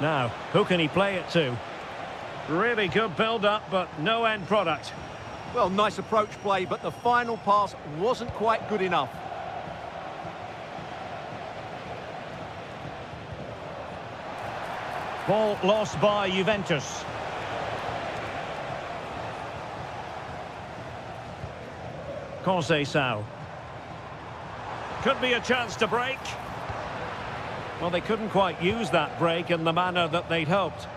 Speaker 1: Now, who can he play it to? Really good build-up, but no end product.
Speaker 2: Well, nice approach play, but the final pass wasn't quite good enough.
Speaker 1: Ball lost by Juventus. Conceição. Could be a chance to break. Well, they couldn't quite use that break in the manner that they'd hoped.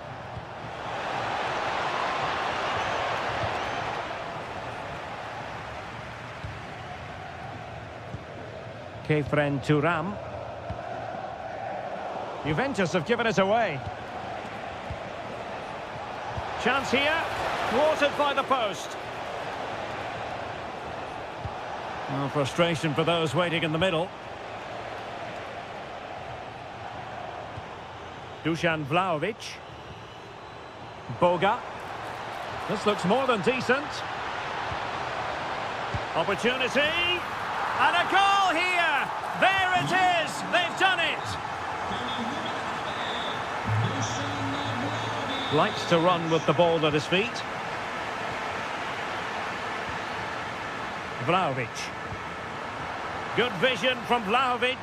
Speaker 1: Kefren Turam. Juventus have given it away. Chance here. Thwarted by the post. Well, frustration for those waiting in the middle. Dusan Vlahovic. Boga. This looks more than decent. Opportunity. And a goal here. There it is. They've done it. Likes to run with the ball at his feet. Vlahovic. Good vision from Vlahovic.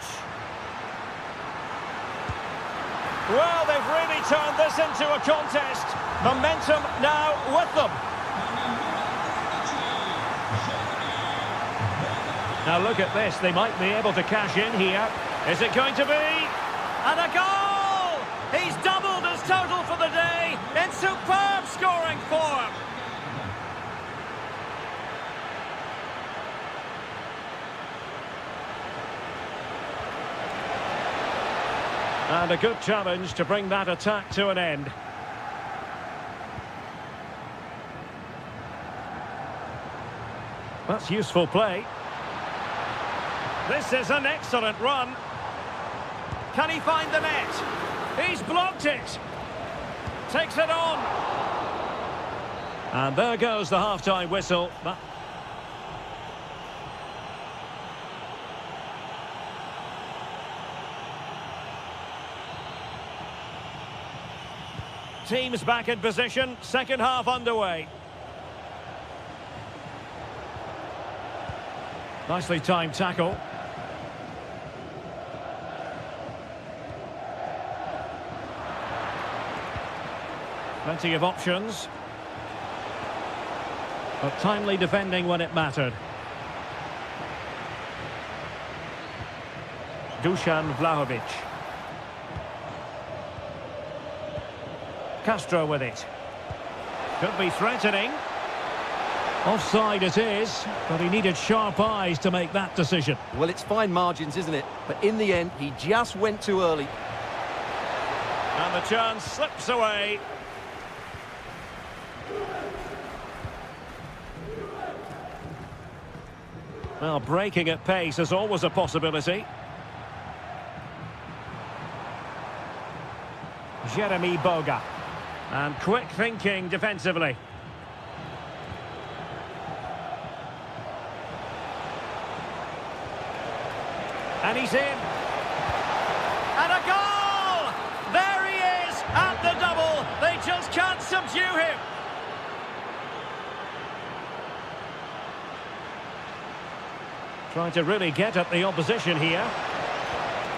Speaker 1: Well, they've really turned this into a contest. Momentum now with them. Now look at this. They might be able to cash in here. Is it going to be? And a goal! He's doubled his total for the day in superb scoring form. And a good challenge to bring that attack to an end. That's useful play. This is an excellent run. Can he find the net? He's blocked it. Takes it on. And there goes the half-time whistle. teams back in position. Second half underway. Nicely timed tackle. Plenty of options. But timely defending when it mattered. Dusan Vlahovic. Castro with it. Could be threatening. Offside it is, but he needed sharp eyes to make that decision.
Speaker 2: Well, it's fine margins, isn't it? But in the end, he just went too early.
Speaker 1: And the chance slips away. Well, breaking at pace is always a possibility. Jeremy Boga. And quick thinking defensively. And he's in. And a goal! There he is at the double. They just can't subdue him. Trying to really get at the opposition here.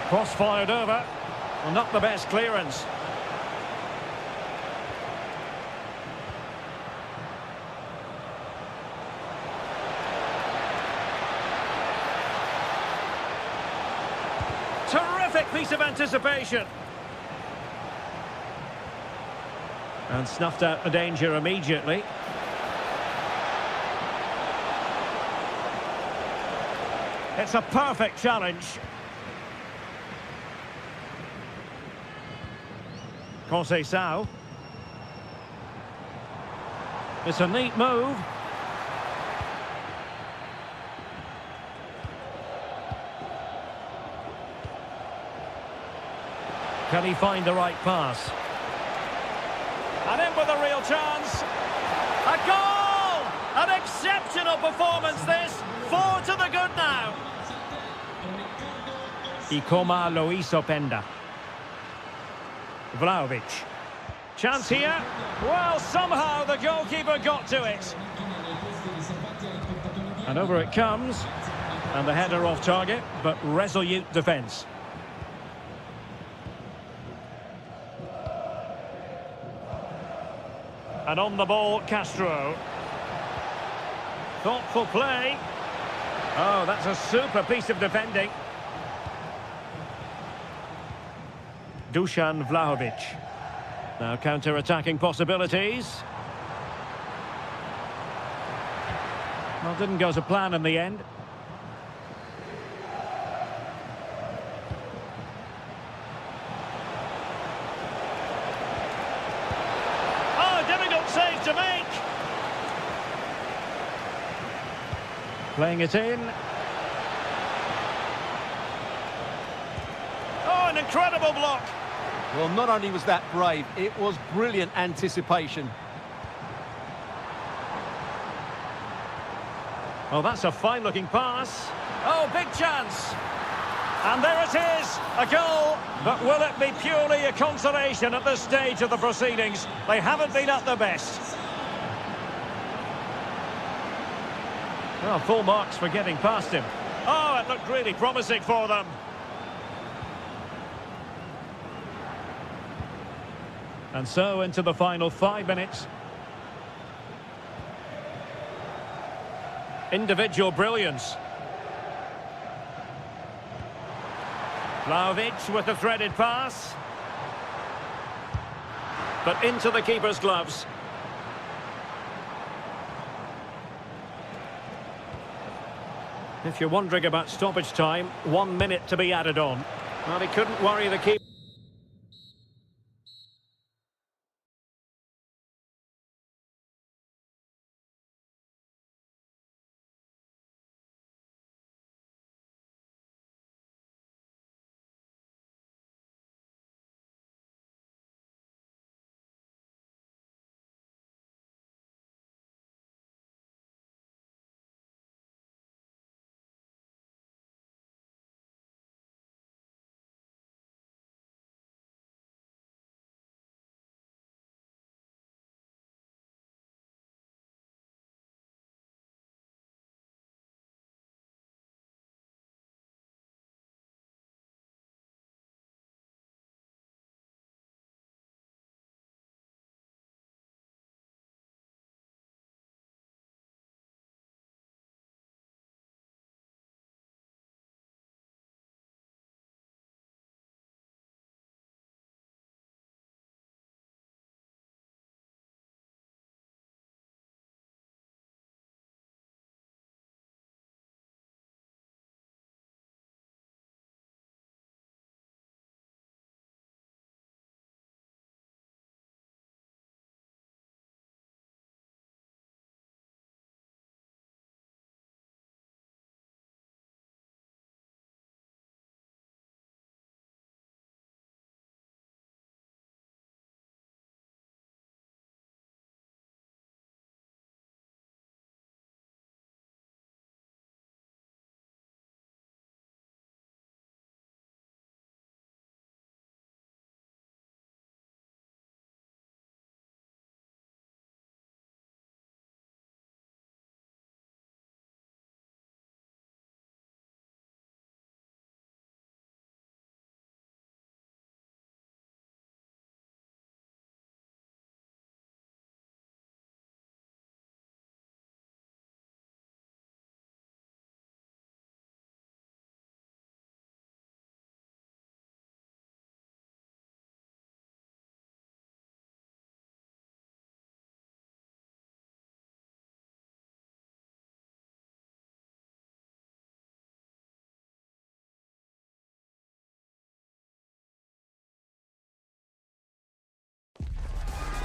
Speaker 1: Cross fired over. Well, not the best clearance. Terrific piece of anticipation. And snuffed out the danger immediately. It's a perfect challenge. Conceição. It's a neat move. Can he find the right pass? And in with a real chance. A goal! An exceptional performance this. 4 to the good now. Ikoma Loiso Penda. Vlahovic. Chance here. Well, somehow the goalkeeper got to it. And over it comes. And the header off target, but resolute defence. And on the ball, Castro. Thoughtful play. Oh, that's a super piece of defending. Dusan Vlahovic. Now counter-attacking possibilities. Well, didn't go to plan in the end. Oh, difficult save to make. Playing it in. Oh, an incredible block.
Speaker 2: Well, not only was that brave, it was brilliant anticipation.
Speaker 1: Oh, that's a fine-looking pass. Oh, big chance. And there it is, a goal. But will it be purely a consolation at this stage of the proceedings? They haven't been at their best. Well, full marks for getting past him. Oh, it looked really promising for them. And so into the final 5 minutes. Individual brilliance. Vlahovic with the threaded pass. But into the keeper's gloves. If you're wondering about stoppage time, 1 minute to be added on. Well, he couldn't worry the keeper.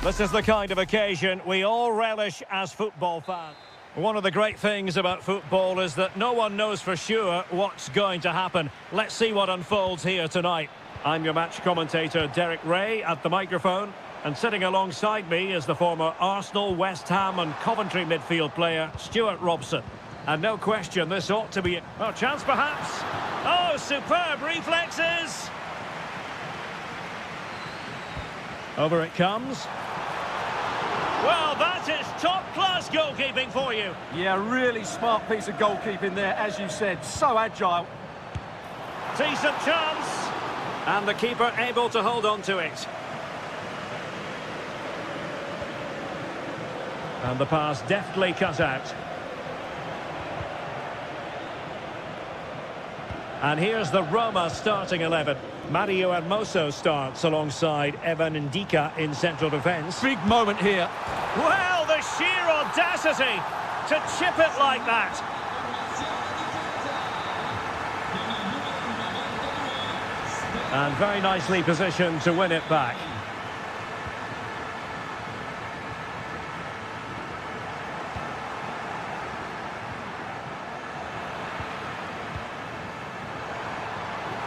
Speaker 1: This is the kind of occasion we all relish as football fans. One of the great things about football is that no one knows for sure what's going to happen. Let's see what unfolds here tonight. I'm your match commentator, Derek Ray, at the microphone. And sitting alongside me is the former Arsenal, West Ham and Coventry midfield player, Stuart Robson. And no question, this ought to be a chance perhaps. Oh, superb reflexes. Over it comes. Well, that is top-class goalkeeping for you.
Speaker 2: Yeah, really smart piece of goalkeeping there, as you said. So agile.
Speaker 1: Decent chance. And the keeper able to hold on to it. And the pass deftly cut out. And here's the Roma starting 11. Mario Hermoso starts alongside Evan Ndika in central defence.
Speaker 2: Big moment here.
Speaker 1: Well, the sheer audacity to chip it like that. And very nicely positioned to win it back.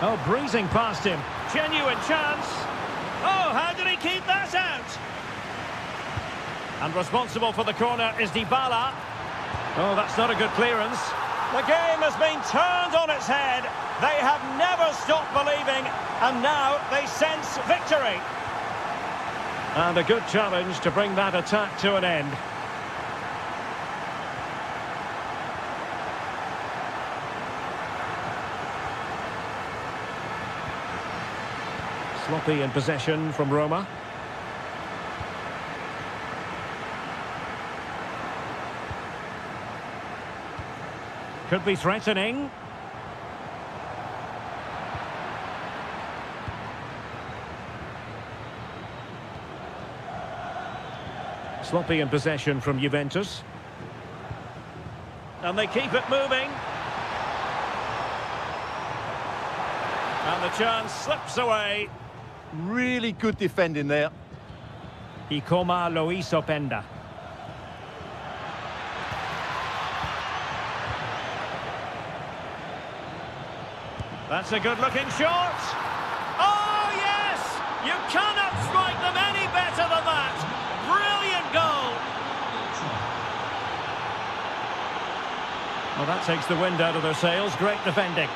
Speaker 1: Oh, breezing past him. Genuine chance. Oh, how did he keep that out? And responsible for the corner is Dybala. Oh, that's not a good clearance. The game has been turned on its head. They have never stopped believing, and now they sense victory. And a good challenge to bring that attack to an end. Sloppy in possession from Roma. Could be threatening. Sloppy in possession from Juventus. And they keep it moving. And the chance slips away.
Speaker 2: Really good defending there.
Speaker 1: Ikoma Luis Openda. That's a good-looking shot. Oh, yes! You cannot strike them any better than that. Brilliant goal. Well, that takes the wind out of their sails. Great defending.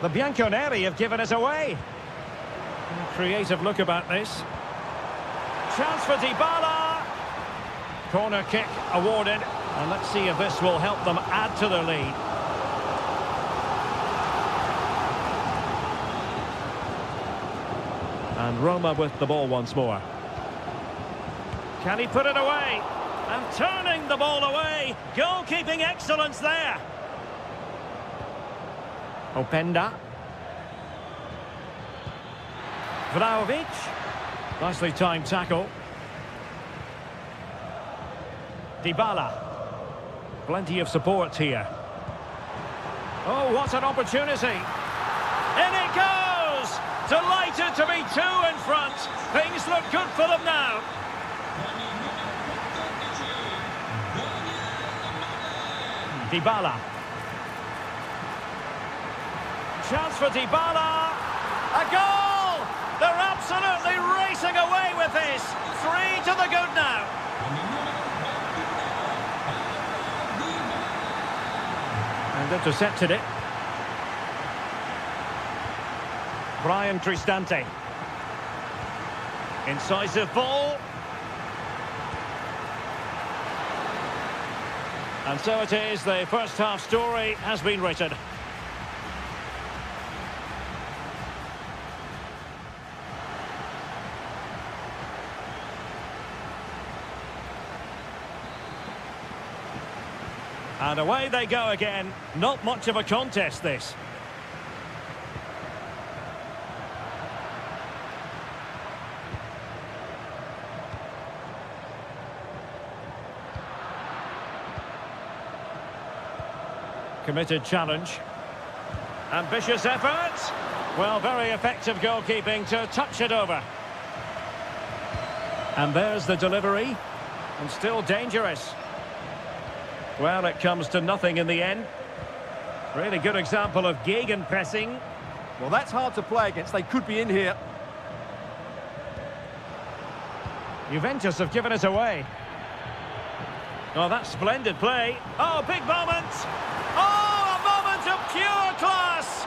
Speaker 1: The Bianconeri have given us away. Creative look about this. Chance for Dybala. Corner kick awarded. And let's see if this will help them add to their lead. And Roma with the ball once more. Can he put it away? And turning the ball away. Goalkeeping excellence there. Openda. Vlahovic. Nicely timed tackle. Dybala. Plenty of support here. Oh, what an opportunity. In it goes! Delighted to be two in front. Things look good for them now. Dybala. Chance for Dybala. A goal! They're absolutely racing away with this. 3 to the good now. And intercepted it. Brian Cristante. Incisive ball. And so it is, the first half story has been written. And away they go again. Not much of a contest, this. Committed challenge. Ambitious effort. Well, very effective goalkeeping to touch it over. And there's the delivery. And still dangerous. Well, it comes to nothing in the end. Really good example of gegenpressing.
Speaker 2: Well, that's hard to play against. They could be in here.
Speaker 1: Juventus have given it away. Oh, that's splendid play. Oh, big moment. Oh, a moment of pure class.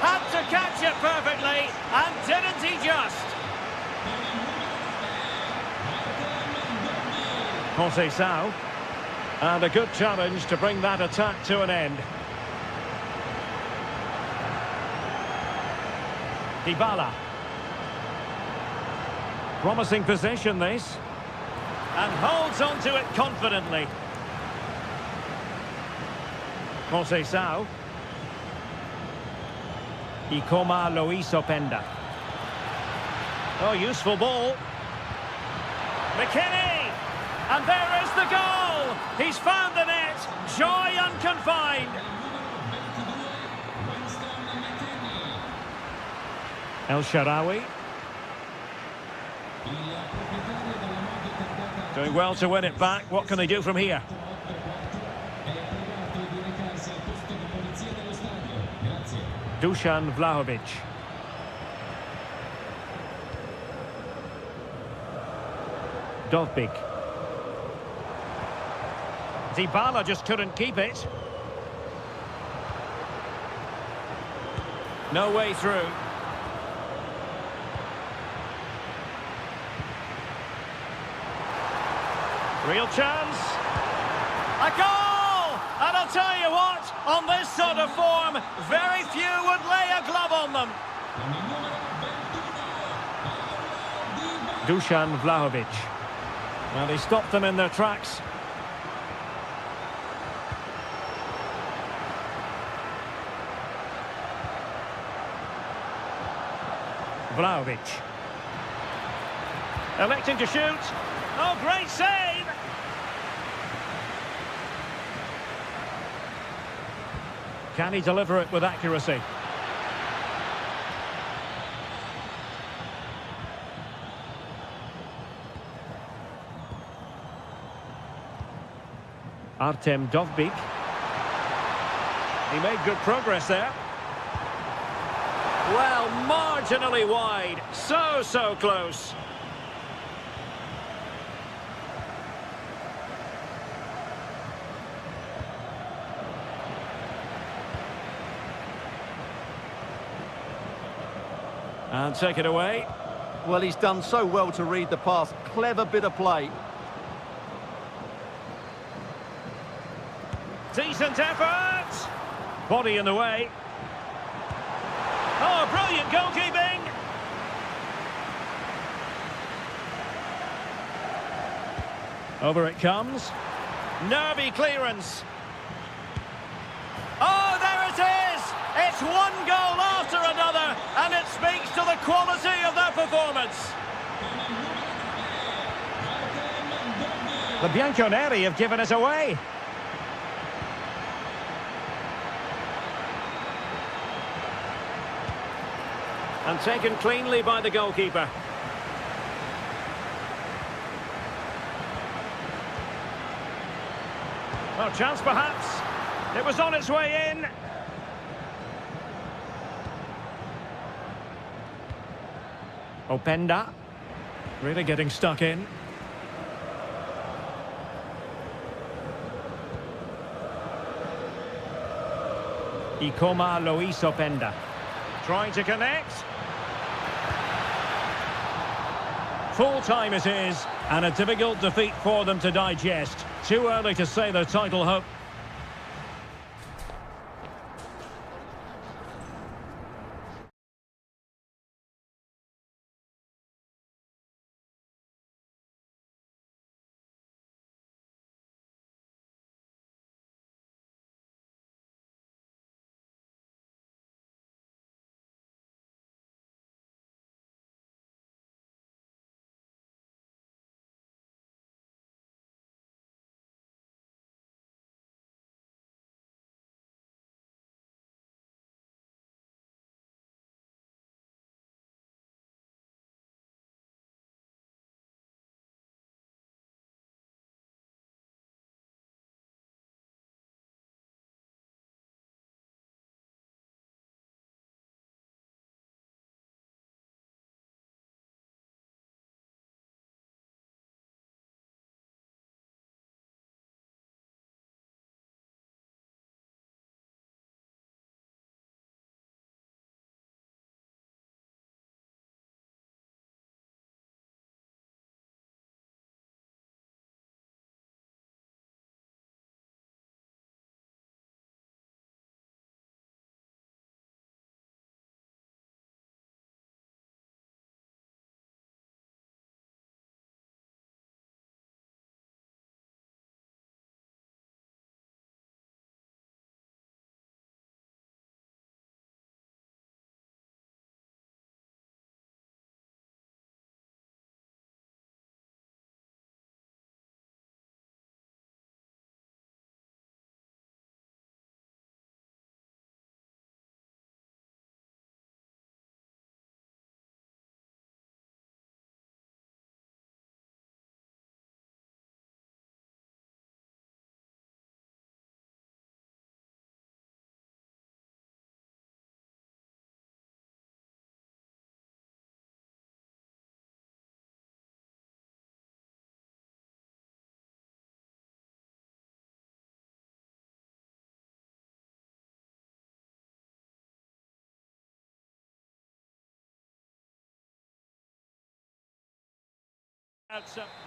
Speaker 1: Had to catch it perfectly, and didn't he just? Conceição. And a good challenge to bring that attack to an end. Dybala. Promising position, this. And holds on to it confidently. Conceição. Ikoma Luis Openda. Oh, useful ball. McKinney! And there is the goal! He's found the net! Joy unconfined! El Shaarawy. Doing well to win it back. What can they do from here? Dusan Vlahovic. Dovbyk. Dybala just couldn't keep it. No way through. Real chance. A goal! And I'll tell you what, on this sort of form, very few would lay a glove on them. Dusan Vlahovic. Well, he stopped them in their tracks. Vlahovic. Electing to shoot. Oh, great save! Can he deliver it with accuracy? Artem Dovbyk. He made good progress there. Well, marginally wide. So close. And take it away.
Speaker 2: Well, he's done so well to read the pass. Clever bit of play.
Speaker 1: Decent effort. Body in the way. Oh, brilliant goalkeeping. Over it comes. Nervy clearance. Oh, there it is. It's one goal after another, and it speaks to the quality of their performance. The Bianconeri have given it away. And taken cleanly by the goalkeeper. Oh, chance perhaps. It was on its way in. Openda. Really getting stuck in. Ikoma Luis Openda. Trying to connect. Full time it is, and a difficult defeat for them to digest. Too early to say their title hope.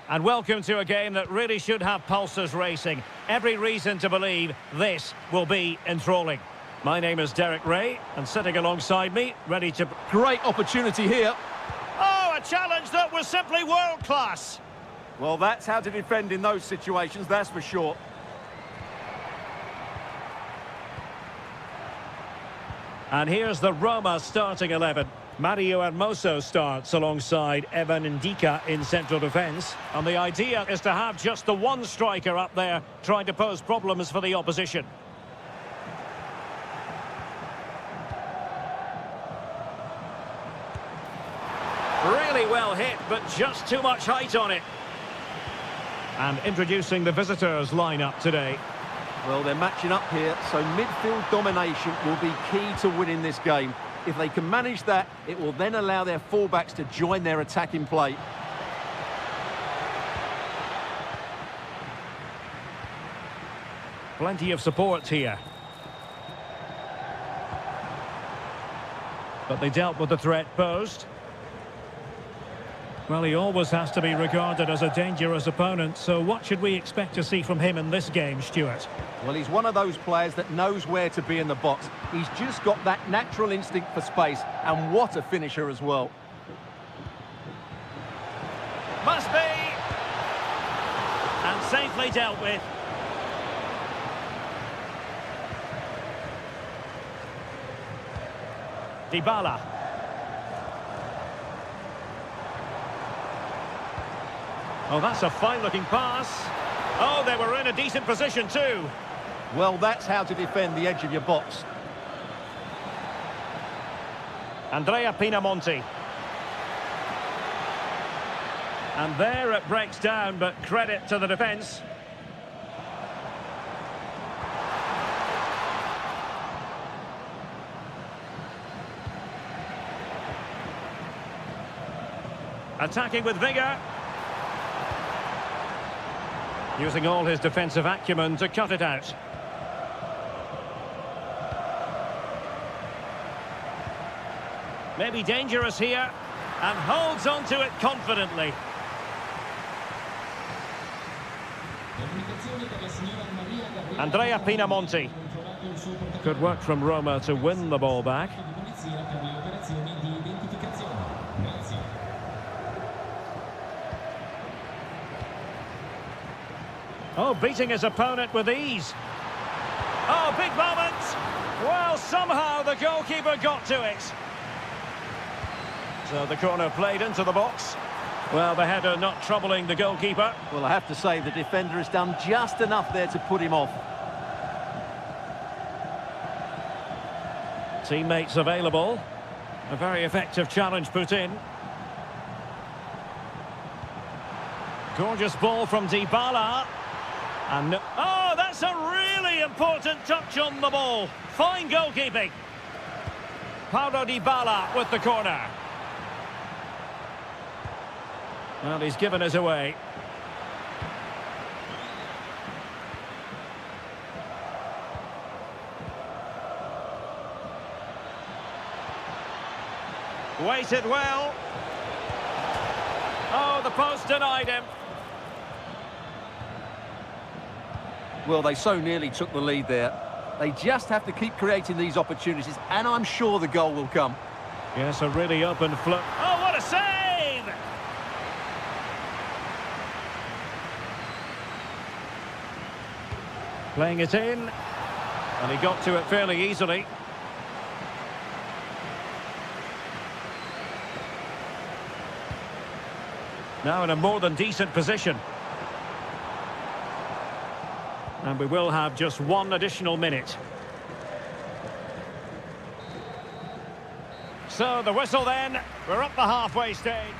Speaker 1: And welcome to a game that really should have pulses racing. Every reason to believe this will be enthralling. My name is Derek Ray, and sitting alongside me, ready to...
Speaker 2: Great opportunity here.
Speaker 1: Oh, a challenge that was simply world-class.
Speaker 2: Well, that's how to defend in those situations, that's for sure.
Speaker 1: And here's the Roma starting 11. Mario Hermoso starts alongside Evan Ndika in central defence. And the idea is to have just the one striker up there trying to pose problems for the opposition. Really well hit, but just too much height on it. And introducing the visitors lineup today.
Speaker 2: Well, they're matching up here, so midfield domination will be key to winning this game. If they can manage that, it will then allow their fullbacks to join their attacking play.
Speaker 1: Plenty of support here. But they dealt with the threat posed. Well, he always has to be regarded as a dangerous opponent, so what should we expect to see from him in this game, Stuart?
Speaker 2: Well, he's one of those players that knows where to be in the box. He's just got that natural instinct for space, and what a finisher as well.
Speaker 1: Must be! And safely dealt with. Dybala. Oh, that's a fine-looking pass. Oh, they were in a decent position too.
Speaker 2: Well, that's how to defend the edge of your box.
Speaker 1: Andrea Pinamonti. And there it breaks down, but credit to the defence. Attacking with vigour. Using all his defensive acumen to cut it out. Maybe dangerous here, and holds on to it confidently. Andrea Pinamonti. Good work from Roma to win the ball back. Oh, beating his opponent with ease. Oh, big moment. Well, somehow the goalkeeper got to it. So the corner played into the box. Well, the header not troubling the goalkeeper.
Speaker 2: Well, I have to say the defender has done just enough there to put him off.
Speaker 1: Teammates available. A very effective challenge put in. Gorgeous ball from Dybala. And oh, that's a really important touch on the ball. Fine goalkeeping. Paulo Dybala with the corner. Well, he's given us away. Waited well. Oh, the post denied him.
Speaker 2: Well, they so nearly took the lead there. They just have to keep creating these opportunities, and I'm sure the goal will come.
Speaker 1: Yes, a really open float. Oh, what a save! Playing it in. And he got to it fairly easily. Now in a more than decent position. And we will have just one additional minute. So the whistle then. We're up the halfway stage.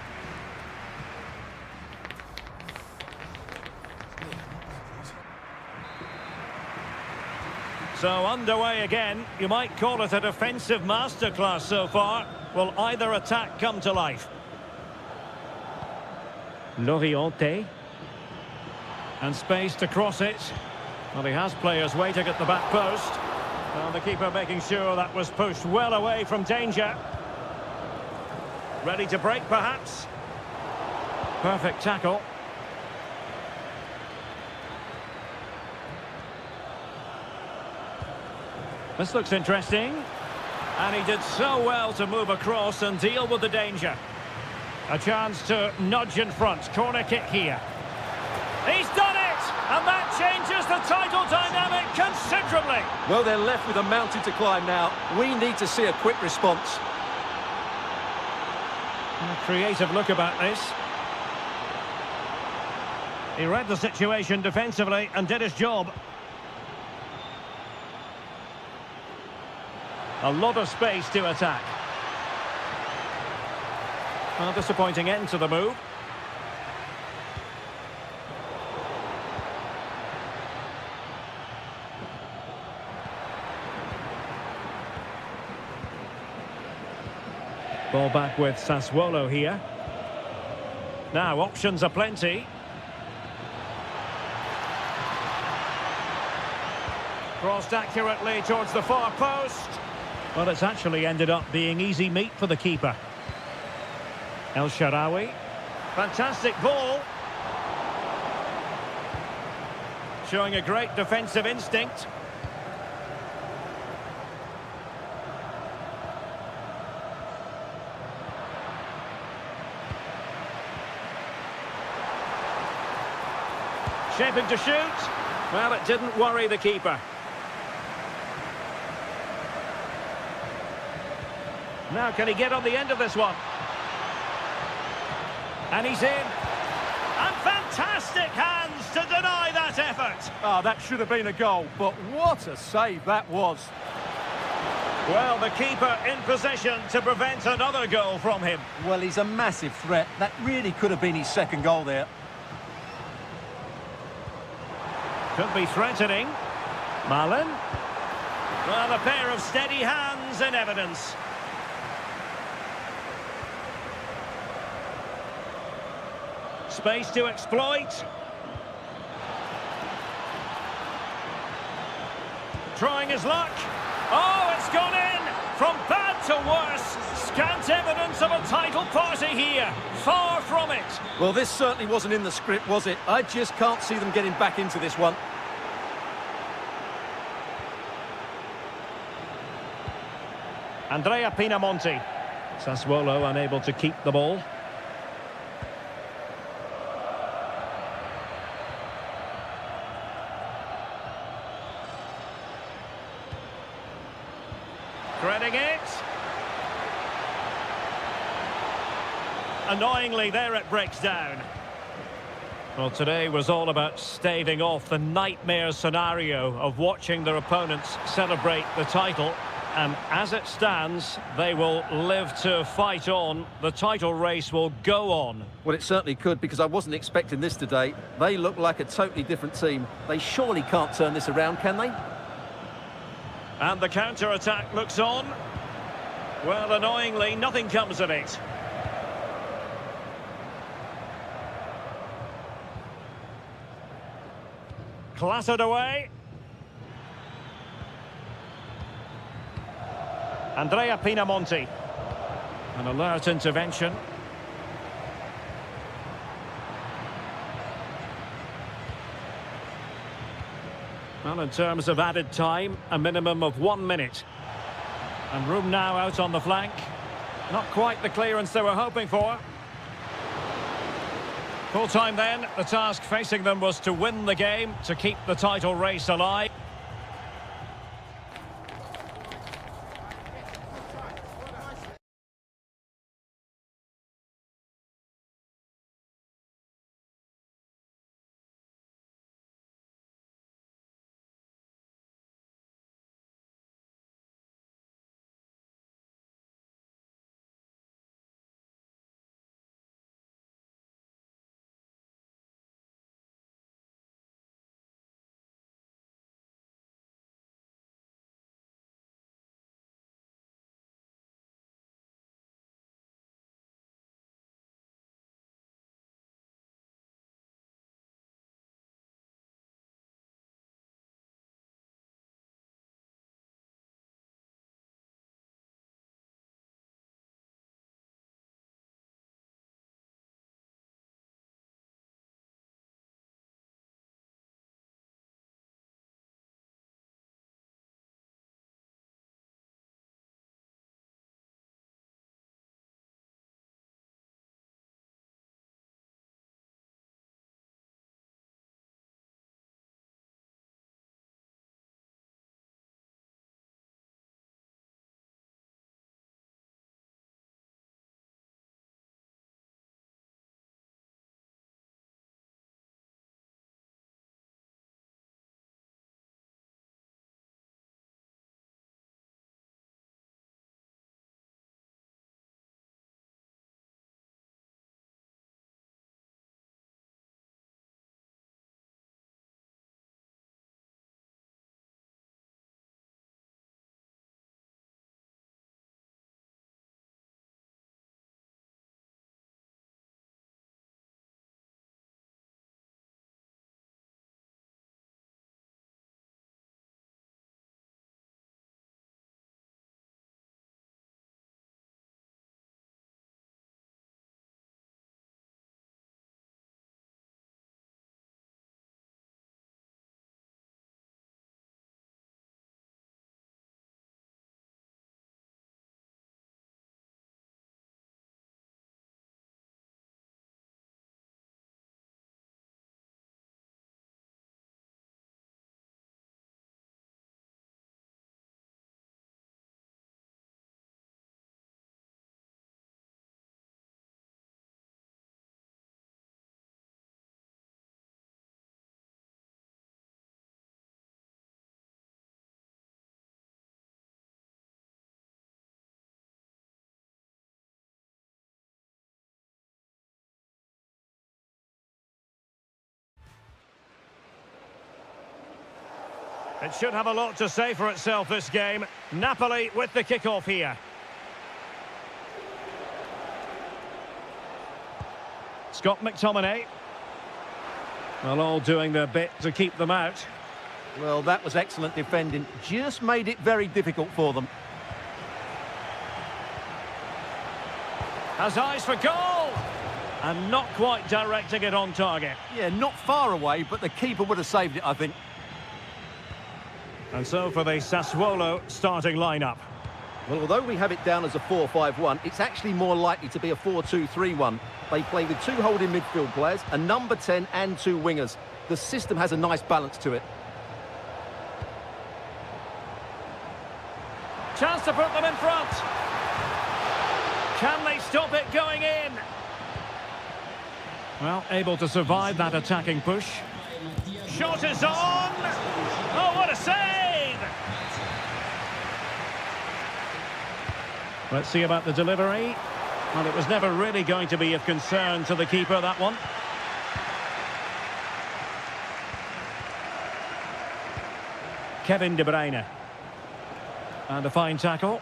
Speaker 1: So underway again. You might call it a defensive masterclass so far. Will either attack come to life? Loriente. And space to cross it. Well, he has players waiting at the back post. Well, the keeper making sure that was pushed well away from danger. Ready to break, perhaps? Perfect tackle. This looks interesting. And he did so well to move across and deal with the danger. A chance to nudge in front. Corner kick here. He's done it! And that changes the title dynamic considerably.
Speaker 2: Well, they're left with a mountain to climb now. We need to see a quick response.
Speaker 1: A creative look about this. He read the situation defensively and did his job. A lot of space to attack. Well, disappointing end to the move. Ball back with Sassuolo here. Now, options are plenty. Crossed accurately towards the far post. Well, it's actually ended up being easy meat for the keeper. El Shaarawy. Fantastic ball. Showing a great defensive instinct. Shaping to shoot. Well, it didn't worry the keeper. Now, can he get on the end of this one? And he's in. And fantastic hands to deny that effort.
Speaker 2: Ah, that should have been a goal, but what a save that was.
Speaker 1: Well, the keeper in position to prevent another goal from him.
Speaker 2: Well, he's a massive threat. That really could have been his second goal there.
Speaker 1: Could be threatening. Malin. Well, a pair of steady hands in evidence. Space to exploit. Trying his luck. Oh, it's gone in! From bad to worse. Scant evidence of a title party here. Far from it.
Speaker 2: Well, this certainly wasn't in the script, was it? I just can't see them getting back into this one.
Speaker 1: Andrea Pinamonti. Sassuolo unable to keep the ball. Threading it. Annoyingly, there it breaks down. Well, today was all about staving off the nightmare scenario of watching their opponents celebrate the title. And as it stands, they will live to fight on. The title race will go on.
Speaker 2: Well, it certainly could, because I wasn't expecting this today. They look like a totally different team. They surely can't turn this around, can they?
Speaker 1: And the counter-attack looks on. Well, annoyingly, nothing comes of it. Clattered away. Andrea Pinamonti. An alert intervention. Well, in terms of added time, a minimum of 1 minute. And room now out on the flank. Not quite the clearance they were hoping for. Full time then, the task facing them was to win the game, to keep the title race alive. It should have a lot to say for itself, this game. Napoli with the kick-off here. Scott McTominay. Well, all doing their bit to keep them out.
Speaker 2: Well, that was excellent defending. Just made it very difficult for them.
Speaker 1: Has eyes for goal! And not quite directing it on target.
Speaker 2: Yeah, not far away, but the keeper would have saved it, I think.
Speaker 1: And so for the Sassuolo starting lineup.
Speaker 2: Well, although we have it down as a 4-5-1, it's actually more likely to be a 4-2-3-1. They play with two holding midfield players, a number 10 and two wingers. The system has a nice balance to it.
Speaker 1: Chance to put them in front. Can they stop it going in? Well, able to survive that attacking push. Shot is on! Oh, what a save! Let's see about the delivery. Well, it was never really going to be of concern to the keeper, that one. Kevin De Bruyne. And a fine tackle.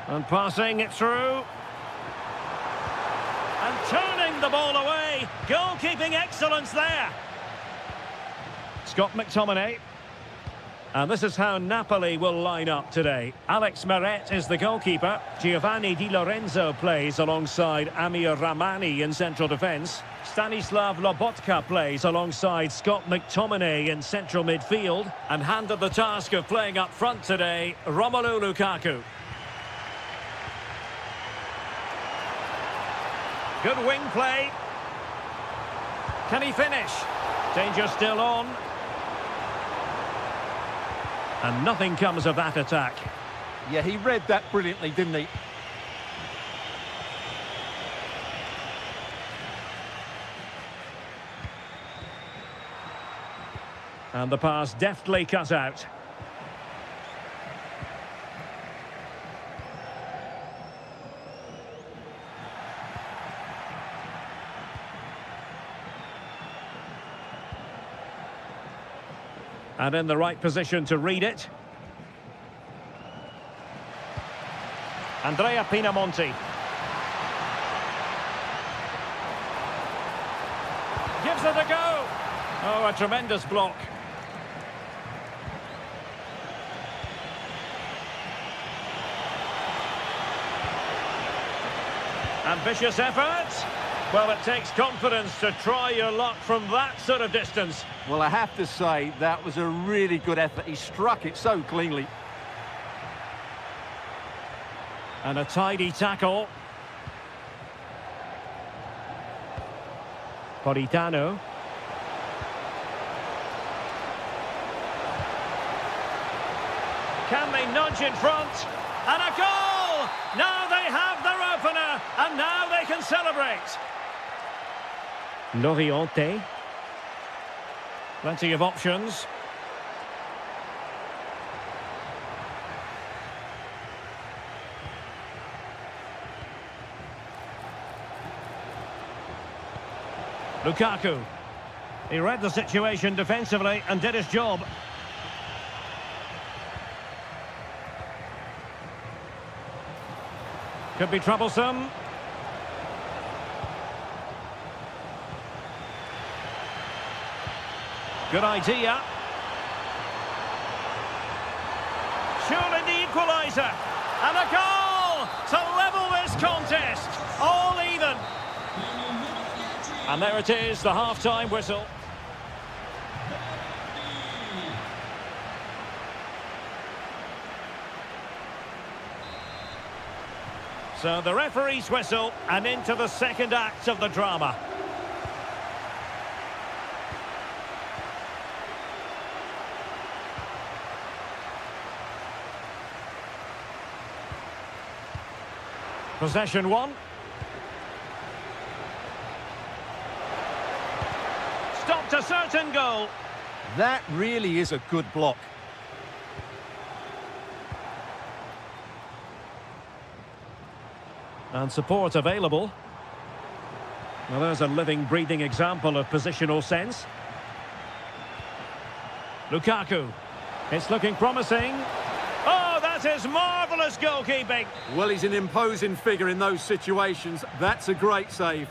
Speaker 1: And passing it through. And turning the ball away. Goalkeeping excellence there. Scott McTominay. And this is how Napoli will line up today. Alex Meret is the goalkeeper. Giovanni Di Lorenzo plays alongside Amir Rahmani in central defence. Stanislav Lobotka plays alongside Scott McTominay in central midfield. And handed the task of playing up front today, Romelu Lukaku. Good wing play. Can he finish? Danger still on. And nothing comes of that attack.
Speaker 2: Yeah, he read that brilliantly, didn't he?
Speaker 1: And the pass deftly cut out. And in the right position to read it. Andrea Pinamonti. Gives it a go. Oh, a tremendous block. Ambitious effort. Well, it takes confidence to try your luck from that sort of distance.
Speaker 2: Well, I have to say, that was a really good effort. He struck it so cleanly.
Speaker 1: And a tidy tackle. Politano. Can they nudge in front? And a goal! Now they have their opener, and now they can celebrate. Loriente. Plenty of options. Lukaku. He read the situation defensively and did his job. Could be troublesome. Good idea. Surely the equaliser. And a goal to level this contest. All even. And there it is, the half-time whistle. So the referee's whistle, and into the second act of the drama. Possession one. Stopped a certain goal.
Speaker 2: That really is a good block.
Speaker 1: And support available. Well, there's a living, breathing example of positional sense. Lukaku. It's looking promising. Oh, that is marvellous goalkeeping.
Speaker 2: Well, he's an imposing figure in those situations. That's a great save.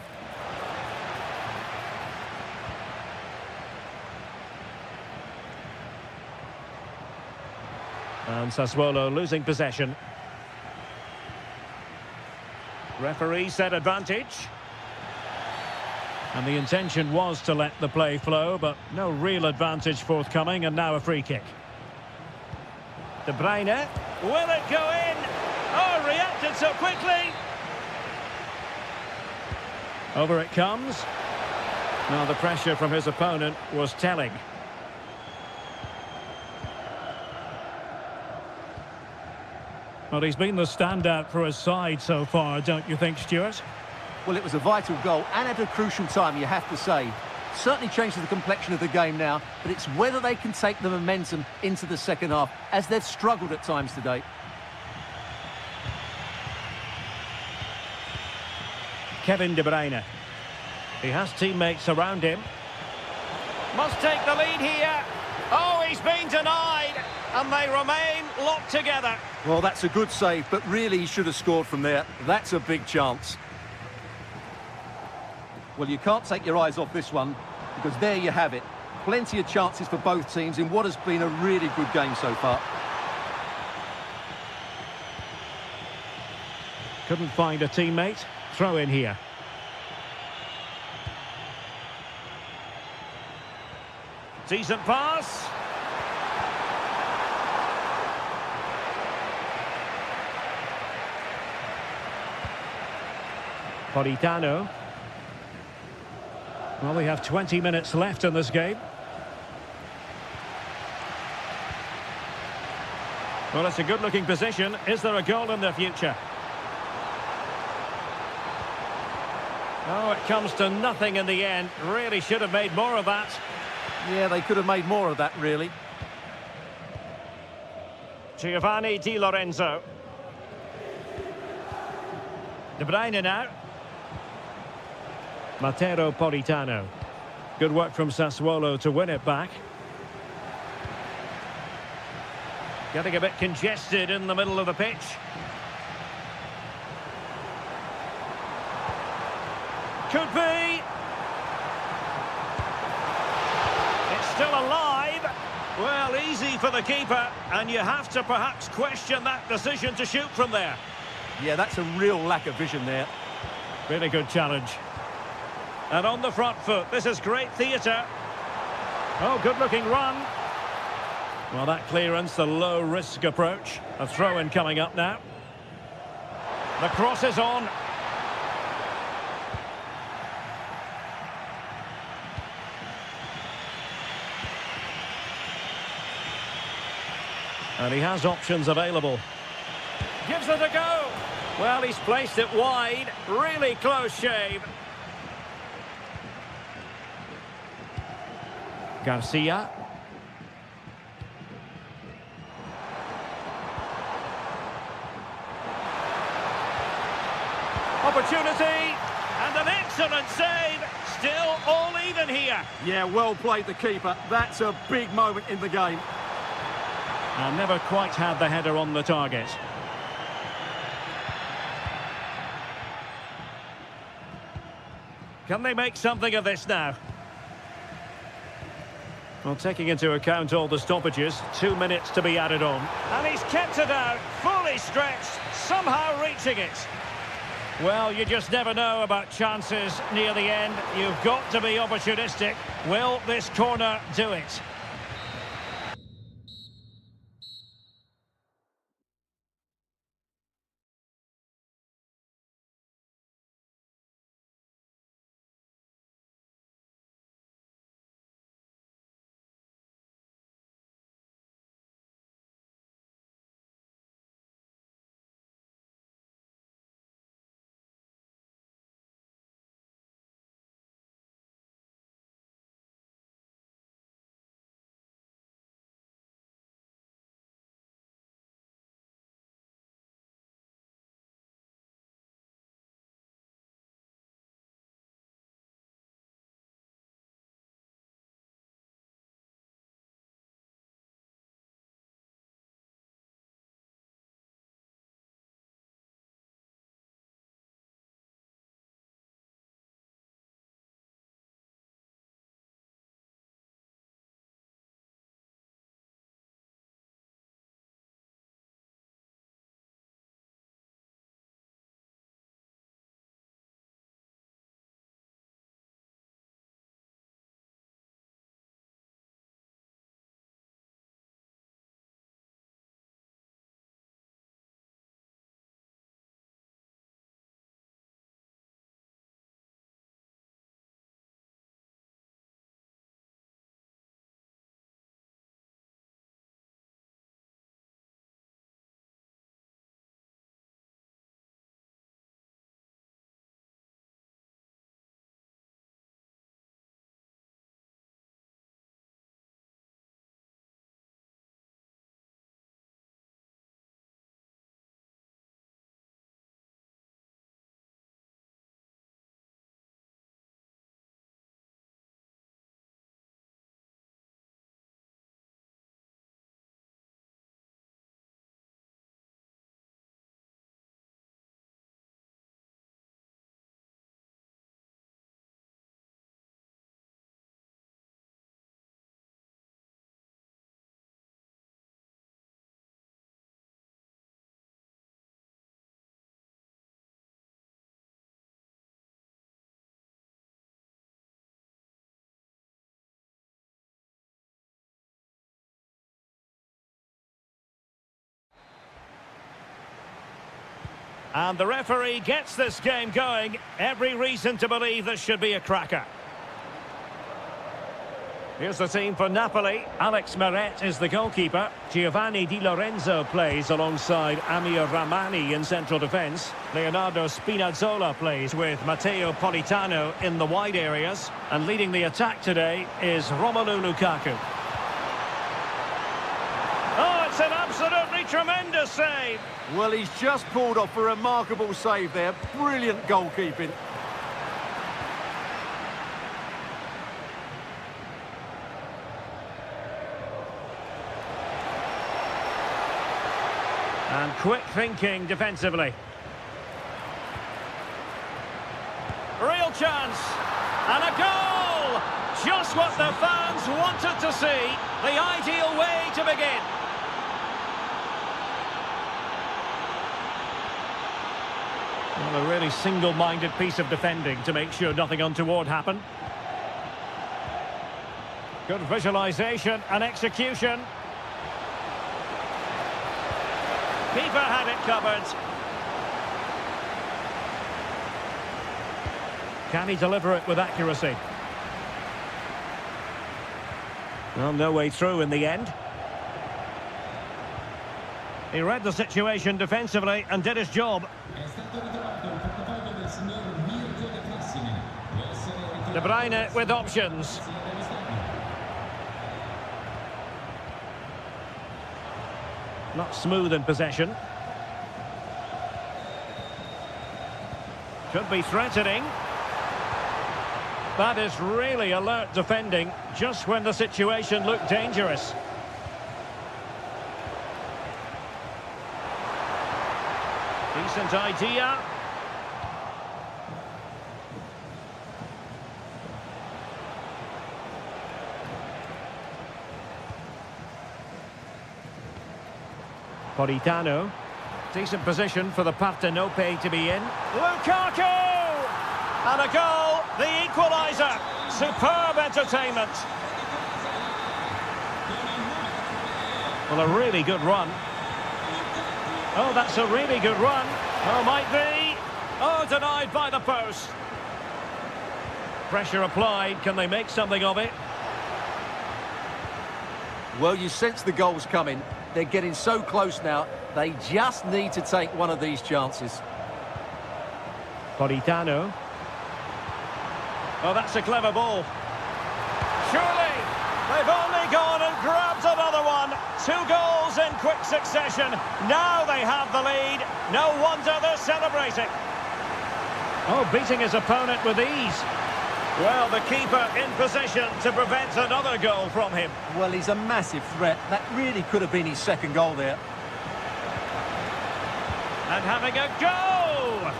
Speaker 1: And Sassuolo losing possession. Referee set advantage. And the intention was to let the play flow, but no real advantage forthcoming, and now a free kick. De Bruyne. Will it go in? Oh, reacted so quickly. Over it comes. Now the pressure from his opponent was telling. Well, he's been the standout for his side so far, don't you think, Stuart?
Speaker 2: Well, it was a vital goal and at a crucial time, you have to say. Certainly changes the complexion of the game now, but it's whether they can take the momentum into the second half, as they've struggled at times today.
Speaker 1: Kevin De Bruyne. He has teammates around him. Must take the lead here. Oh, he's been denied, and they remain locked together.
Speaker 2: Well, that's a good save, but really he should have scored from there. That's a big chance. Well, you can't take your eyes off this one, because there you have it. Plenty of chances for both teams in what has been a really good game so far.
Speaker 1: Couldn't find a teammate. Throw in here. Decent pass. Politano. Well, we have 20 minutes left in this game. Well, it's a good-looking position. Is there a goal in the future? Oh, it comes to nothing in the end. Really should have made more of that.
Speaker 2: Yeah, they could have made more of that, really.
Speaker 1: Giovanni Di Lorenzo. De Bruyne now. Matteo Politano. Good work from Sassuolo to win it back. Getting a bit congested in the middle of the pitch. Could be. It's still alive. Well, easy for the keeper, and you have to perhaps question that decision to shoot from there.
Speaker 2: Yeah, that's a real lack of vision there.
Speaker 1: Really good challenge. And on the front foot, this is great theatre. Oh, good-looking run. Well, that clearance, the low-risk approach. A throw-in coming up now. The cross is on. And he has options available. Gives it a go. Well, he's placed it wide. Really close shave. Garcia. Opportunity, and an excellent save. Still all even here.
Speaker 2: Yeah, well played the keeper. That's a big moment in the game.
Speaker 1: And never quite had the header on the target. Can they make something of this now? Well, taking into account all the stoppages, 2 minutes to be added on. And he's kept it out, fully stretched, somehow reaching it. Well, you just never know about chances near the end. You've got to be opportunistic. Will this corner do it? And the referee gets this game going. Every reason to believe this should be a cracker. Here's the team for Napoli. Alex Meret is the goalkeeper. Giovanni Di Lorenzo plays alongside Amir Ramani in central defence. Leonardo Spinazzola plays with Matteo Politano in the wide areas. And leading the attack today is Romelu Lukaku. Oh, it's an absolutely tremendous save.
Speaker 2: Well, he's just pulled off a remarkable save there. Brilliant goalkeeping.
Speaker 1: And quick thinking defensively. Real chance. And a goal! Just what the fans wanted to see. The ideal way to begin. Well, a really single-minded piece of defending to make sure nothing untoward happened. Good visualisation and execution. Keeper had it covered. Can he deliver it with accuracy? Well, no way through in the end. He read the situation defensively and did his job. De Bruyne with options. Not smooth in possession. Could be threatening. That is really alert defending, just when the situation looked dangerous. Decent idea. Politano. Decent position for the Partenope to be in. Lukaku! And a goal, the equaliser. Superb entertainment. Well, a really good run. Oh, that's a really good run. Oh, might be. Oh, denied by the post. Pressure applied. Can they make something of it?
Speaker 2: Well, you sense the goals coming. They're getting so close now. They just need to take one of these chances.
Speaker 1: Politano. Oh, that's a clever ball. Surely, they've only gone and grabbed another one. 2 goals in quick succession. Now they have the lead. No wonder they're celebrating. Oh, beating his opponent with ease. Well, the keeper in position to prevent another goal from him.
Speaker 2: Well, he's a massive threat. That really could have been his second goal there.
Speaker 1: And having a go!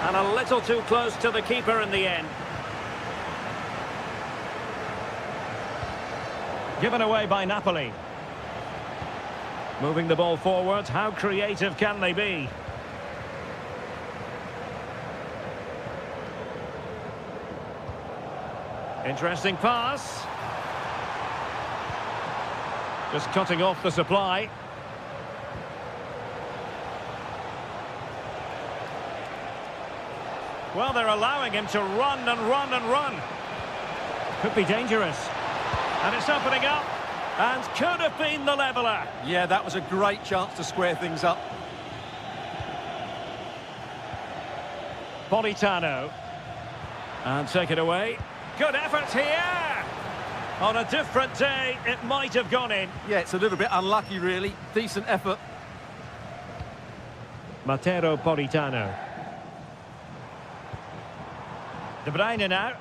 Speaker 1: And a little too close to the keeper in the end. Given away by Napoli. Moving the ball forward, how creative can they be? Interesting pass. Just cutting off the supply. Well, they're allowing him to run and run and run. Could be dangerous. And it's opening up. And could have been the leveller.
Speaker 2: Yeah, that was a great chance to square things up.
Speaker 1: Politano. And take it away. Good effort here. On a different day, it might have gone in.
Speaker 2: Yeah, it's a little bit unlucky, really. Decent effort.
Speaker 1: Matteo Politano. De Bruyne now.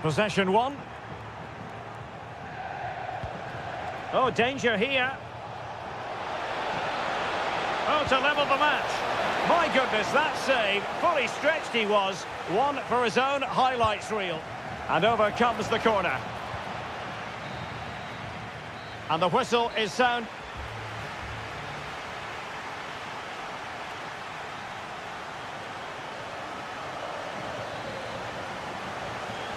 Speaker 1: Possession 1. Oh, danger here. Oh, to level the match. My goodness, that save. Fully stretched he was. One for his own highlights reel. And over comes the corner. And the whistle is sound.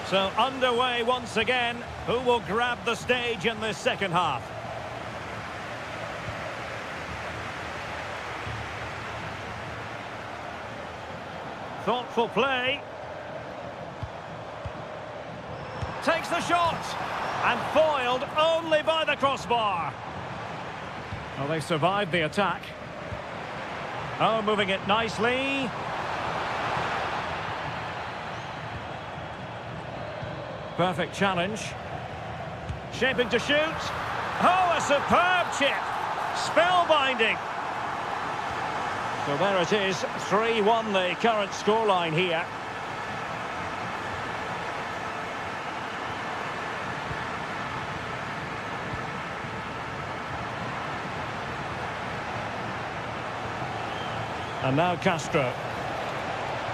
Speaker 1: So underway once again. Who will grab the stage in this second half? Thoughtful play. Takes the shot. And foiled only by the crossbar. Well, they survived the attack. Oh, moving it nicely. Perfect challenge. Shaping to shoot. Oh, a superb chip. Spellbinding. So there it is, 3-1 the current scoreline here. And now Castro.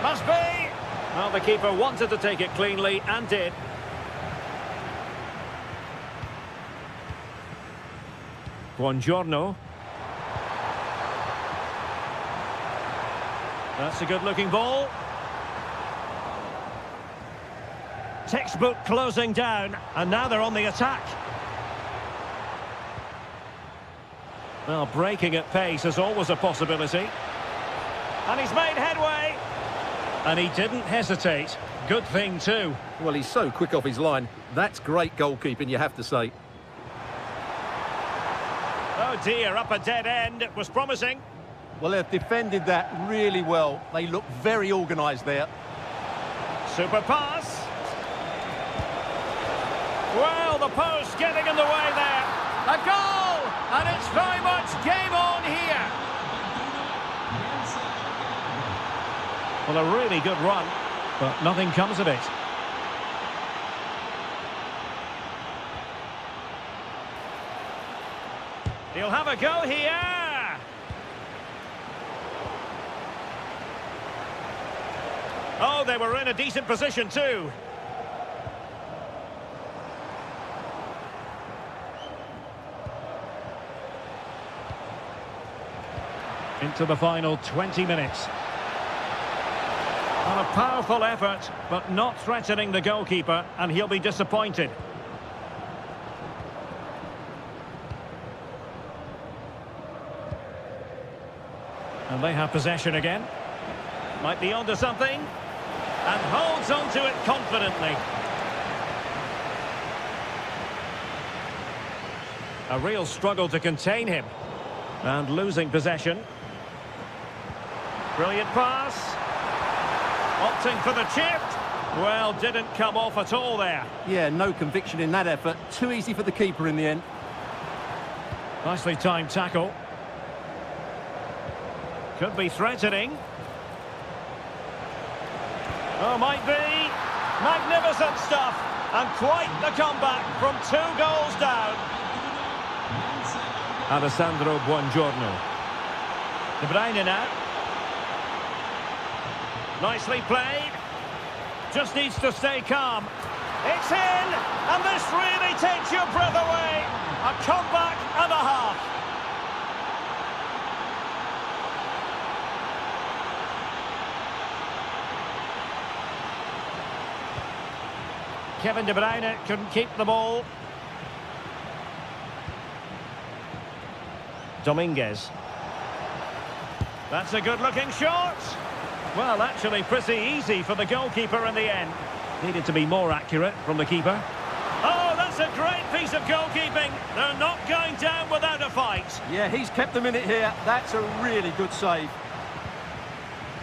Speaker 1: Must be! Well, the keeper wanted to take it cleanly and did. Buongiorno. That's a good-looking ball. Textbook closing down, and now they're on the attack. Well, breaking at pace is always a possibility. And he's made headway. And he didn't hesitate. Good thing, too.
Speaker 2: Well, he's so quick off his line. That's great goalkeeping, you have to say.
Speaker 1: Oh dear, up a dead end. It was promising.
Speaker 2: Well, they've defended that really well. They look very organised there.
Speaker 1: Super pass. Well, the post getting in the way there. A goal! And it's very much game on here. Well, a really good run, but nothing comes of it. He'll have a go here. Oh, they were in a decent position too. Into the final 20 minutes. On a powerful effort, but not threatening the goalkeeper, and he'll be disappointed. And they have possession again. Might be onto something. And holds onto it confidently. A real struggle to contain him. And losing possession. Brilliant pass. Opting for the chip. Well, didn't come off at all there.
Speaker 2: Yeah, no conviction in that effort. Too easy for the keeper in the end.
Speaker 1: Nicely timed tackle. Could be threatening. Oh, might be. Magnificent stuff. And quite the comeback from 2 goals down. Alessandro Buongiorno. De Bruyne now. Nicely played. Just needs to stay calm. It's in. And this really takes your breath away. A comeback and a half. Kevin De Bruyne couldn't keep the ball. Dominguez. That's a good-looking shot. Well, actually pretty easy for the goalkeeper in the end. Needed to be more accurate from the keeper. Oh, that's a great piece of goalkeeping. They're not going down without a fight.
Speaker 2: Yeah, he's kept them in it here. That's a really good save.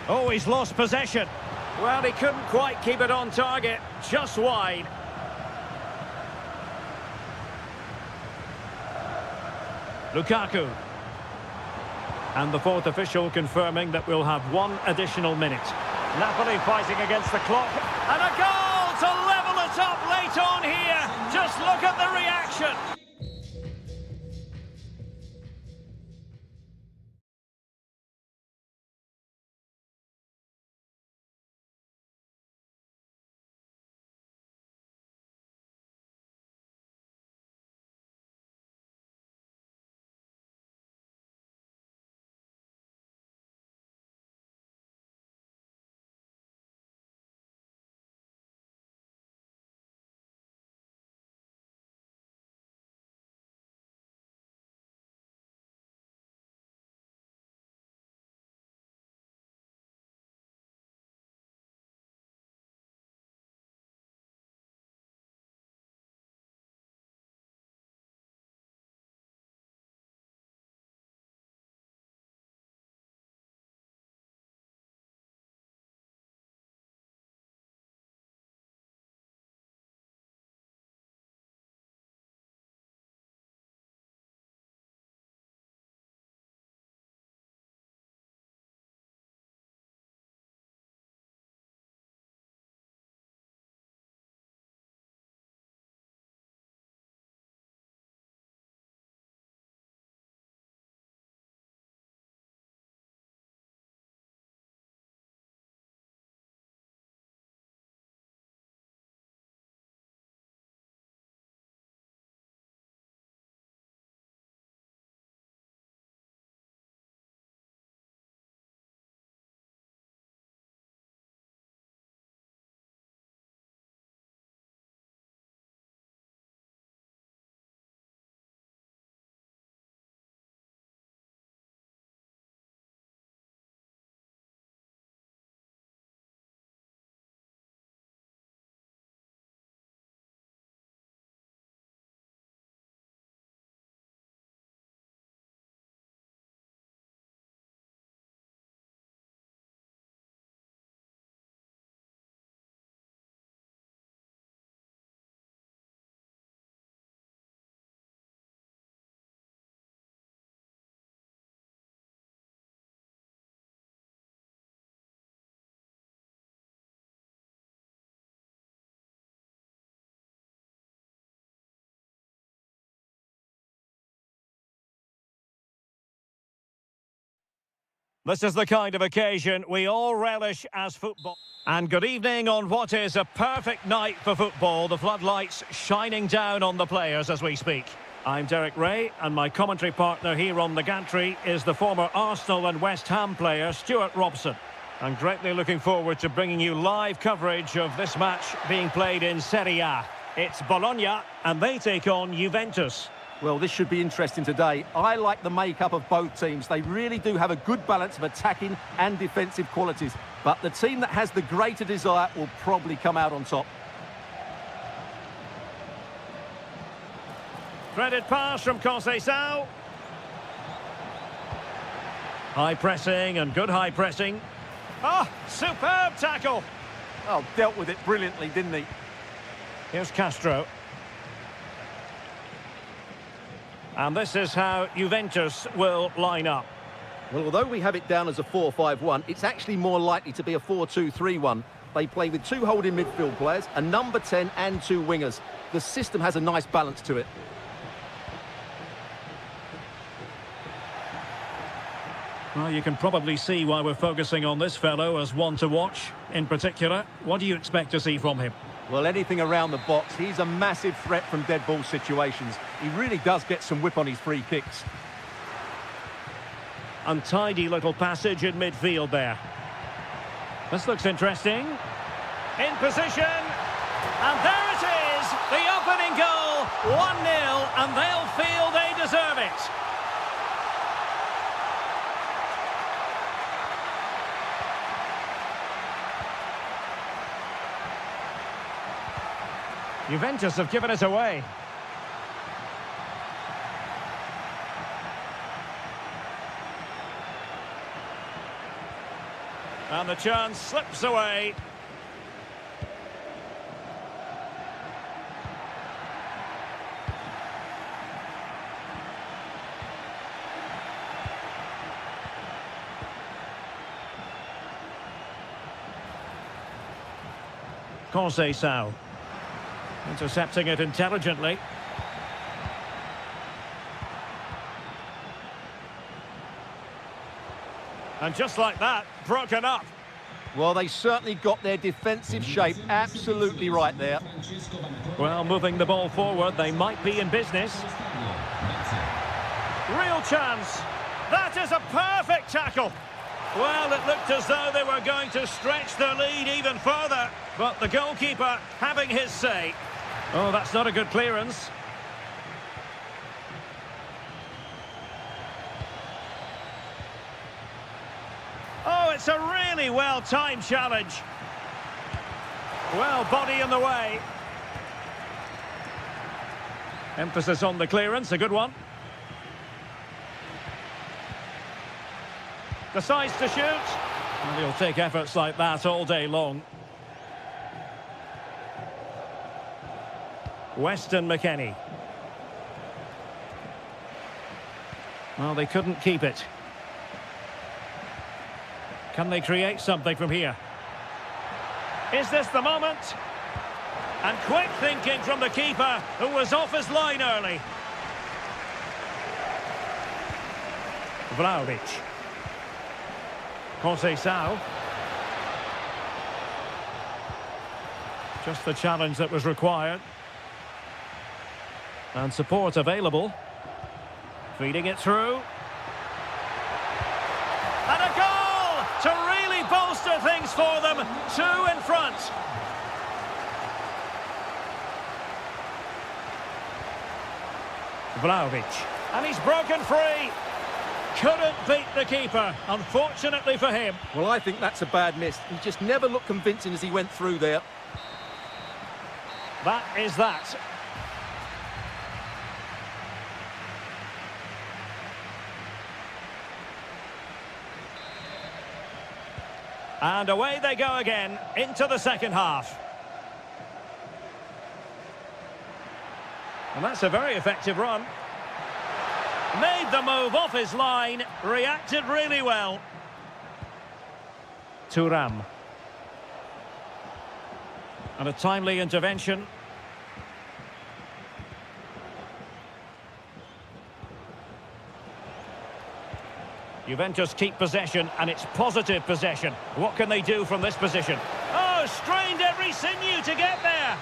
Speaker 1: Oh, he's lost possession. Well, he couldn't quite keep it on target. Just wide. Lukaku. And the fourth official confirming that we'll have 1 additional minute. Napoli fighting against the clock. And a goal to level it up late on here. Just look at the reaction. This is the kind of occasion we all relish as football. And good evening on what is a perfect night for football. The floodlights shining down on the players as we speak. I'm Derek Ray, and my commentary partner here on the gantry is the former Arsenal and West Ham player Stuart Robson. I'm greatly looking forward to bringing you live coverage of this match being played in Serie A. It's Bologna, and they take on Juventus.
Speaker 2: Well, this should be interesting today. I like the makeup of both teams. They really do have a good balance of attacking and defensive qualities. But the team that has the greater desire will probably come out on top.
Speaker 1: Threaded pass from Conceição. High pressing and good high pressing. Oh, superb tackle.
Speaker 2: Oh, dealt with it brilliantly, didn't he?
Speaker 1: Here's Castro. And this is how Juventus will line up.
Speaker 2: Well, although we have it down as a 4-5-1, it's actually more likely to be a 4-2-3-1. They play with two holding midfield players, a number 10 and two wingers. The system has a nice balance to it.
Speaker 1: Well, you can probably see why we're focusing on this fellow as one to watch. In particular, what do you expect to see from him?
Speaker 2: Well, anything around the box. He's a massive threat from dead ball situations. He really does get some whip on his free kicks.
Speaker 1: Untidy little passage in midfield there. This looks interesting. In position. And there it is. The opening goal. 1-0. And they'll feel they deserve it. Juventus have given it away. And the chance slips away. Conceição. Intercepting it intelligently. And just like that, broken up.
Speaker 2: Well, they certainly got their defensive shape absolutely right there.
Speaker 1: Well, moving the ball forward, they might be in business. Real chance. That is a perfect tackle. Well, it looked as though they were going to stretch their lead even further. But the goalkeeper having his say. Oh, that's not a good clearance. Oh, it's a really well-timed challenge. Well, body in the way. Emphasis on the clearance, a good one. Decides to shoot. And he'll take efforts like that all day long. Weston McKennie. Well, they couldn't keep it. Can they create something from here? Is this the moment? And quick thinking from the keeper, who was off his line early. Vlahovic. Conceição. Just the challenge that was required. And support available. Feeding it through. And a goal to really bolster things for them. Two in front. Vlahovic. And he's broken free. Couldn't beat the keeper, unfortunately for him.
Speaker 2: Well, I think that's a bad miss. He just never looked convincing as he went through there.
Speaker 1: That is that. And away they go again into the second half. And that's a very effective run. Made the move off his line, reacted really well. Thuram. And a timely intervention. Juventus keep possession, and it's positive possession. What can they do from this position? Oh, strained every sinew to get there.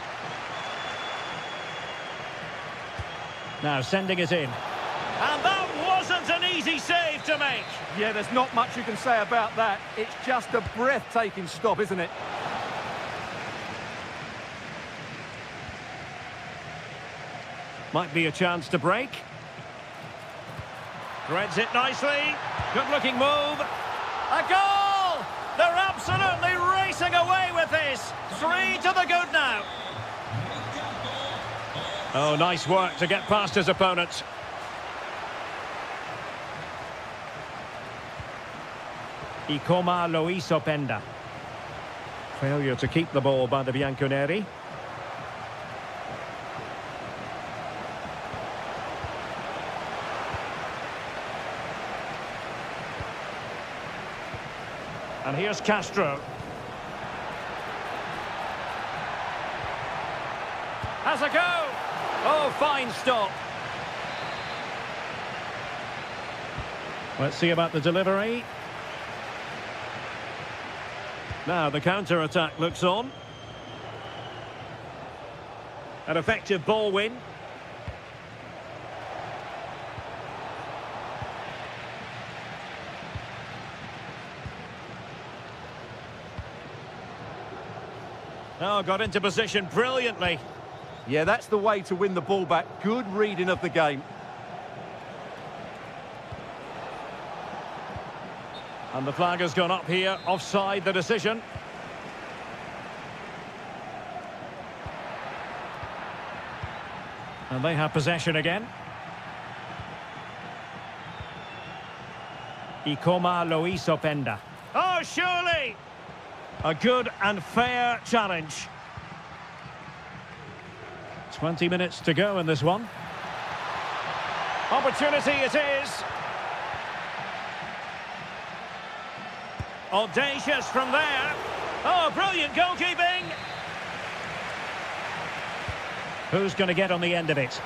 Speaker 1: Now sending it in. And that wasn't an easy save to make.
Speaker 2: Yeah, there's not much you can say about that. It's just a breathtaking stop, isn't it?
Speaker 1: Might be a chance to break. Threads it nicely. Good-looking move. A goal! They're absolutely racing away with this. 3 to the good now. Oh, nice work to get past his opponents. Ikoma Loisopenda. Failure to keep the ball by the Bianconeri. And here's Castro. Has a go! Oh, fine stop. Let's see about the delivery. Now the counter-attack looks on. An effective ball win. Oh, got into position brilliantly.
Speaker 2: Yeah, that's the way to win the ball back. Good reading of the game.
Speaker 1: And the flag has gone up here, offside the decision. And they have possession again. Ikoma Loisopenda. Oh, surely! A good and fair challenge. 20 minutes to go in this one. Opportunity it is. Audacious from there. Oh, brilliant goalkeeping. Who's going to get on the end of it?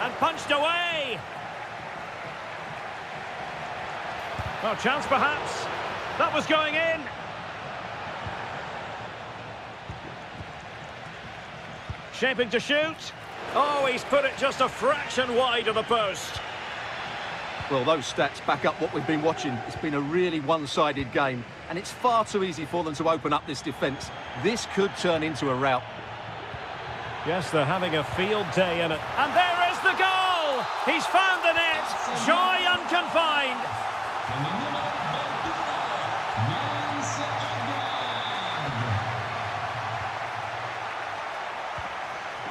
Speaker 1: And punched away. Oh, chance perhaps. That was going in. Shaping to shoot. Oh, he's put it just a fraction wide of the post.
Speaker 2: Well, those stats back up what we've been watching. It's been a really one-sided game, and it's far too easy for them to open up this defence. This could turn into a rout.
Speaker 1: Yes, they're having a field day in it. And there is the goal! He's found the net. Joy unconfined.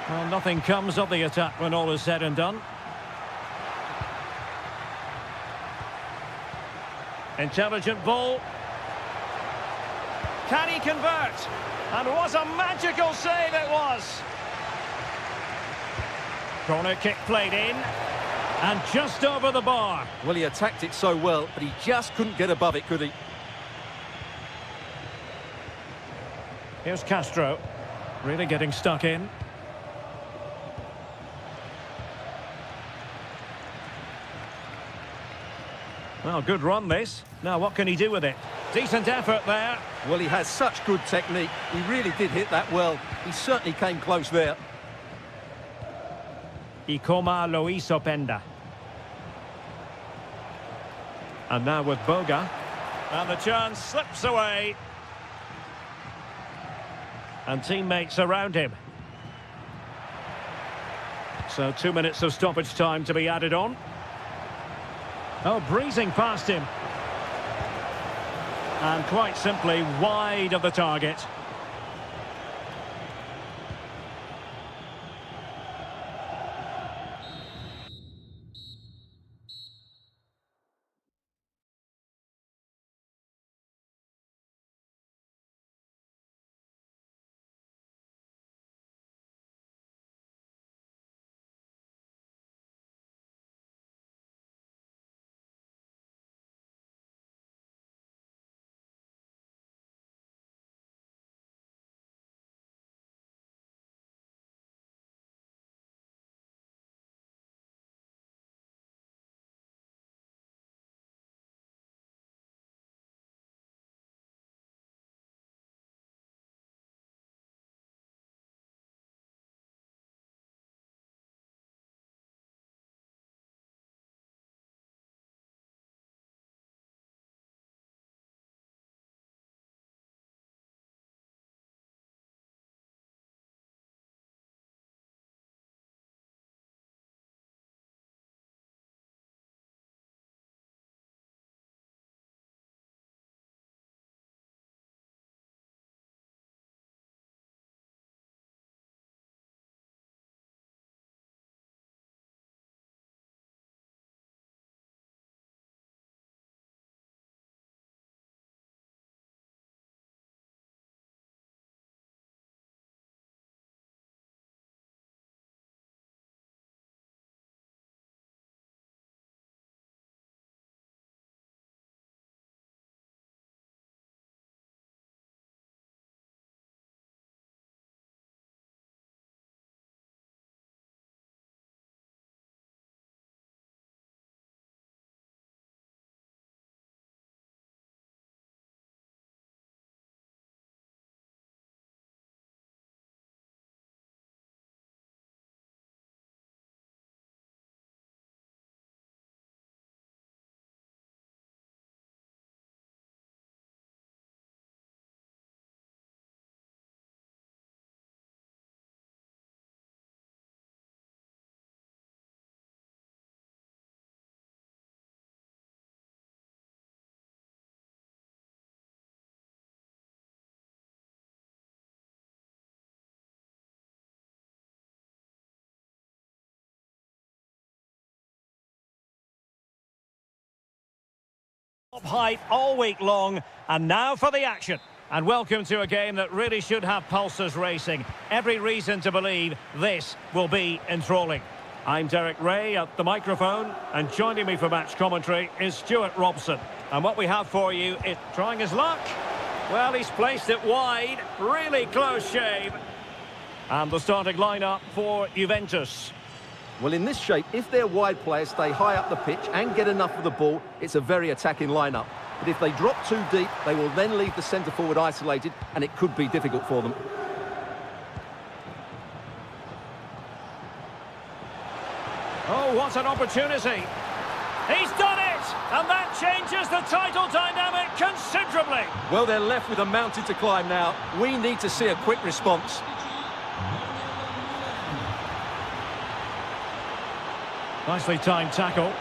Speaker 1: Well, nothing comes of the attack when all is said and done. Intelligent ball. Can he convert? And what a magical save it was. Corner kick played in. And just over the bar.
Speaker 2: Well, he attacked it so well, but he just couldn't get above it, could he?
Speaker 1: Here's Castro. Really getting stuck in. Well, good run this. Now what can he do with it? Decent effort there.
Speaker 2: Well, he has such good technique. He really did hit that well. He certainly came close there.
Speaker 1: Ikoma Loisopenda. And now with Boga. And the chance slips away. And teammates around him. So 2 minutes of stoppage time to be added on. Oh, breezing past him. And quite simply wide of the target. Height all week long, and now for the action. And welcome to a game that really should have pulses racing. Every reason to believe this will be enthralling. I'm Derek Ray at the microphone, and joining me for match commentary is Stuart Robson. And what we have for you is trying his luck. Well, he's placed it wide, really close shave. And the starting lineup for Juventus.
Speaker 2: Well, in this shape, if their wide players stay high up the pitch and get enough of the ball, it's a very attacking lineup. But if they drop too deep, they will then leave the centre-forward isolated, and it could be difficult for them.
Speaker 1: Oh, what an opportunity. He's done it! And that changes the title dynamic considerably.
Speaker 2: Well, they're left with a mountain to climb now. We need to see a quick response.
Speaker 1: Nicely timed tackle.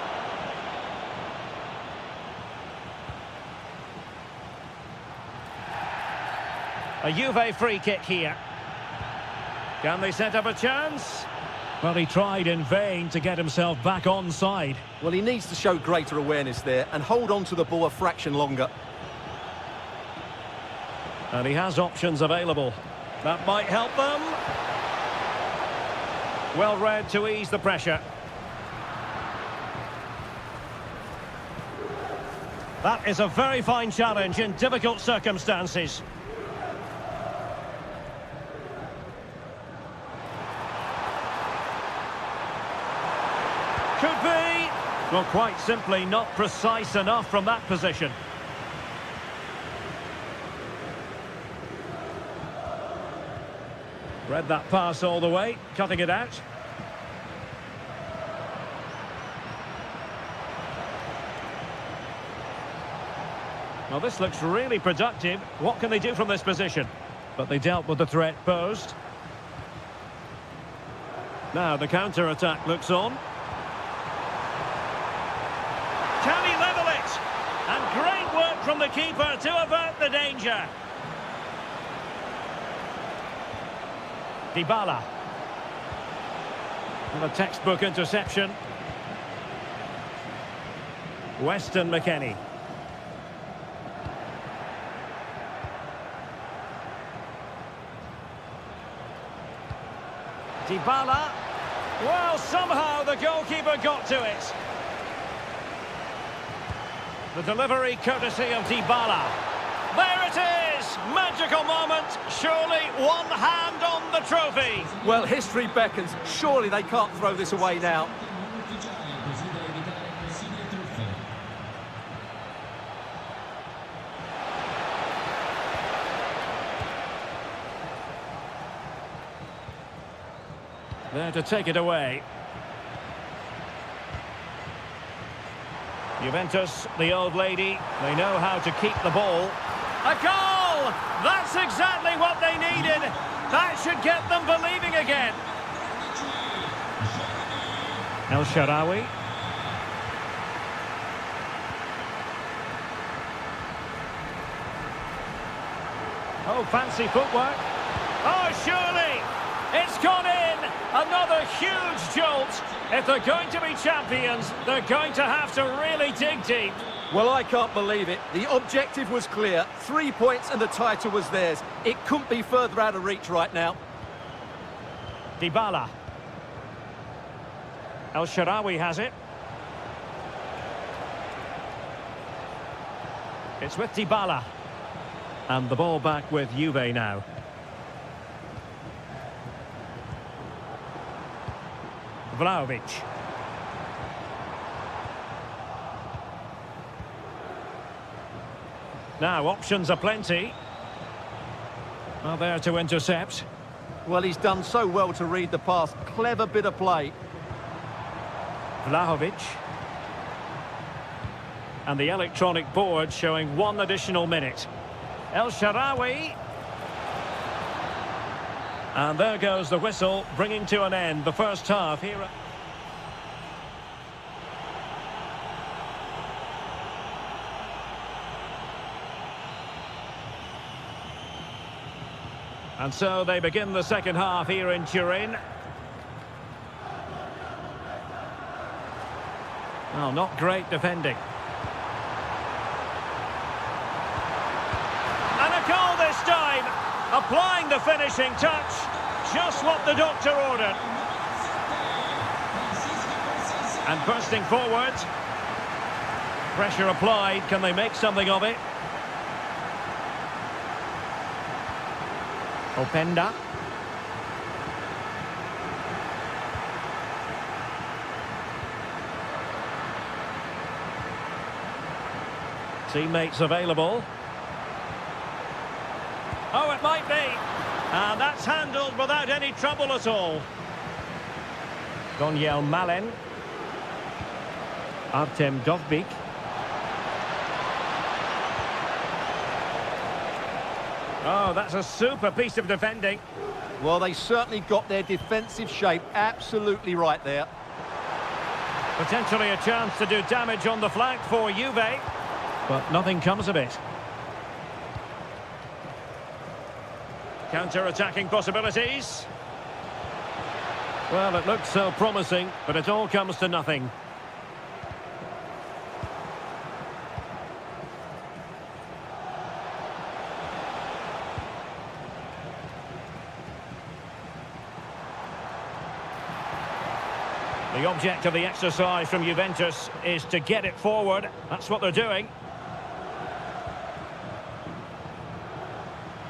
Speaker 1: A Juve free kick here. Can they set up a chance? Well, he tried in vain to get himself back onside.
Speaker 2: Well, he needs to show greater awareness there and hold on to the ball a fraction longer.
Speaker 1: And he has options available. That might help them. Well read to ease the pressure. That is a very fine challenge in difficult circumstances. Could be. Well, quite simply not precise enough from that position. Read that pass all the way, cutting it out. Well, this looks really productive. What can they do from this position? But they dealt with the threat posed. Now the counter-attack looks on. Can he level it? And great work from the keeper to avert the danger. Dybala. And a textbook interception. Weston McKennie. Dybala. Well, somehow the goalkeeper got to it. The delivery courtesy of Dybala. There it is! Magical moment. Surely one hand on the trophy.
Speaker 2: Well, history beckons. Surely they can't throw this away now.
Speaker 1: There to take it away. Juventus, the old lady, they know how to keep the ball. A goal! That's exactly what they needed. That should get them believing again. El Shaarawy. Oh, fancy footwork. Oh, surely! It's gone in! Another huge jolt. If they're going to be champions, they're going to have to really dig deep.
Speaker 2: Well, I can't believe it. The objective was clear. 3 points and the title was theirs. It couldn't be further out of reach right now.
Speaker 1: Dybala. El Shaarawy has it. It's with Dybala. And the ball back with Juve now. Vlahovic. Now, options are plenty. Well, there to intercept.
Speaker 2: Well, he's done so well to read the pass. Clever bit of play.
Speaker 1: Vlahovic. And the electronic board showing 1 additional minute. El Shaarawy. And there goes the whistle, bringing to an end the first half here. And so they begin the second half here in Turin. Well, not great defending. Applying the finishing touch. Just what the doctor ordered. And bursting forward. Pressure applied. Can they make something of it? Openda. Teammates available. Oh, it might be. And that's handled without any trouble at all. Daniel Malen. Artem Dovbik. Oh, that's a super piece of defending.
Speaker 2: Well, they certainly got their defensive shape absolutely right there.
Speaker 1: Potentially a chance to do damage on the flank for Juve. But nothing comes of it. Counter-attacking possibilities. Well, it looks so promising, but it all comes to nothing. The object of the exercise from Juventus is to get it forward. That's what they're doing.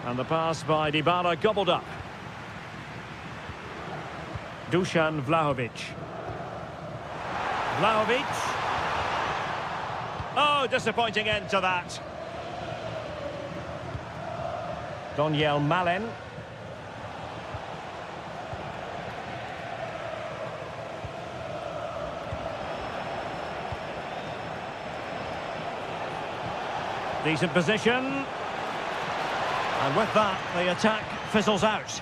Speaker 1: And the pass by Dybala gobbled up. Dusan Vlahovic. Vlahovic. Oh, disappointing end to that. Daniel Malen. Decent position. And with that, the attack fizzles out.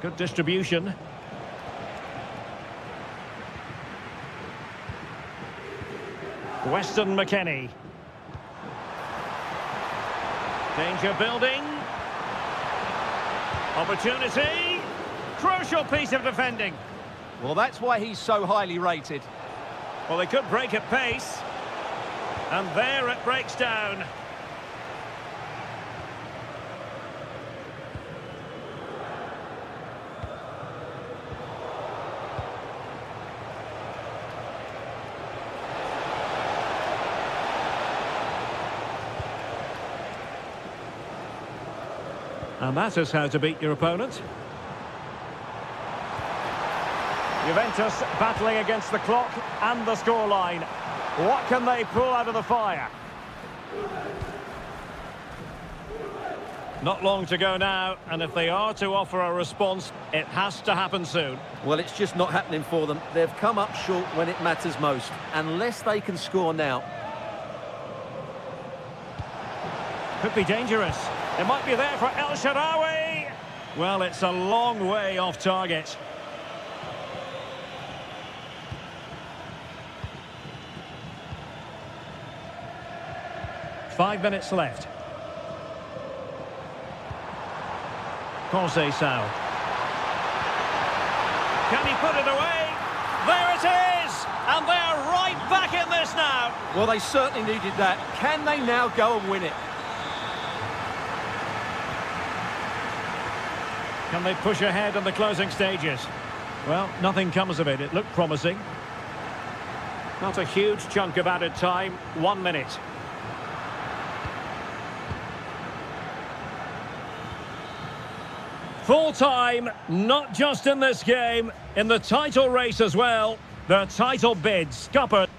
Speaker 1: Good distribution. Weston McKennie. Danger building. Opportunity. Crucial piece of defending.
Speaker 2: Well, that's why he's so highly rated.
Speaker 1: Well, they could break at pace. And there it breaks down. And that is how to beat your opponent. Juventus battling against the clock and the scoreline. What can they pull out of the fire? Not long to go now, and if they are to offer a response, it has to happen soon.
Speaker 2: Well, it's just not happening for them. They've come up short when it matters most. Unless they can score now.
Speaker 1: Could be dangerous. It might be there for El Shaarawy. Well, it's a long way off target. Five minutes left. Conceição. Can he put it away? There it is! And they're right back in this now.
Speaker 2: Well, they certainly needed that. Can they now go and win it?
Speaker 1: Can they push ahead in the closing stages? Well, nothing comes of it. It looked promising. Not a huge chunk of added time. 1 minute. Full time, not just in this game, in the title race as well. The title bid scuppered.